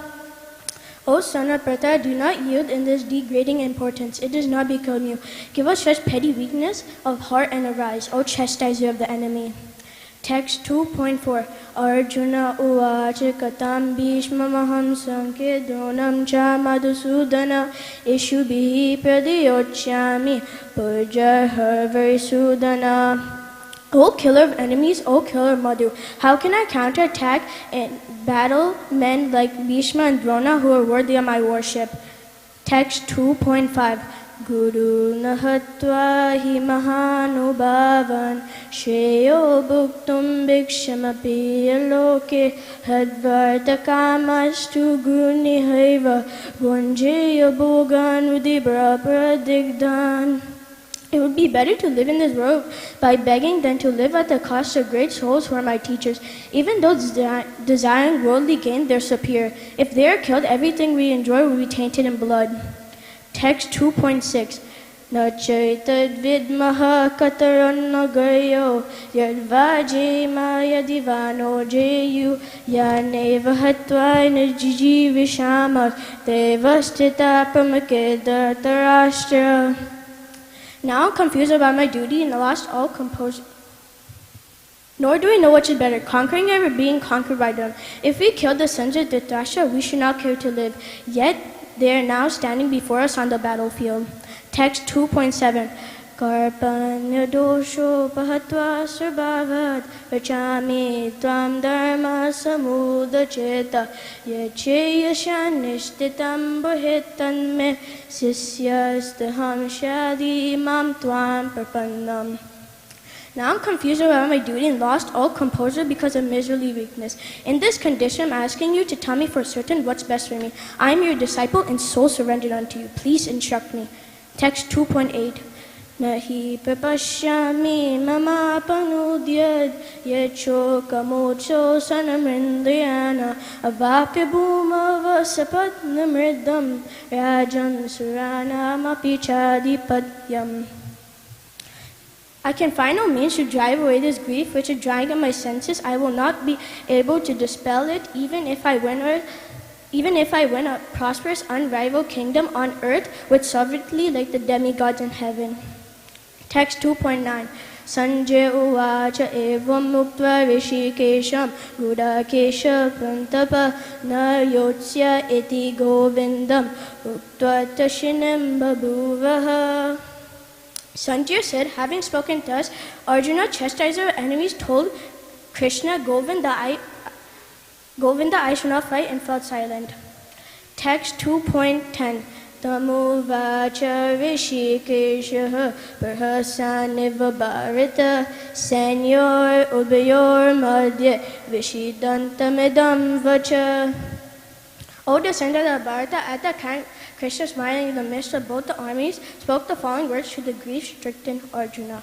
Speaker 7: O son of Pratha, do not yield in this degrading importance. It does not become you. Give us such petty weakness of heart and arise, O chastiser of the enemy. Text 2.4. Arjuna uvacha katam bhishmamaham sanke dronam cha madhusudana ishubhihi pradiyochyami purjahar varisudana. O killer of enemies, O killer of Madhu, how can I counterattack and battle men like Bhishma and Drona who are worthy of my worship? Text 2.5. Guru nahatva hi mahanubhavan shreyo bhuktum bhikshamapi aloke hadvartakamastu gurnihaiva gunjeya bhogan udibra pradigdan. It would be better to live in this world by begging than to live at the cost of great souls who are my teachers. Even though desiring worldly gain, they're superior. If they are killed, everything we enjoy will be tainted in blood. Text 2.6. Na chaitad vidmaha katarannagayo yadvaje maya divano jeyu yaneva hatvaina jijivishama devastita pramakeda tarashtra. Now I'm confused about my duty and lost all composure. Nor do we know which is better, conquering them or being conquered by them. If we killed the sons of Dhritarashtra, we should not care to live. Yet They are now standing before us on the battlefield. Text 2.7. Karpanya dosho pahatva svabhavat vachami tvam dharma samudacheta yacheyashan nishtitam burhitan me sisyastaham shadi mam tvam prapannam. Now I'm confused about my duty and lost all composure because of miserly weakness. In this condition, I'm asking you to tell me for certain what's best for me. I am your disciple and soul surrendered unto you. Please instruct me. Text 2.8. Nahi prapashyami mama panudyad yechokamotso sanamrindayana avapya bhuma vasapat namridam rajan suranam apichadipatyam. I can find no means to drive away this grief which is drawing on my senses. I will not be able to dispel it, even if I win a prosperous, unrivaled kingdom on earth with sovereignty like the demigods in heaven. Text 2.9. Sanjay uvacha evam muktva rishikesham gudakesha prantapa na yotsya iti govindam uktva tashinim babhuvaha. Sanjay said, having spoken thus, Arjuna, chastiser of enemies, told Krishna, Govinda, I shall not fight, and felt silent. Text 2.10. Tamuvacha rishikesha prahasaniva bharata senyor ubayor madhya vishidantamidam vacha. O descendant of Bharata, at that time Krishna, smiling in the midst of both the armies, spoke the following words to the grief-stricken Arjuna.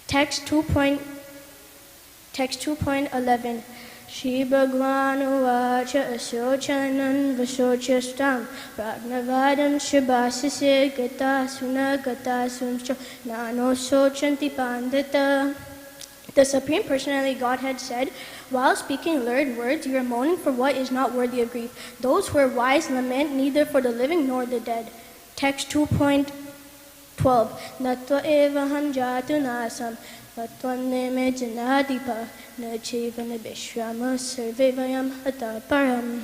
Speaker 7: Text 2.11. Shri Bhagwan uvacha asyochanan vasochastam pragnavadam shabhasise gata suna gata suncho nano sochanti pandita. The Supreme Personality Godhead said, while speaking lurid words, you are moaning for what is not worthy of grief. Those who are wise lament neither for the living nor the dead. Text 2.12. Natva evaham jatu nasam vatvam neme janadipa nachivana vishrama sarvevayam hataparam.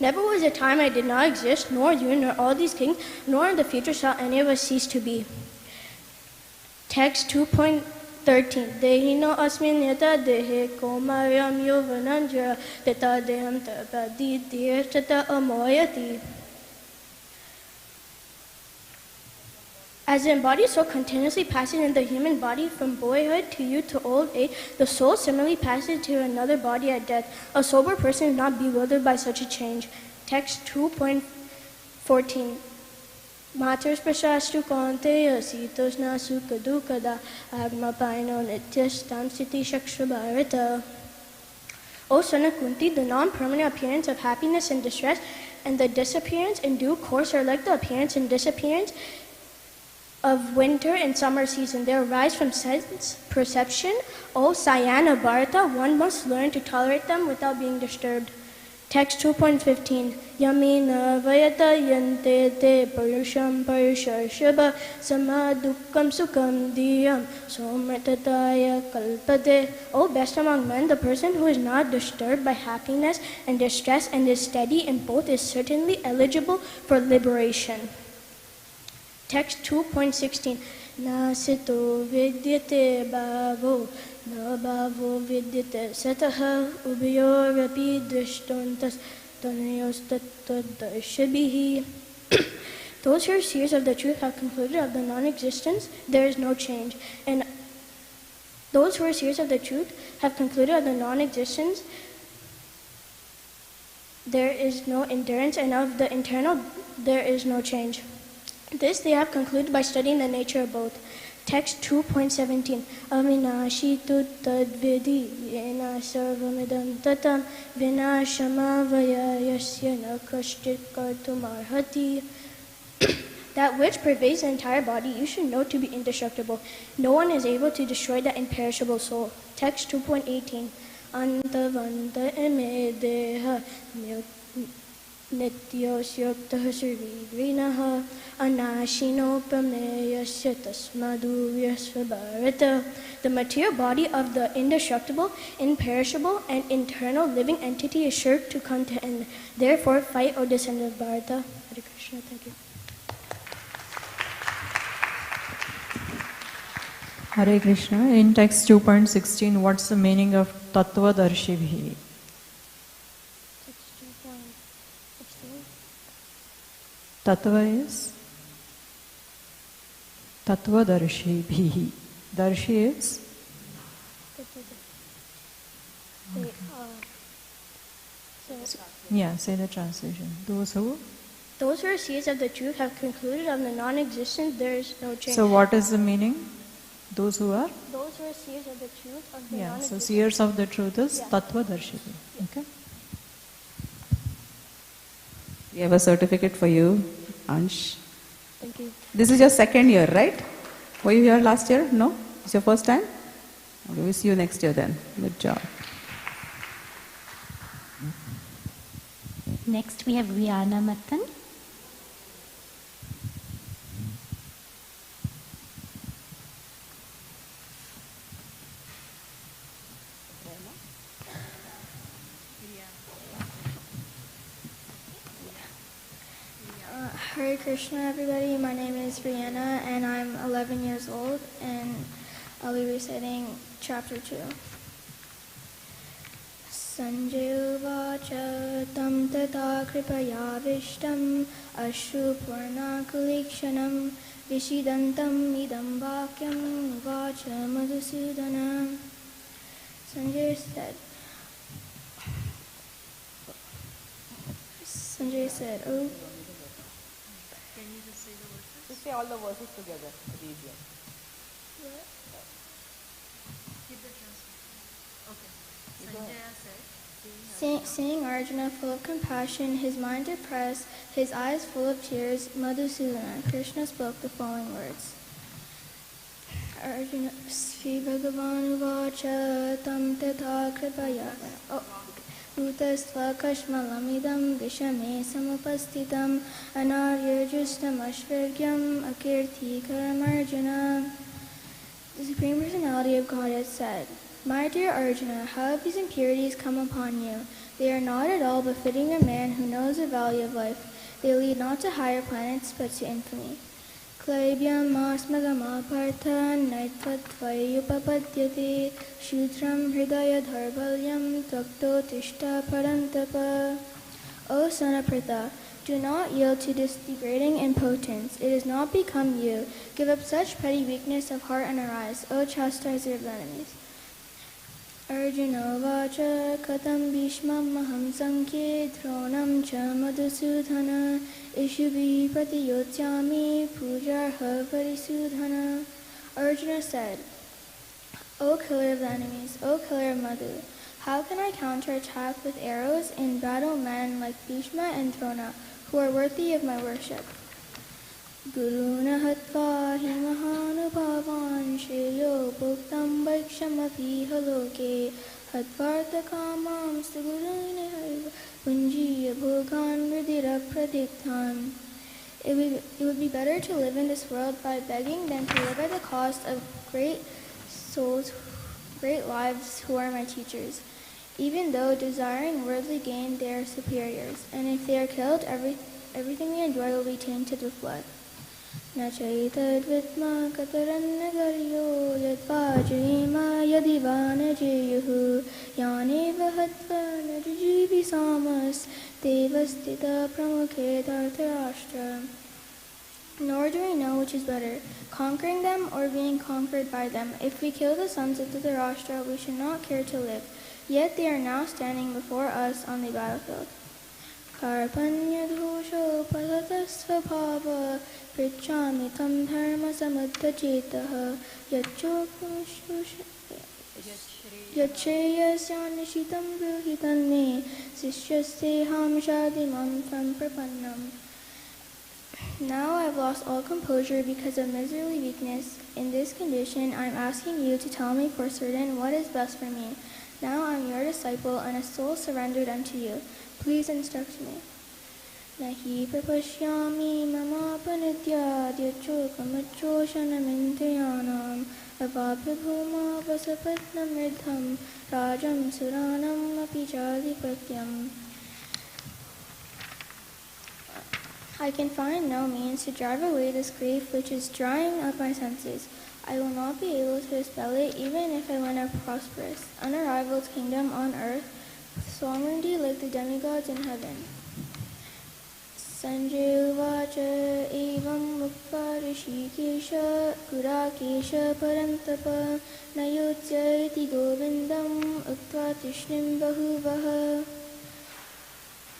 Speaker 7: Never was a time I did not exist, nor you, nor all these kings, nor in the future shall any of us cease to be. Text 2.13. Dehino asmin yata dehe komayam yovananjara tata deham tapadi dirtata amoyati. As the embodied soul continuously passes in the human body from boyhood to youth to old age, the soul similarly passes to another body at death. A sober person is not bewildered by such a change. Text 2.14. Maters prasastu konteya sitosna sukadukada agma paino nityastam siti shakshabharata. O son of Kunti, the non-permanent appearance of happiness and distress and the disappearance in due course are like the appearance and disappearance of winter and summer season. They arise from sense perception. O Sayana Bharata, one must learn to tolerate them without being disturbed. Text 2.15. Yamina vayata yante te parusham parusharshaba samadukkam sukham diyam somratataya kalpate. O best among men, the person who is not disturbed by happiness and distress and is steady in both is certainly eligible for liberation. Text 2.16. Nasito vidyate bhavo na bhavo vidyate sataha ubayorapi drishtontas tanayos tattadarshabihi. Those who are seers of the truth have concluded of the non-existence, there is no change. And those who are seers of the truth have concluded of the non-existence, there is no endurance, and of the internal, there is no change. This they have concluded by studying the nature of both. Text 2.17. Avinashi tu tadvidi yena sarvamidam tatam vinashama vayayasya na kashchit kartumarhati. That which pervades the entire body you should know to be indestructible. No one is able to destroy that imperishable soul. Text 2.18. Antavanta eme deha नित्योऽस्योक्तः शरीरिणः अनाशिनोपमेयस्य तस्मादूर्यस्य Bharat. The material body of the indestructible, imperishable, and eternal living entity is sure to come to end. Therefore, fight, O descendant of Bharata. Hare Krishna, thank you.
Speaker 4: Hare Krishna. In text 2.16, what's the meaning of Tattva-darshibhi? Tattva is Tattva-darshibhi. Darshi is? Yeah, say the translation. Those who
Speaker 7: are seers of the truth have concluded on the non-existence, there is no change.
Speaker 4: So what is the meaning? Those who are?
Speaker 7: Those who are seers of the truth of the
Speaker 4: non-existence. So seers of the truth is Tattva-darshibhi. Okay.
Speaker 5: We have a certificate for you, Ansh.
Speaker 7: Thank you.
Speaker 5: This is your second year, right? Were you here last year? No? It's your first time? Okay, we'll see you next year then. Good job.
Speaker 2: Next we have Rihanna Matan.
Speaker 12: Hare Krishna, everybody. My name is Rihanna, and I'm 11 years old, and I'll be reciting chapter 2. Sanjay uvacha tam tata kripaya vishtam ashupurnakulikshanam vishidantam idam vakyam uvacha madhusudana. Sanjay said, oh.
Speaker 5: Can you just say the verses? Just say all the verses together. It's easier. Keep the translation. Okay. Sanjaya said,
Speaker 12: Seeing Arjuna full of compassion, his mind depressed, his eyes full of tears, Madhusudana, Krishna spoke the following words. Arjuna, Sri Bhagavan Uvacha Tam Tata Kripaya Bhutastva Kashmalamidam Vishame Samupastitam Anarya Justam Ashvirgyam Akirti Karamarjuna. The Supreme Personality of Godhead said, My dear Arjuna, how have these impurities come upon you? They are not at all befitting a man who knows the value of life. They lead not to higher planets, but to infamy. Klaibyam asmagama partha naitvatvayupapadyate shudram hridaya dharbalyam tvakto tishta parantapa. O son of Pritha, do not yield to this degrading impotence. It has not become you. Give up such petty weakness of heart and arise, O chastiser of enemies. Arjuna vacha katam bhishmam maham sankhe dronam cha madhusudhana ishubhi pratiyotyami pujarha parisudhana. Arjuna said, O killer of the enemies, O killer of Madhu, how can I counterattack with arrows in battle men like Bhishma and Drona, who are worthy of my worship? Guruna hatva hi mahanubhavan shreyo bhuktam vaikshamapi haloke hatvartha kamam sugurune punjiya bhogan vridira pradiktan. It would be better to live in this world by begging than to live at the cost of great souls, great lives who are my teachers. Even though desiring worldly gain, they are superiors, and if they are killed, everything we enjoy will be tainted with blood. Nachaitad vitma katarannagaryo yadvajrima yadivanajayahu yaneva hatva najujivi samas devastita pramukhe dhartarashtra. Nor do we know which is better, conquering them or being conquered by them. If we kill the sons of Dhritarashtra, we should not care to live. Yet they are now standing before us on the battlefield. Karpanya dhusho padatasvabhava prichami tam dharma samuddhajetaha yachreyasyanishitam bruhitan me sishyasteham shadimam tam prapannam. Now I have lost all composure because of miserly weakness. In this condition, I am asking you to tell me for certain what is best for me. Now I am your disciple and a soul surrendered unto you. Please instruct me. nahi prapashyami mamapanidyadyachokamachoshanamintriyanam avaprabhuma vasapatnamridham rajam suranam api jadipatyam. I can find no means to drive away this grief which is drying up my senses. I will not be able to dispel it even if I win a prosperous, unrivaled kingdom on earth, with sovereignty like the demigods in heaven. Sanjay Uvacha Evam Mukta Rishikesha Gurakesha Parantapa Nayotya iti Govindam Uktva Tishnim Bahuvaha.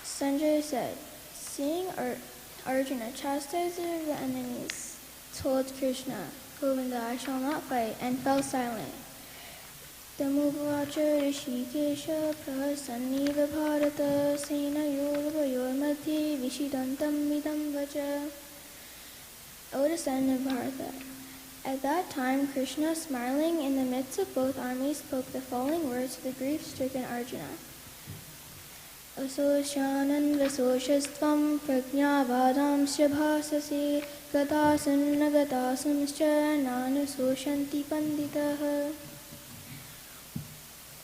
Speaker 12: Sanjay said, seeing Arjuna chastises the enemies, told Krishna, Govinda, I shall not fight, and fell silent. Tamuvacha Rishikesha Prahasanniva Bharata Senayorvayor Madhye Vishidantam Vidam Vacha. O descendant of Bharata, at that time Krishna, smiling in the midst of both armies, spoke the following words to the grief-stricken Arjuna. Asosyanan vasoshastvam prajnavadamsya bhasase gatasanna gatasamscha nanasoshanti panditaha.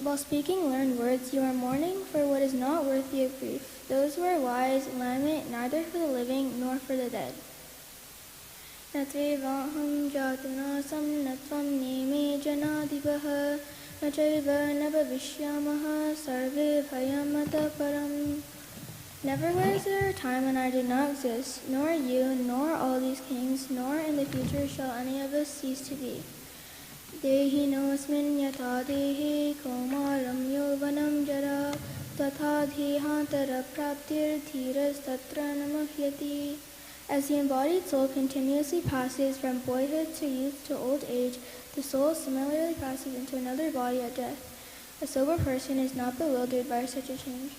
Speaker 12: While speaking learned words, you are mourning for what is not worthy of grief. Those who are wise lament neither for the living nor for the dead. Natvevaham jatunasam natvam neme janadivaha nachaiva nabhavishyamaha sarve bhayamata param. Never was there a time when I did not exist, nor you, nor all these kings, nor in the future shall any of us cease to be. Dehi nosmin yatha dehi komaram yovanam jara tatha dhihantara praptir dhiras tatra namahyati. As the embodied soul continuously passes from boyhood to youth to old age, the soul similarly passes into another body at death. A sober person is not bewildered by such a change.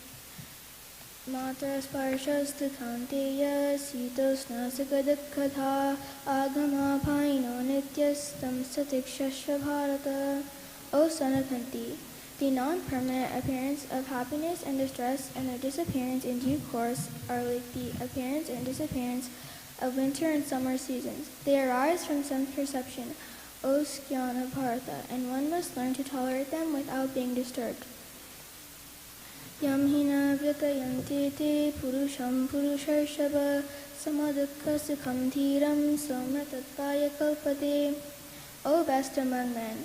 Speaker 12: Mata sparshasthu kanteya sitosna sakadakkatha agama bhaino nityastam satikshashva bharata. O son of Kunti, the non-permanent appearance of happiness and distress and their disappearance in due course are like the appearance and disappearance of winter and summer seasons. They arise from sense perception, O Skyana Bharata, and one must learn to tolerate them without being disturbed. Yam hina vyatayante te purusham purusharshava samadukha sukham dhiram soma tattaya kalpate. O best among men,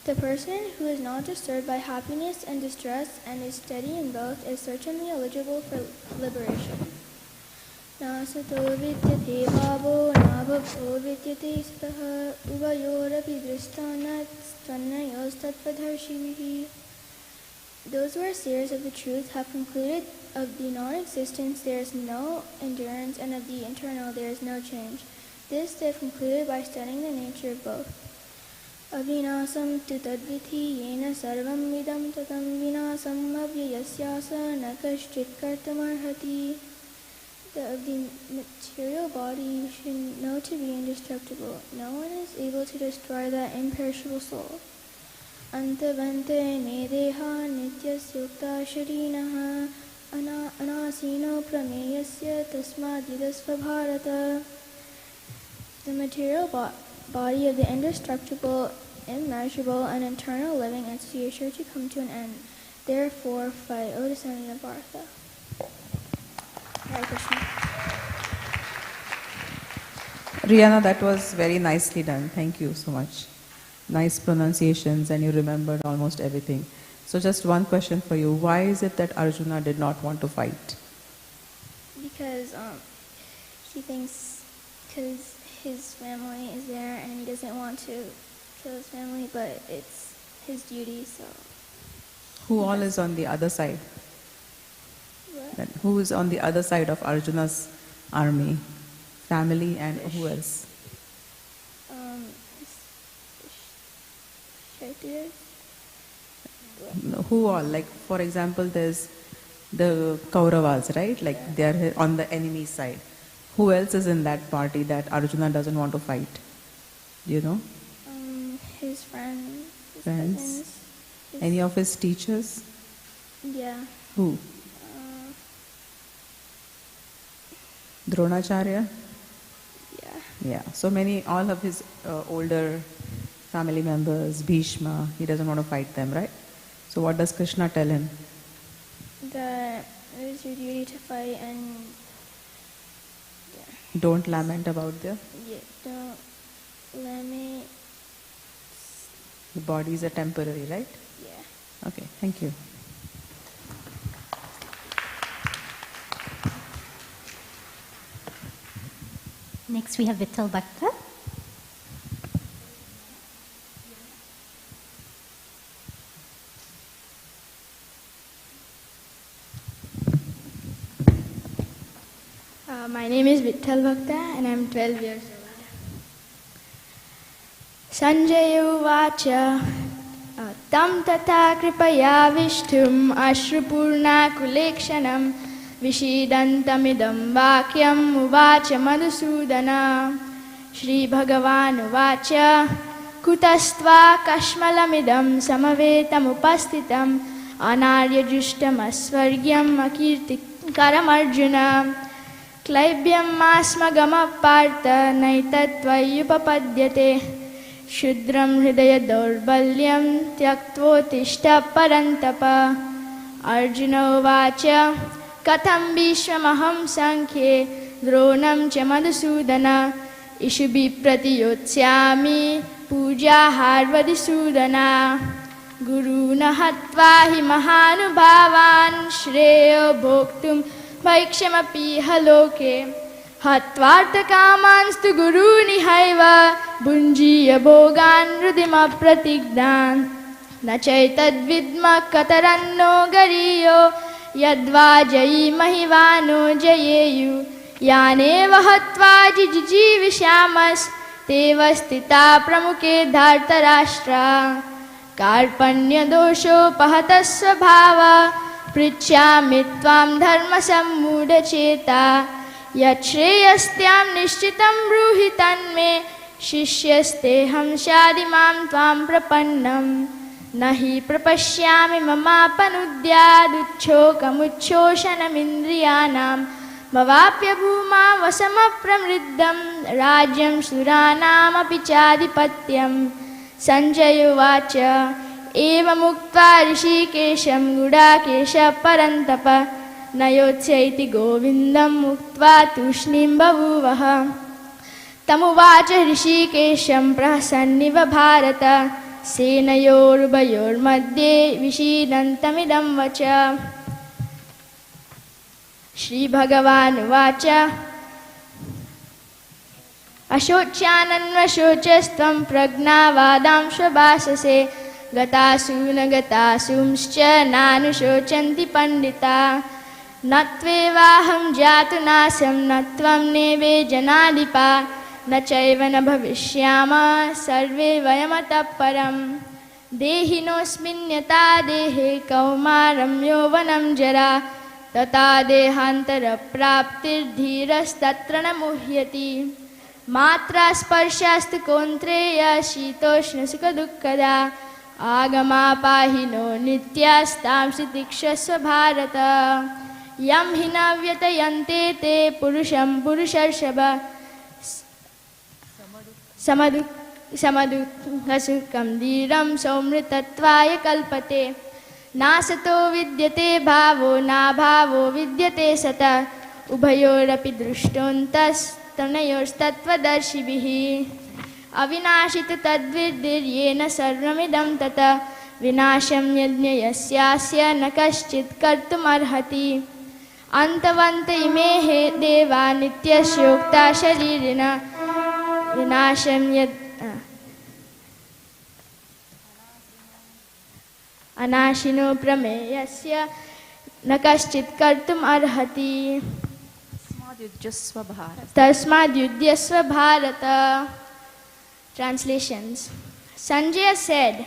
Speaker 12: the person who is not disturbed by happiness and distress and is steady in both is certainly eligible for liberation. Nasato vidyate bhavo nabhavo vidyate sataha uvayorapi drishtana tvannayos tattvadharshinihi. Those who are seers of the truth have concluded of the non-existence there is no endurance, and of the internal there is no change. This they have concluded by studying the nature of both. Avinasam tu tadvithi yena sarvam vidam tatam vinasam avyayasyasa na kaschit kartamarhati. Of the material body you should know to be indestructible. No one is able to destroy that imperishable soul. Antavante nedeha nityasyukta sharinaha anasino prameyasya tasmadidasva bharata. The material body of the indestructible, immeasurable, and eternal living entity is sure to come to an end. Therefore, fight, O descendant of Bharata. Hare Krishna.
Speaker 5: Rihanna, that was very nicely done. Thank you so much. Nice pronunciations, and you remembered almost everything. So just one question for you. Why is it that Arjuna did not want to fight?
Speaker 12: Because he thinks because his family is there and he doesn't want to kill his family, but it's his duty, so.
Speaker 5: Who all is on the other side? Then who is on the other side of Arjuna's army? Family and who else? No, who all? Like, for example, there's the Kauravas, right? Like, they are on the enemy side. Who else is in that party that Arjuna doesn't want to fight? Do you know?
Speaker 12: His friends. His
Speaker 5: Friends?
Speaker 12: cousins,
Speaker 5: Any of his teachers?
Speaker 12: Yeah.
Speaker 5: Who? Dronacharya?
Speaker 11: Yeah.
Speaker 5: Yeah. So many, all of his older family members, Bhishma, he doesn't want to fight them, right? So what does Krishna tell him?
Speaker 12: That it is your duty to fight and
Speaker 5: Don't lament about
Speaker 12: don't let me.
Speaker 5: the bodies are temporary, right?
Speaker 12: Yeah.
Speaker 5: Okay, thank you.
Speaker 2: Next we have Vittal Bhakta.
Speaker 12: My name is Vittal Bhakta and I'm 12 years old. Sanjaya Uvacha Tam Tata Kripayavisthum Ashrupurnakulekshanam Vishidantamidam Vakyam Uvacha Madhusudana Shri Bhagavan Uvacha Kutastva Kashmalamidam Samavetam Upastitam Anarya Jushtam Asvargyam Akirtikaram Arjuna Klaibyam Masmagama Partha Naitattvayupapadyate Shudram Hridaya Daurbalyam Tyaktvotishta Parantapa Arjuna Uvacha Katham Bhishmamaham Sankhye Dronam Cha Madhusudana Ishubi Pratiyotsyami Puja Harvadisudana Guru Nahatva Hi Mahanubhavan Shreyo Bhoktum Vaikshamapi haloke Hatvartakamanstu guruni haiva Bunjiya bhogan rudima pratigdan Nachaitad vidma kataranno gariyo Yadva jayi mahivano jayeyu Yaneva hatva jijivishamas Tevastita pramuke dhartarashtra Karpanya dosho pahatasva bhava Prithyami tvam dharma sammudacheta Yachreyastyam nishchitam bruhi tanme Shishyasteham shadimam tvam prapannam Nahi prapashyami mamapanudya Duchhokamuchoshanamindriyanam Bhavapya bhuma vasamapramriddham Rajyam suranam apichadipatyam Sanjaya Uvacha Eva Muktva Rishikesham Gudakesha Parantapa Nayotsaiti Govindam Muktva Tushnim Bhavuvaha Tamuvacha Rishikesham Prahasanniva Bharata Senayorubayor Madhye Vishidantamidam Vacha Shri Bhagavan Vacha Ashochananvashocastvam Pragnavadam Shabhasase Gatasumscha nanushocanti pandita Natvevaham jatu nasam natvam neve janadipa Nachaiva na bhavishyama sarve vayamata param Dehinosminyata dehe kaumaram yovanam jara Tata dehantara praptir dhiras tatra na muhyati Matra sparshastu kontreya shitoshna sukha dukkada Agama pahino nityastam sitikshasva bharata Yam hinavyatayante te purusham purusharshava Samadukasukam dhiram somritatvaya kalpate Nasato vidyate bhavo na bhavo vidyate sata Ubhayorapi drustontas tanayorstatvadarshibihi Avinashita tadvidiryena sarvamidam tata Vinasham yajna yasyasya nakaschit kartum arhati Antavanta imehe deva nityasyokta sharirina Vinasham Anashino prameyasya nakaschit kartum arhati Tasmad yudhyasva bharata Translations. Sanjaya said,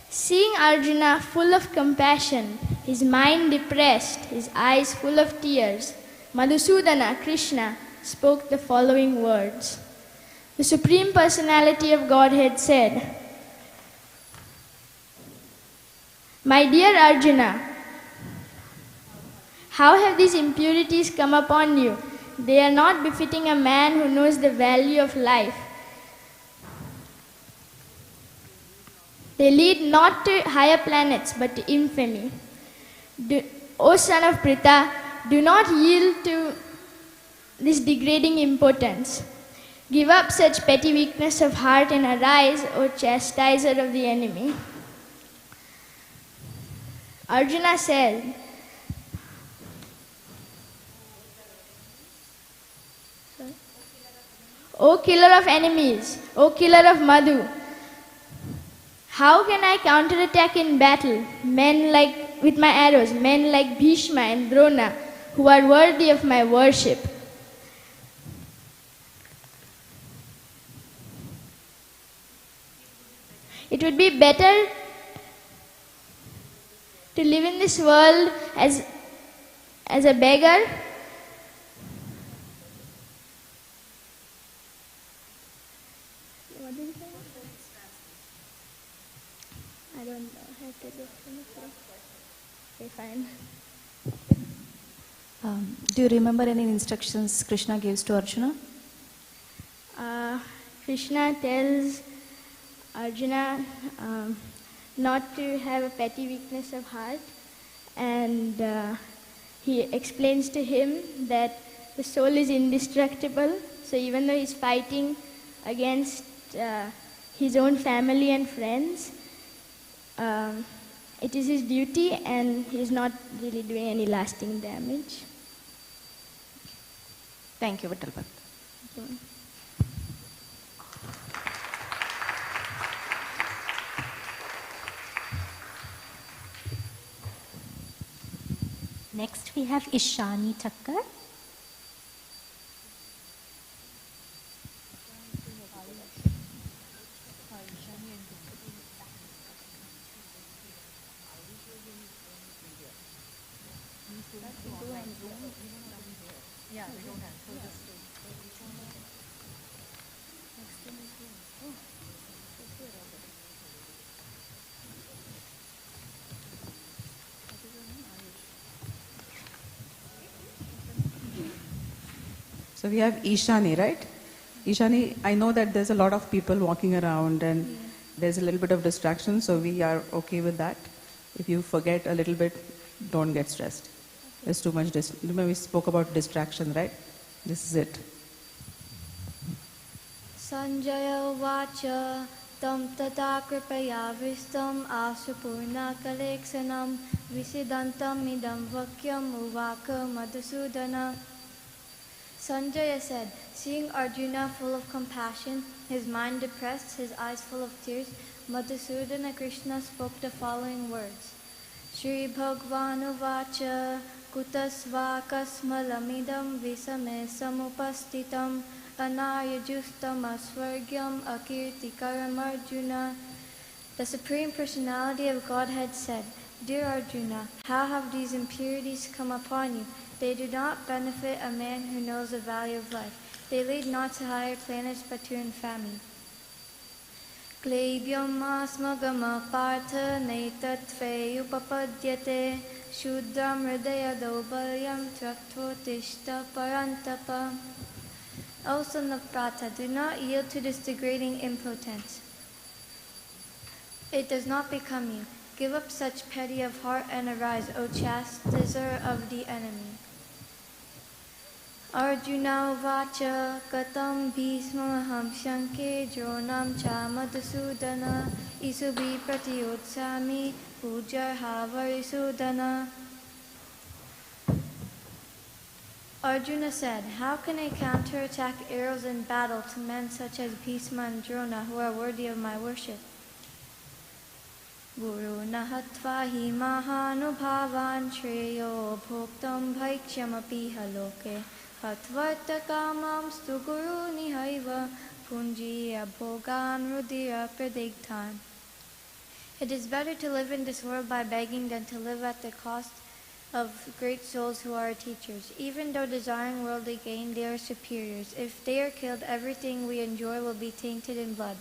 Speaker 12: seeing Arjuna full of compassion, his mind depressed, his eyes full of tears, Madhusudana, Krishna, spoke the following words. The Supreme Personality of Godhead said, My dear Arjuna, how have these impurities come upon you? They are not befitting a man who knows the value of life. They lead not to higher planets, but to infamy. O son of Pritha, do not yield to this degrading impotence. Give up such petty weakness of heart and arise, O chastiser of the enemy. Arjuna said, O killer of enemies, O killer of Madhu, how can I counterattack in battle with my arrows, men like Bhishma and Drona, who are worthy of my worship? It would be better to live in this world as a beggar I don't know. I have to look for it. Okay, fine.
Speaker 6: Do you remember any instructions Krishna gives to Arjuna?
Speaker 12: Krishna tells Arjuna not to have a petty weakness of heart, and he explains to him that the soul is indestructible, so even though he's fighting against his own family and friends, it is his duty and he's not really doing any lasting damage.
Speaker 6: Thank you, Vittalpat.
Speaker 2: Next we have Ishani Thakkar.
Speaker 5: So we have Ishani, right? Ishani, I know that there's a lot of people walking around and there's a little bit of distraction, so we are okay with that. If you forget a little bit, don't get stressed. There's too much. Remember we spoke about distraction, right? This is it.
Speaker 10: Sanjaya Vacha Tam Tata Kripaya Vistam Asupurna Kaleksanam Visidantam Idam Vakyam Uvaka Madhusudana. Sanjaya said, seeing Arjuna full of compassion, his mind depressed, his eyes full of tears, Madhusudana Krishna spoke the following words. Shri Bhagvanu Vacha Kutasva Kasmalamidam Visame Samupastitam Anayajustam Asvargyam Akirtikaram Arjuna. The Supreme Personality of Godhead said, Dear Arjuna, how have these impurities come upon you? They do not benefit a man who knows the value of life. They lead not to higher planets but to infamy. Klebyam asmagama partha naitatve upapadyate shudram hridaya dobalyam traktvotishta parantapa. O son of Pratha, do not yield to this degrading impotence. It does not become you. Give up such petty of heart and arise, O chastiser of the enemy. Arjuna Vacha Katam Bhismaham Shanke Dronam Cha Madhusudana Isubi Pratyotsami Pujar Havarisudana. Arjuna said, how can I counterattack arrows in battle to men such as Bhisma and Drona who are worthy of my worship? Guru Nahatva hi mahanubhavan shreyo bhoktam bhaikshyamapi haloke hatvarta kamam stu guru nihaiva punjiya bhogan rudira pradigdhan. It is better to live in this world by begging than to live at the cost of great souls who are teachers. Even though desiring worldly gain, they are superiors. If they are killed, everything we enjoy will be tainted in blood.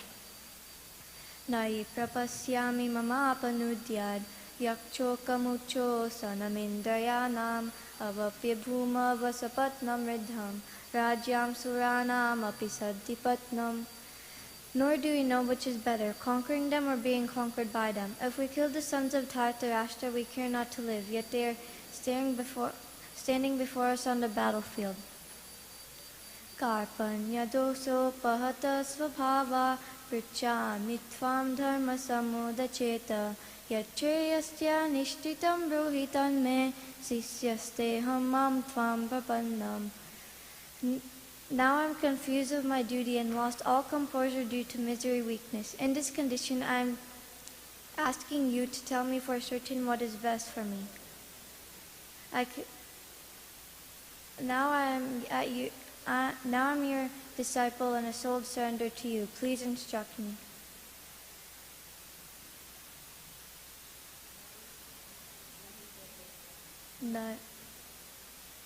Speaker 10: Nai prapasyami mama panudyad yakcho kamucho sanamindrayanam
Speaker 7: avapya bhuma vasapatnam ridham rajyam suranam api saddipatnam. Nor do we know which is better, conquering them or being conquered by them. If we kill the sons of Dhritarashtra, we care not to live, yet they are standing before us on the battlefield. Karpanya doso pahata svabhava pritchami tvam dharma samudacheta yachreyasya nishtitam bruhitan me sisyasteham mam tvam prapannam. Now I am confused of my duty and lost all composure due to misery weakness. In this condition I am asking you to tell me for certain what is best for me. Now I am your disciple and a soul surrendered to you. Please instruct me.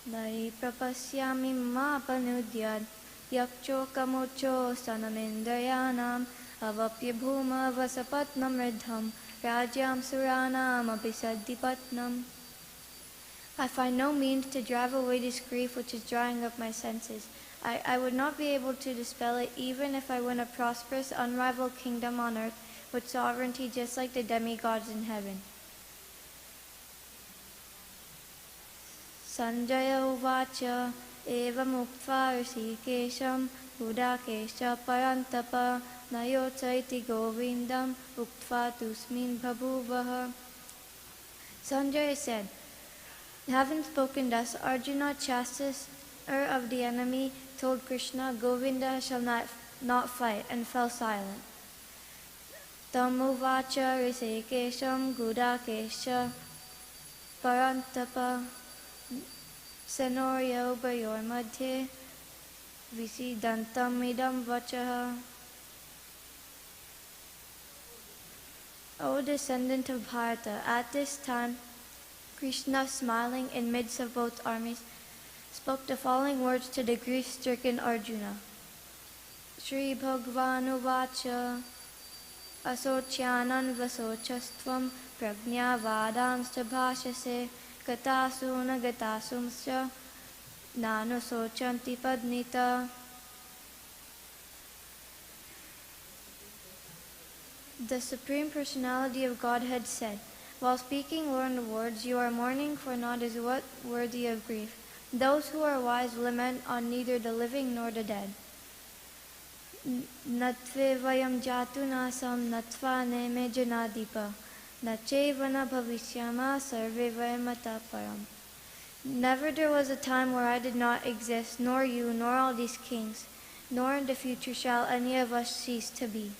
Speaker 7: Nai prapasyami ma panudyad yakcho kamocho sanamendrayanam avapya bhuma vasapatnam ridham rajyam suranam apisaddipatnam. I find no means to drive away this grief which is drying up my senses. I would not be able to dispel it even if I win a prosperous, unrivaled kingdom on earth with sovereignty just like the demigods in heaven. Sanjaya uvacha evam uktva rishikesham udakesha parantapa nayotsa iti govindam uktva tusmin bhabuvaha. Sanjaya said, having spoken thus, Arjuna, chastiser of the enemy, told Krishna, Govinda shall not fight, and fell silent. Tamuvacha risekesham gudakesha parantapa Senorio bayor madhye visidantam idam vachaha. O descendant of Bharata, at this time Krishna, smiling in midst of both armies, spoke the following words to the grief-stricken Arjuna. Shri Bhagavanu Vacha Asocyanan Vasochastvam Prajna Vadamsta Bhashase Gatasuna Gatasumsya Nanu Sochanti Padnita. The Supreme Personality of Godhead said, while speaking learned words, you are mourning for naught is what worthy of grief. Those who are wise lament on neither the living nor the dead. Natve vayam jatu nasam natva neme janadipa nachevana bhavishyama sarve vayamata param. Never there was a time where I did not exist, nor you, nor all these kings, nor in the future shall any of us cease to be.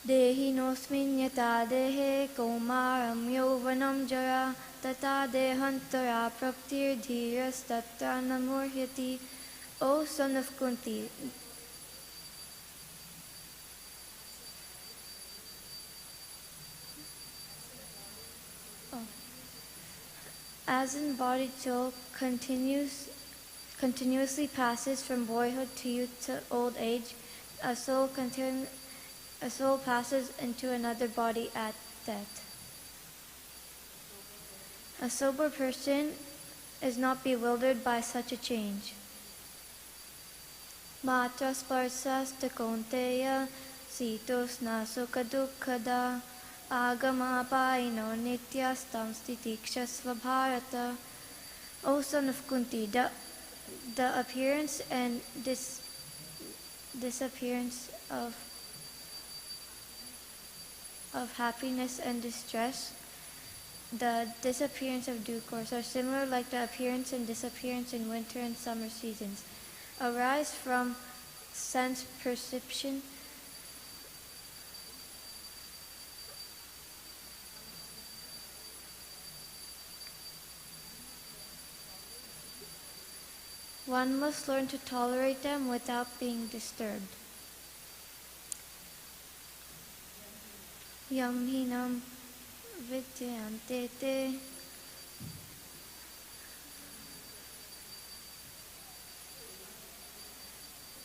Speaker 7: Dehi nosmin yata dehe kaumaram yovanam jara tata dehantara praptir dhiras tatra namurhyati. O son of Kunti, as embodied soul continuously passes from boyhood to youth to old age, a soul passes into another body at death. A sober person is not bewildered by such a change. Matra sparsas takonteya sitosna sukadukkhada agama paino nityastam stitikshasva bharata. O son of Kunti, the appearance and disappearance of happiness and distress, the disappearance of due course, are similar like the appearance and disappearance in winter and summer seasons, arise from sense perception One must learn to tolerate them without being disturbed. Yam hinam vidyante te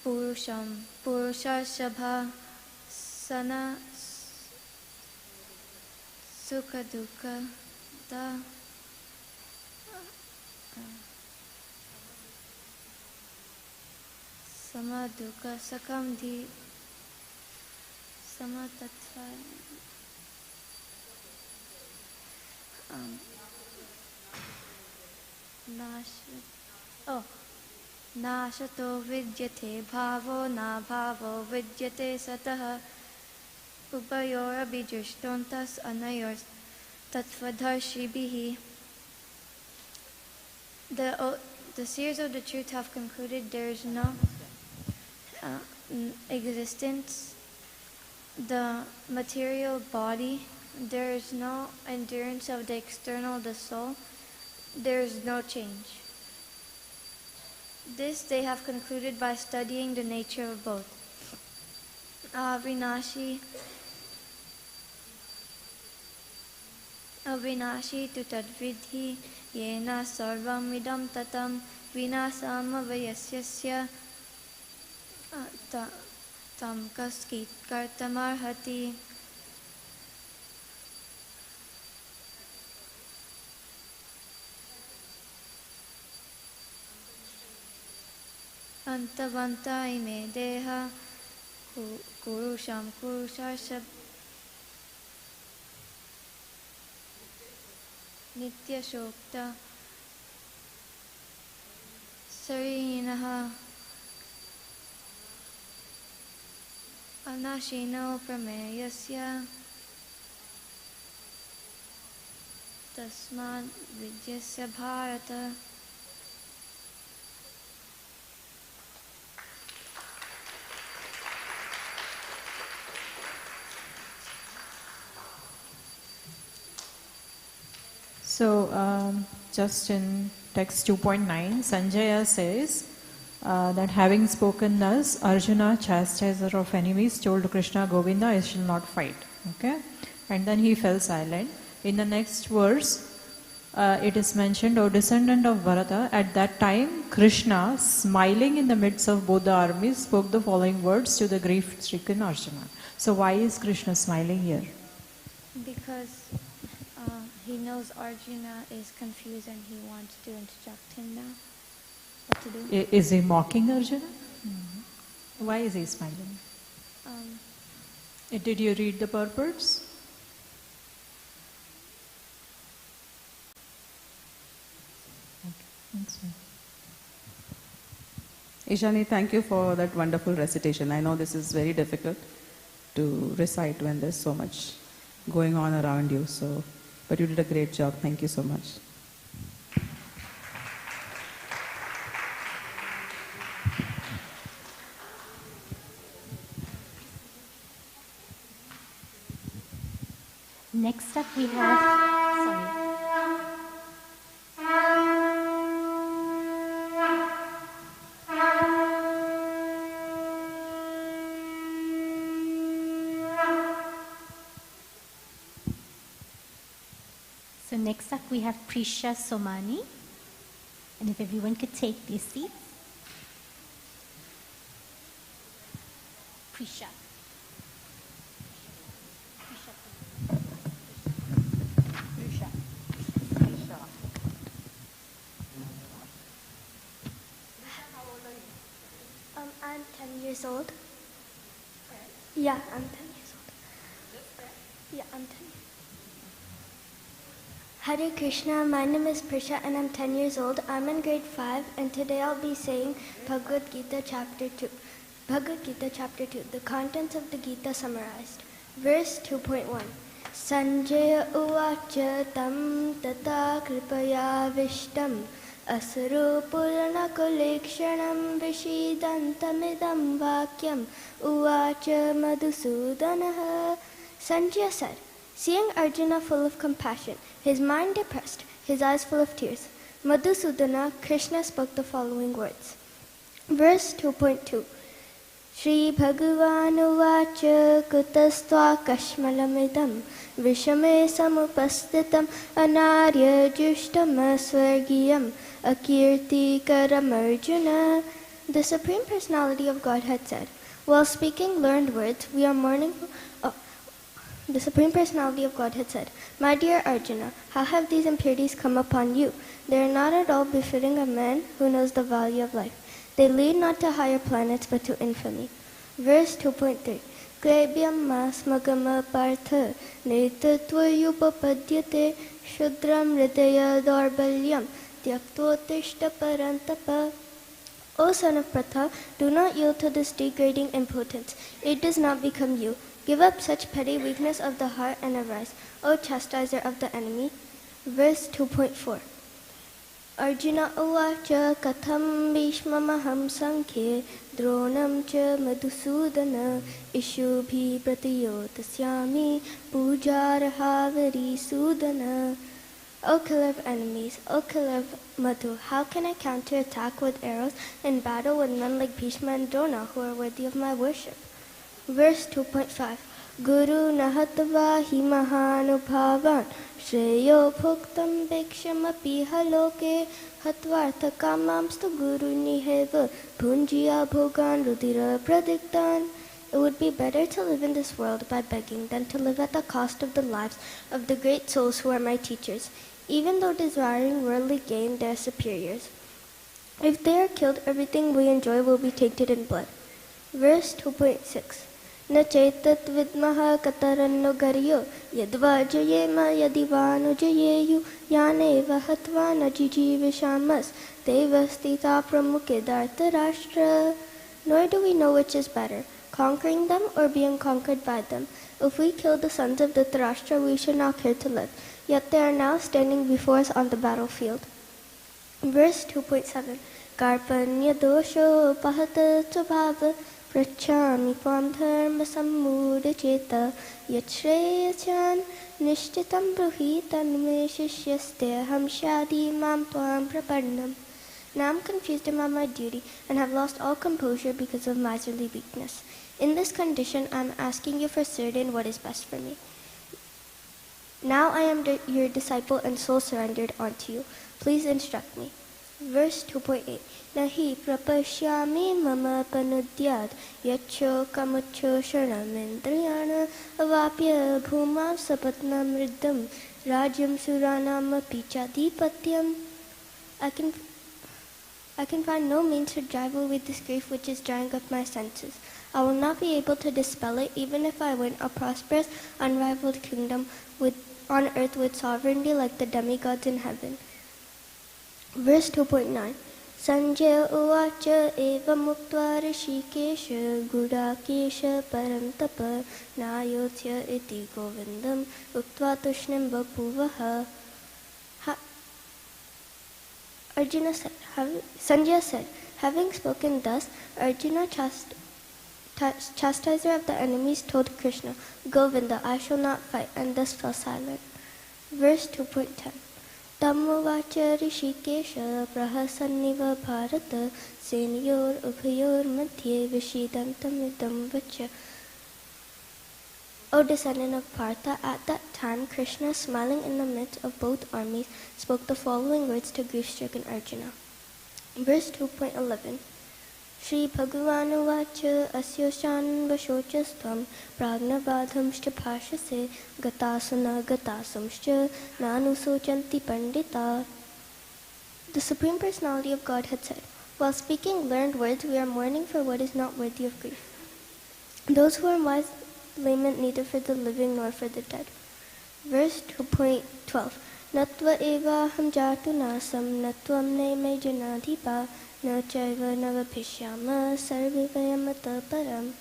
Speaker 7: purusham purushashabha sana
Speaker 10: Sukha dukkha da sama dukkha sakam di sama tattva nashato vidyate bhavo na bhavo vidyate satah upayor abhijishtontas anayor tattvadarshibhihi. The seers of the truth have concluded there is no existence, the material body, there is no endurance of the external, the soul, there is no change. This they have concluded by studying the nature of both. Avinashi tu tadvidhi yena sarvam idam tatam vinasam avayasyasya tam kaskit kartamarhati. Antavanta ime deha kurusham kurushashab nitya shokta sarinaha anashino prameyasya tasmad vidyasya bharata.
Speaker 4: So, just in text 2.9, Sanjaya says that having spoken thus, Arjuna, chastiser of enemies, told Krishna, Govinda, I shall not fight. Okay? And then he fell silent. In the next verse, it is mentioned, O descendant of Bharata, at that time, Krishna, smiling in the midst of both the armies, spoke the following words to the grief-stricken Arjuna. So, why is Krishna smiling here?
Speaker 10: Because he knows Arjuna is confused and he wants to instruct him now what to do.
Speaker 4: Is he mocking Arjuna? Mm-hmm. Why is he smiling? Did you read the purports? Okay, thanks.
Speaker 5: Ishani, thank you for that wonderful recitation. I know this is very difficult to recite when there's so much going on around you. But you did a great job. Thank you so much.
Speaker 2: Next up we have, So next up we have Prisha Somani. And if everyone could take their seats. Prisha.
Speaker 13: I'm 10 years old. Yeah, I'm 10 years old. Yeah, I'm 10 years old. Hare Krishna, my name is Prisha and I'm 10 years old. I'm in grade 5 and today I'll be saying Bhagavad Gita chapter 2. Bhagavad Gita chapter 2, the contents of the Gita summarized. Verse 2.1. Sanjaya uvacha tam tata kripaya vishtam asaro purana kulekshanam vishidantamidam vakyam uvacha madhusudanaha. Sanjaya said, seeing Arjuna full of compassion, his mind depressed, his eyes full of tears, Madhusudana, Krishna spoke the following words. Verse 2.2. Shri Bhagavanu Vacha Kutastva Kashmalamidam Vishame Samupastitam Anarya Jushtama Swargiyam Akirti Karam Arjuna. The Supreme Personality of Godhead said, while speaking learned words, we are mourning The Supreme Personality of Godhead said, "My dear Arjuna, how have these impurities come upon you? They are not at all befitting a man who knows the value of life. They lead not to higher planets but to infamy." Verse 2.3. Klebhyam masmagama partha netattvayupapadyate shudram hridaya darbalyam tyaktotishta parantapa. O son of Pratha, do not yield to this degrading impotence. It does not become you. Give up such petty weakness of the heart and arise, O chastiser of the enemy. Verse 2.4. Arjuna uvacha katham bhishmamaham sankhe dronam cha madhusudana ishubhi pratiyotasyami pujarhavari sudana. O killer of enemies, O killer of Madhu, how can I counterattack with arrows in battle with men like Bhishma and Drona who are worthy of my worship? Verse 2.5. Guru nahatva hi mahanubhavan shreyo bhuktam bhikshamapi haloke hatvartha kamamstu guru niheva bhunjiya bhogan rudira pradiktan. It would be better to live in this world by begging than to live at the cost of the lives of the great souls who are my teachers, even though desiring worldly gain they are superiors. If they are killed, everything we enjoy will be tainted in blood. Verse 2.6. Na chetat vidmaha kataranno garyo yadva jayema yadivanu jayeyu yaneva hatva najijivishamas devastita pramukhe dhartarashtra. Nor do we know which is better, conquering them or being conquered by them. If we kill the sons of Dhritarashtra, we should not care to live. Yet they are now standing before us on the battlefield. Verse 2.7. Karpanya dosho pahata svabhava prachami tvam dharma sammudha cheta yachreyachan nishchitam bruhi tanme shishyaste ham shadi mam tvam prapannam. Now I am confused about my duty and have lost all composure because of miserly weakness. In this condition, I am asking you for certain what is best for me. Now I am your disciple and soul surrendered unto you. Please instruct me. Verse 2.8. Nahi prapashyami mama panudyat yacho kamucho sharanam indriyana avapya bhuma sapatnam riddham rajyam suranam apichadipatyam. I can find no means to drive away this grief which is drying up my senses. I will not be able to dispel it even if I win a prosperous, unrivaled kingdom on earth with sovereignty like the demigods in heaven. Verse 2.9. Sanjaya uvacha eva muktva rishikesha gudakesha parantapa nayotya iti govindam uktva tushnim bapuvaha. Sanjaya said, having spoken thus, Arjuna, chastiser of the enemies, told Krishna, Govinda, I shall not fight, and thus fell silent. Verse 2.10. Tamuvacha rishikesha prahasanniva bharata senyor ubhayor madhye vishidantam idam vacha. O descendant of Partha, at that time Krishna, smiling in the midst of both armies, spoke the following words to grief-stricken Arjuna. Verse 2.11. Shri Bhagavanu vacha asyoshan vashochastam pragnavadhamshcha bhashase gatasana gatasamshcha nanusochanti pandita. The Supreme Personality of Godhead said, while speaking learned words, we are mourning for what is not worthy of grief. Those who are wise lament neither for the living nor for the dead. Verse 2.12. Natva eva ham jatu nasam natvam ne me janadhipa na chaiva navapishyama sarvivayamata param.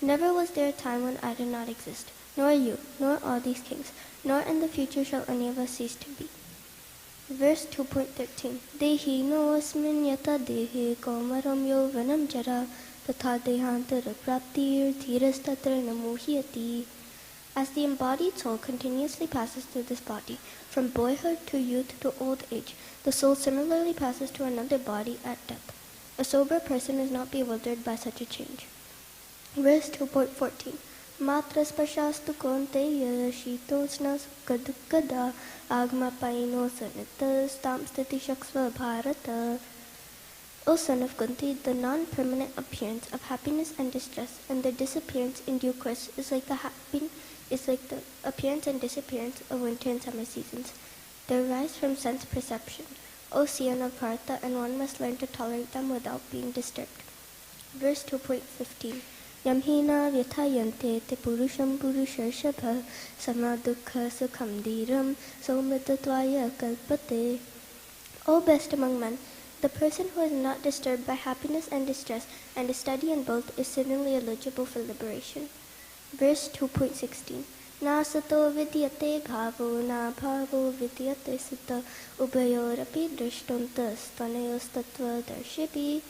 Speaker 13: Never was there a time when I did not exist, nor you, nor all these kings, nor in the future shall any of us cease to be. Verse 2.13. Dehino asmin yata dehe komaram yovanam jara tatha dehantara praptir dhirastatra namuhyati. As the embodied soul continuously passes through this body, from boyhood to youth to old age, the soul similarly passes to another body at death. A sober person is not bewildered by such a change. Verse 2.14. Matra spashastu konteya shitosnas kadukada agma paino sanita stamstati shaksva bharata. O son of Kunti, the non-permanent appearance of happiness and distress and their disappearance in due course is like the is like the appearance and disappearance of winter and summer seasons. They arise from sense perception, ocean of Bharata, and one must learn to tolerate them without being disturbed. Verse 2.15. Yamhina vyatayante te purusham purushashabha samadukha sukham dhiram somritatvaya kalpate. O best among men, the person who is not disturbed by happiness and distress and is steady in both is similarly eligible for liberation. Verse 2.16. Na sato vidyate bhavo na bhavo vidyate sutta ubayorapi drishtuntas tanayos tattva darshipi.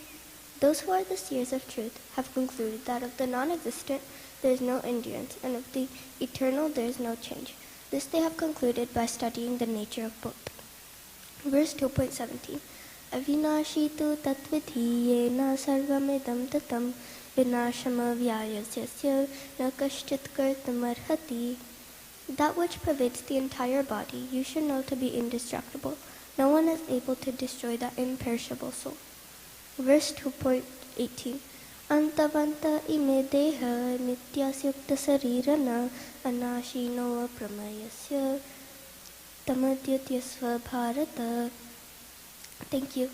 Speaker 13: Those who are the seers of truth have concluded that of the non-existent there is no endurance, and of the eternal there is no change. This they have concluded by studying the nature of both. Verse 2.17. Avinashi tu tatvidhiyena sarvamidam tatam vinashama vyayasya na kaschit kartamarhati. That which pervades the entire body you should know to be indestructible. No one is able to destroy that imperishable soul. Verse 2.18. Antavanta ime deha nityasyukta sarirana anashino apramayasya tamadyutyasva bharata. Thank you.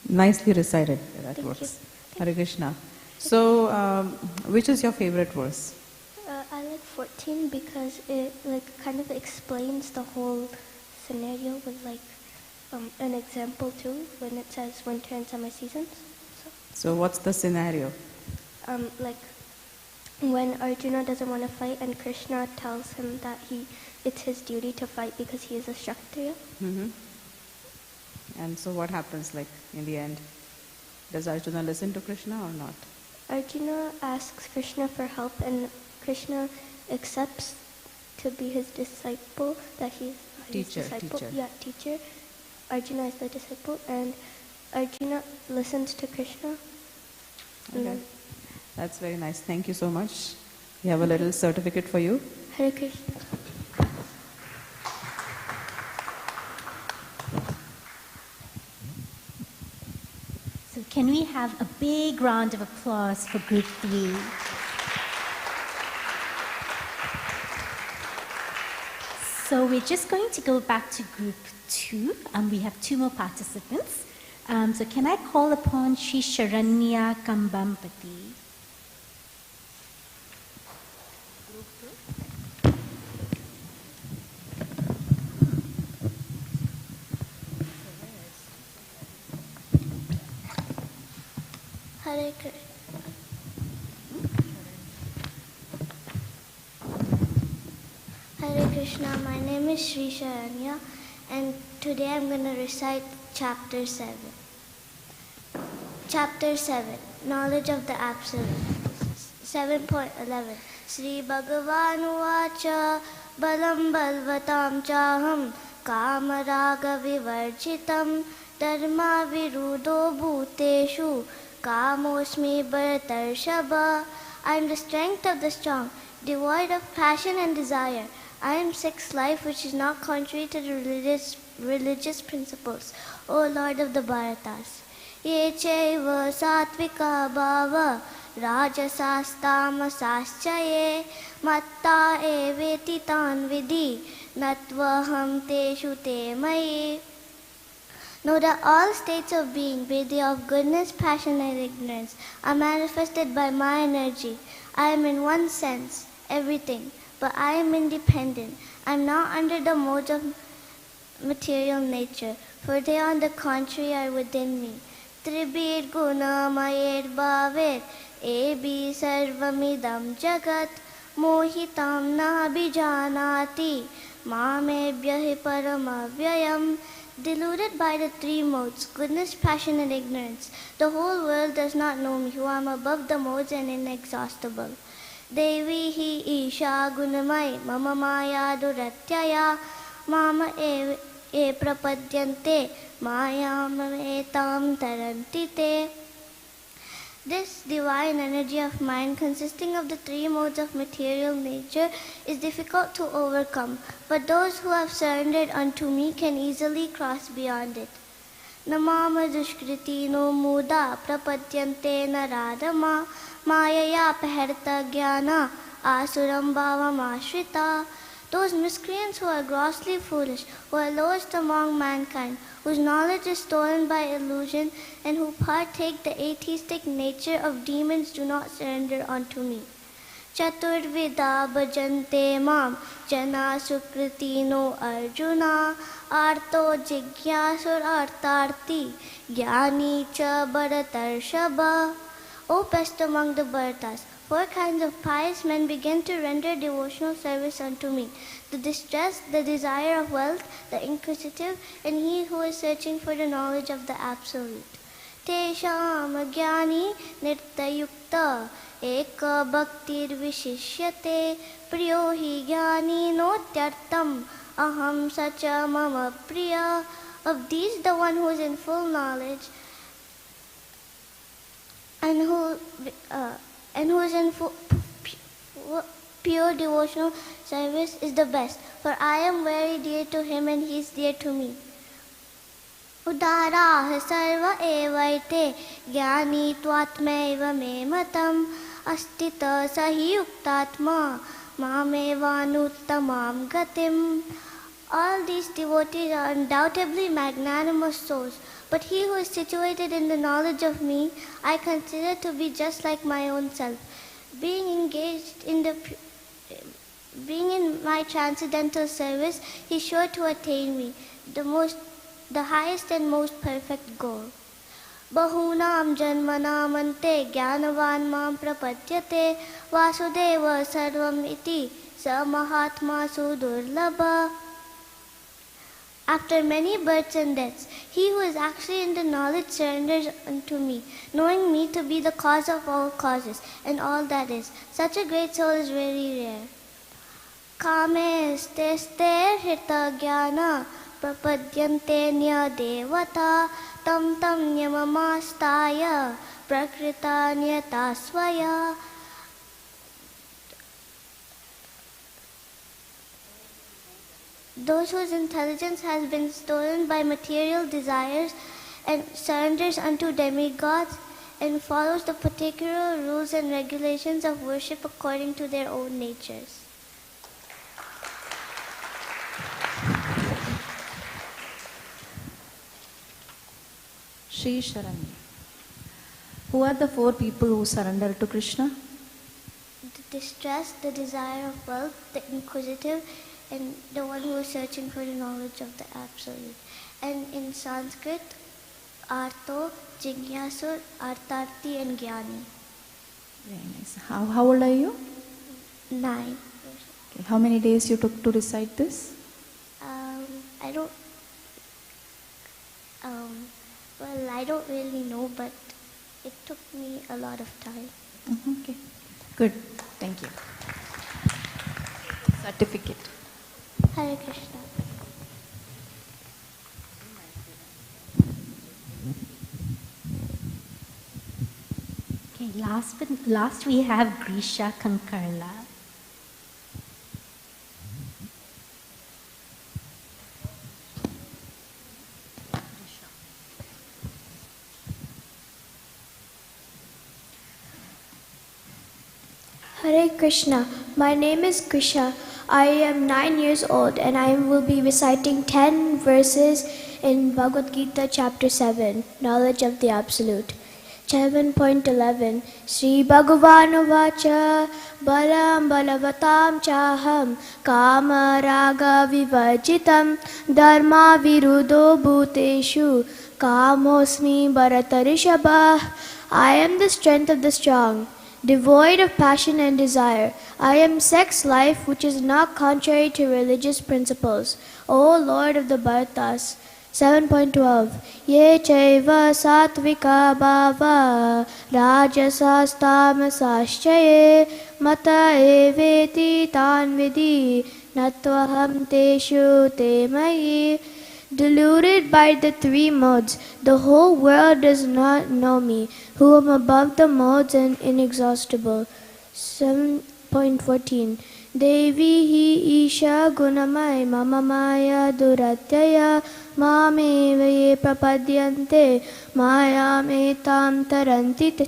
Speaker 5: Nicely recited. That works. Hare Krishna. So, which is your favorite verse?
Speaker 13: I like 14 because it kind of explains the whole scenario with an example too when it says winter and summer seasons.
Speaker 5: So what's the scenario?
Speaker 13: Like when Arjuna doesn't want to fight and Krishna tells him that it's his duty to fight because he is a Kshatriya.
Speaker 5: Mm-hmm. And so what happens in the end? Does Arjuna listen to Krishna or not?
Speaker 13: Arjuna asks Krishna for help and Krishna accepts to be his disciple, that he's his disciple.
Speaker 5: Teacher.
Speaker 13: Yeah, teacher. Arjuna is the disciple and Arjuna listens to Krishna.
Speaker 5: Okay. That's very nice. Thank you so much. We have a little certificate for you.
Speaker 13: Hare Krishna.
Speaker 2: So can we have a big round of applause for Group 3? So we're just going to go back to Group 2, and we have 2 more participants. So can I call upon Sri Sharanya Kambampati?
Speaker 3: Hare Krishna. Hare Krishna, my name is Sri Sharanya and today I'm going to recite Chapter 7. Chapter 7, Knowledge of the Absolute. 7.11 Sri Bhagavan Uvacha Balam Balvatam Chaham Kamaraga Vivarchitam Dharma Virudo Bhuteshu Kamosmi Bharatarshaba. I am the strength of the strong, devoid of passion and desire. I am sex life which is not contrary to the religious principles, O Lord of the Bharatas. Ye chaiva satvika bhava rajasastamasaschaye matta eveti tan vidhi natvaham teshu te mayi. Know that all states of being, be they of goodness, passion, and ignorance, are manifested by my energy. I am in one sense, everything, but I am independent. I am not under the modes of material nature, for they on the contrary are within me. Tribir guna mayed bhavet, ebi sarvamidam jagat, mohitam na bijanati, mamebhyahi paramavyayam. Deluded by the 3 modes, goodness, passion, and ignorance, the whole world does not know me, who am above the modes and inexhaustible. Devi hi isha gunamai mama maya duratyaya mama e prapadyante mayam etam tarantite. This divine energy of mind, consisting of the three modes of material nature, is difficult to overcome, but those who have surrendered unto me can easily cross beyond it. Namama dushkriti no muda prapadyante naradama mayaya paharta jnana asuram bhavam ashrita. Those miscreants who are grossly foolish, who are lowest among mankind, whose knowledge is stolen by illusion, and who partake the atheistic nature of demons do not surrender unto me. Chaturvida bhajante mam jana sukritino arjuna arto jigyasur artarti jnani cha bharatarshaba. O best among the Bharatas, 4 kinds of pious men begin to render devotional service unto me: the distressed, the desire of wealth, the inquisitive, and he who is searching for the knowledge of the Absolute. Tesham agyani nirtayukta eka bhaktir vishishyate priyo hi jnani notyartam aham sacha mama priya. Of these, the one who is in full knowledge and who is in pure devotional service is the best, for I am very dear to him and he is dear to me. Udara sarva evaite jnani tvatmaiva me matam astita sahi yuktatma mamevanuttamam gatim. All these devotees are undoubtedly magnanimous souls, but he who is situated in the knowledge of me, I consider to be just like my own self. Being engaged in my transcendental service, he is sure to attain me, the highest and most perfect goal. Bahunam janmanam ante jnanavan mam prapadyate vasudeva sarvam iti sa mahatma sudurlabha. After many births and deaths, he who is actually in the knowledge surrenders unto me, knowing me to be the cause of all causes and all that is. Such a great soul is very rare. Kame stester hita jnana prapadyante nya devata tam tam nyamamastaya prakrita nyatasvaya. Those whose intelligence has been stolen by material desires and surrenders unto demigods and follows the particular rules and regulations of worship according to their own natures.
Speaker 6: Shri Sharanya. Who are the 4 people who surrender to Krishna?
Speaker 3: The distressed, the desire of wealth, the inquisitive, and the one who is searching for the knowledge of the Absolute. And in Sanskrit, Arto, Jigyasur, Artarti, and Jnani.
Speaker 6: Very nice. How old are you?
Speaker 3: 9.
Speaker 6: Okay. How many days you took to recite this?
Speaker 3: I don't really know, but it took me a lot of time.
Speaker 6: Okay. Good. Thank you. Certificate.
Speaker 3: Hare Krishna.
Speaker 2: Okay, last we have Grisha Kankarla.
Speaker 12: Hare Krishna. My name is Grisha. I am 9 years old and I will be reciting 10 verses in Bhagavad Gita chapter 7, Knowledge of the Absolute. 7.11 Sri Bhagavanu Vacha Balam Balavatam Chaham Kama Raga Vivajitam Dharma Virudo Bhuteshu Kamosmi Bharatarishabha. I am the strength of the strong, devoid of passion and desire. I am sex life which is not contrary to religious principles. O Lord of the Bharatas. 7.12 Ye chaiva satvika bhava rajasastamasaschaye mata eveti tan vidi natvaham teshu te mayi.
Speaker 13: deluded by the three modes. The whole world does not know me, who am above the modes and inexhaustible. 7.14 Devi hi isha gunamai mama maya duratyaya mameva ye prapadyante maya metam taranti te.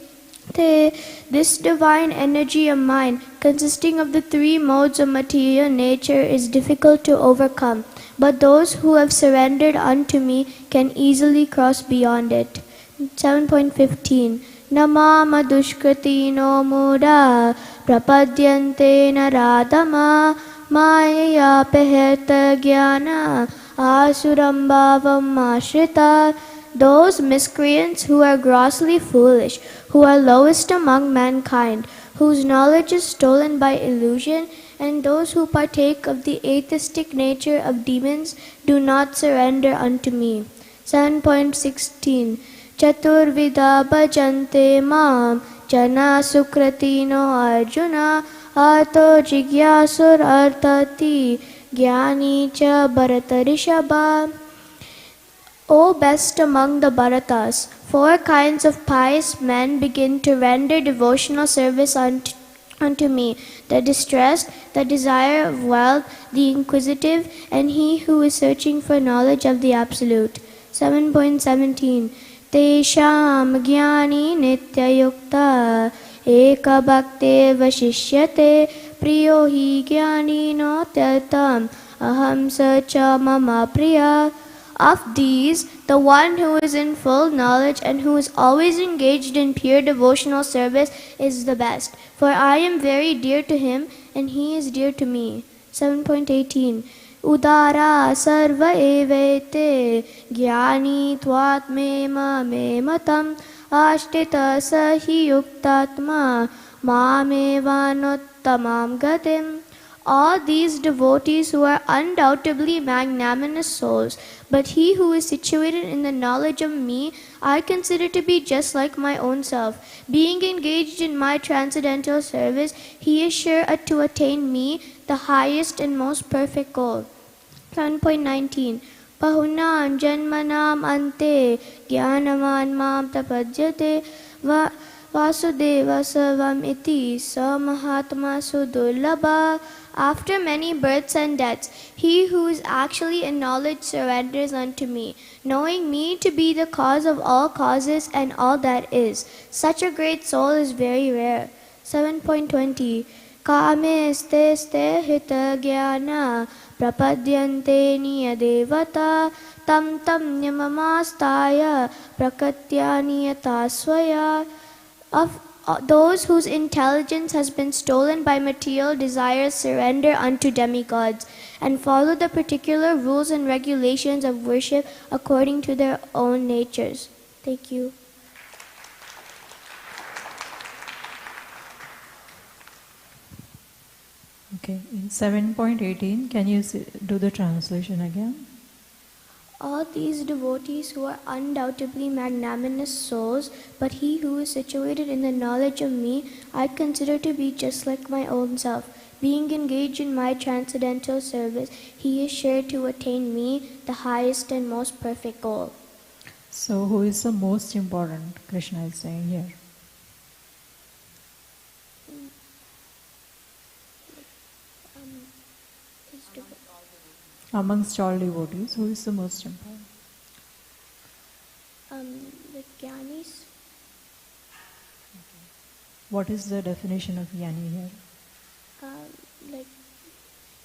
Speaker 13: This divine energy of mine, consisting of the three modes of material nature, is difficult to overcome, but those who have surrendered unto me can easily cross beyond it. 7.15 Namama dushkriti no muda prapadyante naradama maya peherta jnana asuram bhavam ashrita. Those miscreants who are grossly foolish, who are lowest among mankind, whose knowledge is stolen by illusion, and those who partake of the atheistic nature of demons do not surrender unto me. 7.16 Chaturvida bhajante mam jana sukratino arjuna arto jigyasur artati jnani cha bharatarishabha. O best among the Bharatas, 4 kinds of pious men begin to render devotional service unto me: the distressed, the desire of wealth, the inquisitive, and he who is searching for knowledge of the Absolute. 7.17 Tesham jnani nityayukta eka bhakte vashishyate priyo hi jnani no teltam aham sacha mama priya. Of these, the one who is in full knowledge and who is always engaged in pure devotional service is the best, for I am very dear to him and he is dear to me. 7.18 Udara sarva evete jnani tvatmema mematam ashtita sahi yuktatma mamevanuttamam gatim. All these devotees who are undoubtedly magnanimous souls, but he who is situated in the knowledge of me, I consider to be just like my own self. Being engaged in my transcendental service, he is sure to attain me, the highest and most perfect goal. 7.19 Pahunam janmanam ante jnanaman mam tapadyate vasudeva sarvam iti samahatma sudurlabha. After many births and deaths, he who is actually in knowledge surrenders unto me, knowing me to be the cause of all causes and all that is. Such a great soul is very rare. 7.20 Kame ste ste hita jnana prapadyante niyadevata tam tam nyamamastaya prakatya niyata swaya. Of those whose intelligence has been stolen by material desires surrender unto demigods and follow the particular rules and regulations of worship according to their own natures. Thank you.
Speaker 4: Okay, in 7.18, can you do the translation again?
Speaker 13: All these devotees who are undoubtedly magnanimous souls, but he who is situated in the knowledge of me, I consider to be just like my own self. Being engaged in my transcendental service, he is sure to attain me, the highest and most perfect goal.
Speaker 4: So, who is the most important, Krishna is saying here? Amongst all devotees, who is the most important?
Speaker 13: The Jnanis.
Speaker 4: What is the definition of Jnani here?
Speaker 13: Like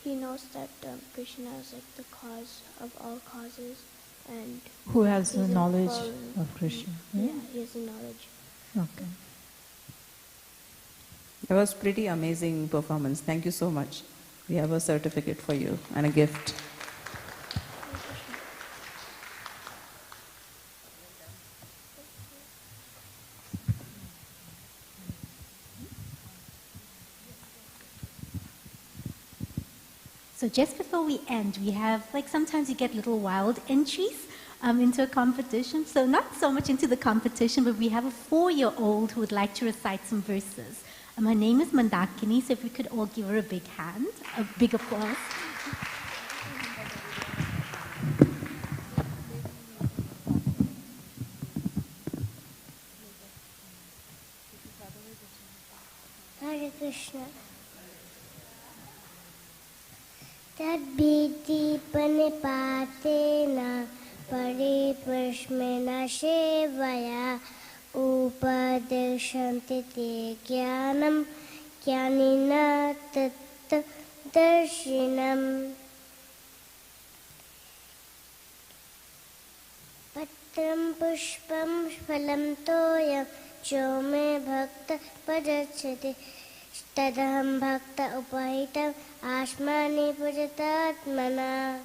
Speaker 13: he knows that Krishna is like the cause of all causes, and
Speaker 4: who has the knowledge of Krishna?
Speaker 13: Yeah, he has the knowledge.
Speaker 4: Okay.
Speaker 5: That was pretty amazing performance. Thank you so much. We have a certificate for you and a gift.
Speaker 2: So just before we end, we have, like sometimes you get little wild entries into a competition. So not so much into the competition, but we have a 4-year-old who would like to recite some verses. Her name is Mandakini, so if we could all give her a big hand, a big applause.
Speaker 3: Krishna. Tadbhiti panipatena pariprashmena shevaya upadekshanti te jnanam jnanina tatta darshinam. Patram pushpam phalam toyam jo me bhakta pajachati tadaham bhakta upahitam ashmani pujatatmana.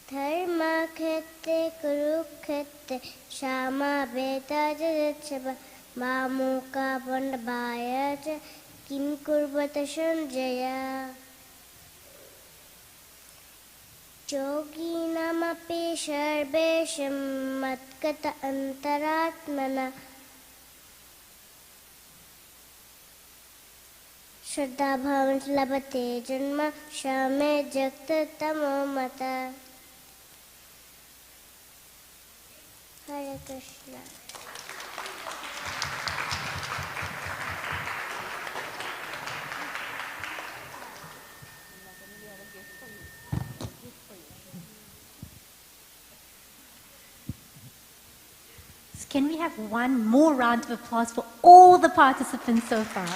Speaker 3: Dharma khete kurukhete shama beta jajachaba mamuka pandabhaya cha kim kurbata sanjaya. Yoginamapi sarvesham matkata antaratmana Shraddha bhavan labate janma shame jakta tamo mata. Hare Krishna.
Speaker 2: Can we have one more round of applause for all the participants so far?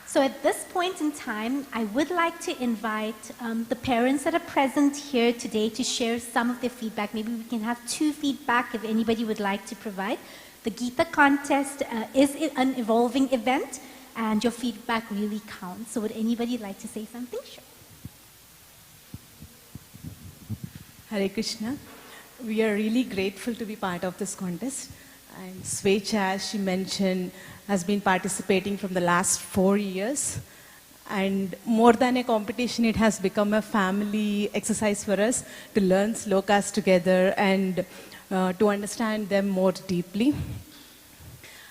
Speaker 2: So at this point in time, I would like to invite the parents that are present here today to share some of their feedback. Maybe we can have 2 feedback if anybody would like to provide. The Gita Contest is an evolving event, and your feedback really counts. So would anybody like to say something? Sure.
Speaker 14: Hare Krishna. We are really grateful to be part of this contest. And Svecha, as she mentioned, has been participating from the last 4 years. And more than a competition, it has become a family exercise for us to learn slokas together and to understand them more deeply.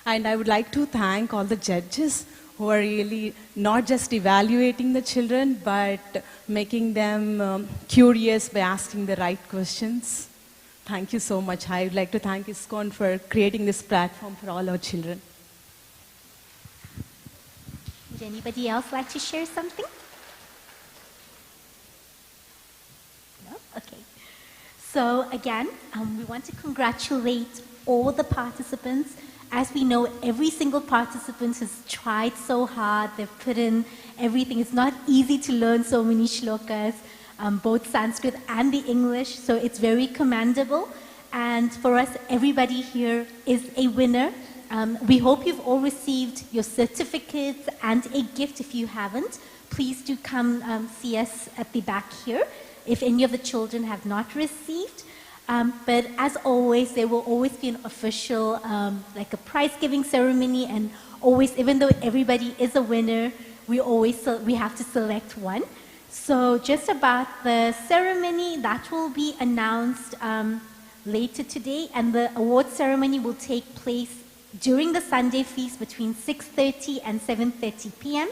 Speaker 14: And I would like to thank all the judges who are really not just evaluating the children, but making them curious by asking the right questions. Thank you so much. I would like to thank ISKCON for creating this platform for all our children.
Speaker 2: Would anybody else like to share something? No? Okay. So again, we want to congratulate all the participants. As we know, every single participant has tried so hard. They've put in everything. It's not easy to learn so many shlokas, both Sanskrit and the English. So it's very commendable. And for us, everybody here is a winner. We hope you've all received your certificates and a gift. If you haven't, please do come see us at the back here if any of the children have not received. But as always, there will always be an official, like a prize-giving ceremony, and always, even though everybody is a winner, we have to select one. So just about the ceremony, that will be announced later today, and the award ceremony will take place during the Sunday feast between 6:30 and 7:30 p.m.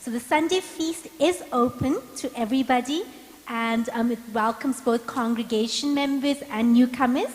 Speaker 2: So the Sunday feast is open to everybody, and it welcomes both congregation members and newcomers.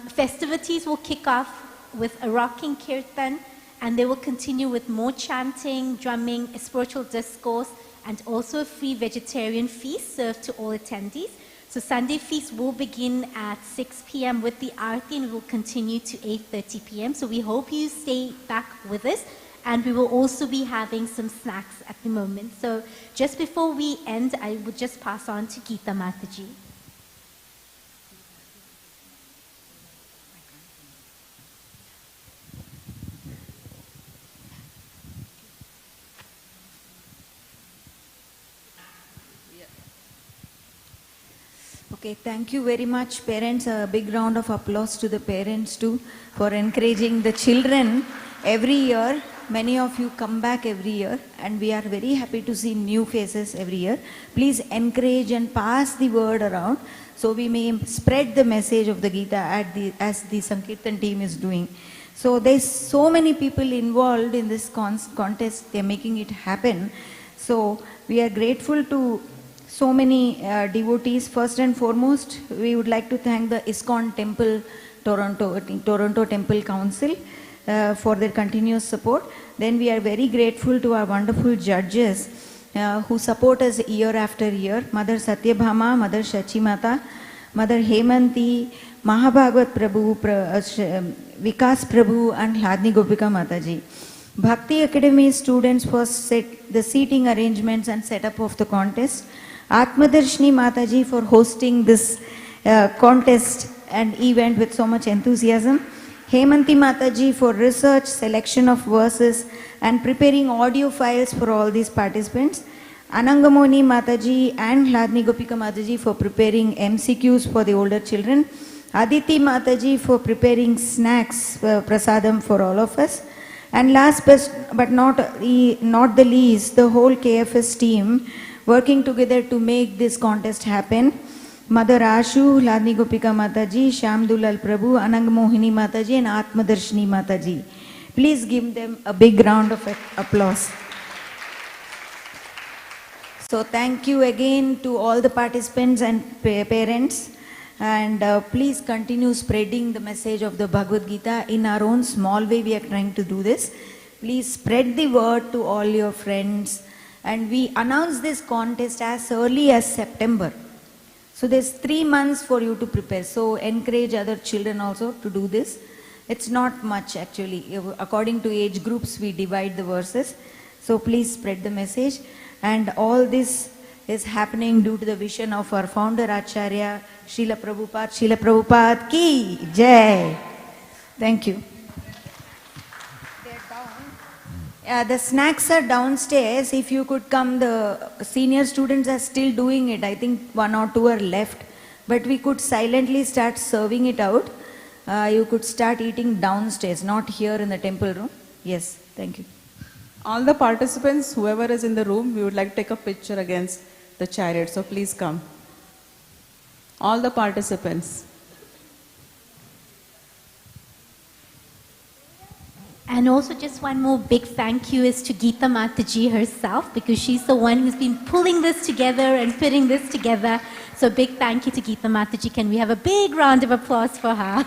Speaker 2: Festivities will kick off with a rocking kirtan, and they will continue with more chanting, drumming, a spiritual discourse, and also a free vegetarian feast served to all attendees. So Sunday feast will begin at 6 p.m. with the Aarti, and will continue to 8:30 p.m. So we hope you stay back with us, and we will also be having some snacks at the moment. So just before we end, I would just pass on to Gita Mataji.
Speaker 15: Okay, thank you very much, parents. A big round of applause to the parents too for encouraging the children every year. Many of you come back every year, and we are very happy to see new faces every year. Please encourage and pass the word around so we may spread the message of the Gita as the Sankirtan team is doing. So there's so many people involved in this contest. They're making it happen. So we are grateful to so many devotees. First and foremost, we would like to thank the ISKCON temple Toronto Temple Council for their continuous support. Then we are very grateful to our wonderful judges who support us year after year. Mother Satyabhama, Mother Shachimata, Mother Hemanti, Mahabhagavat Prabhu, Vikas Prabhu and Hladni Gopika Mataji. Bhakti Academy students for the seating arrangements and setup of the contest. Atmadarshini Mataji for hosting this contest and event with so much enthusiasm. Hemanti Mataji for research, selection of verses and preparing audio files for all these participants. Anangamoni Mataji and Hladni Gopika Mataji for preparing MCQs for the older children. Aditi Mataji for preparing snacks, prasadam for all of us. And last but not the least, the whole KFS team working together to make this contest happen. Mother Ashu, Hladni Gopika Mataji, Shamdulal Prabhu, Anangamohini Mataji and Atmadarshini Mataji. Please give them a big round of applause. So thank you again to all the participants and parents. And please continue spreading the message of the Bhagavad Gita. In our own small way we are trying to do this. Please spread the word to all your friends. And we announce this contest as early as September. So there's 3 months for you to prepare. So encourage other children also to do this. It's not much actually. According to age groups we divide the verses. So please spread the message. And all this is happening due to the vision of our founder Acharya Srila Prabhupada. Srila Prabhupada ki jai. Thank you. The snacks are downstairs. If you could come, the senior students are still doing it. I think 1 or 2 are left. But we could silently start serving it out. You could start eating downstairs, not here in the temple room. Yes, thank you.
Speaker 5: All the participants, whoever is in the room, we would like to take a picture against the chariot. So please come. All the participants.
Speaker 2: And also just one more big thank you is to Gita Mataji herself, because she's the one who's been pulling this together and putting this together. So big thank you to Gita Mataji. Can we have a big round of applause for her?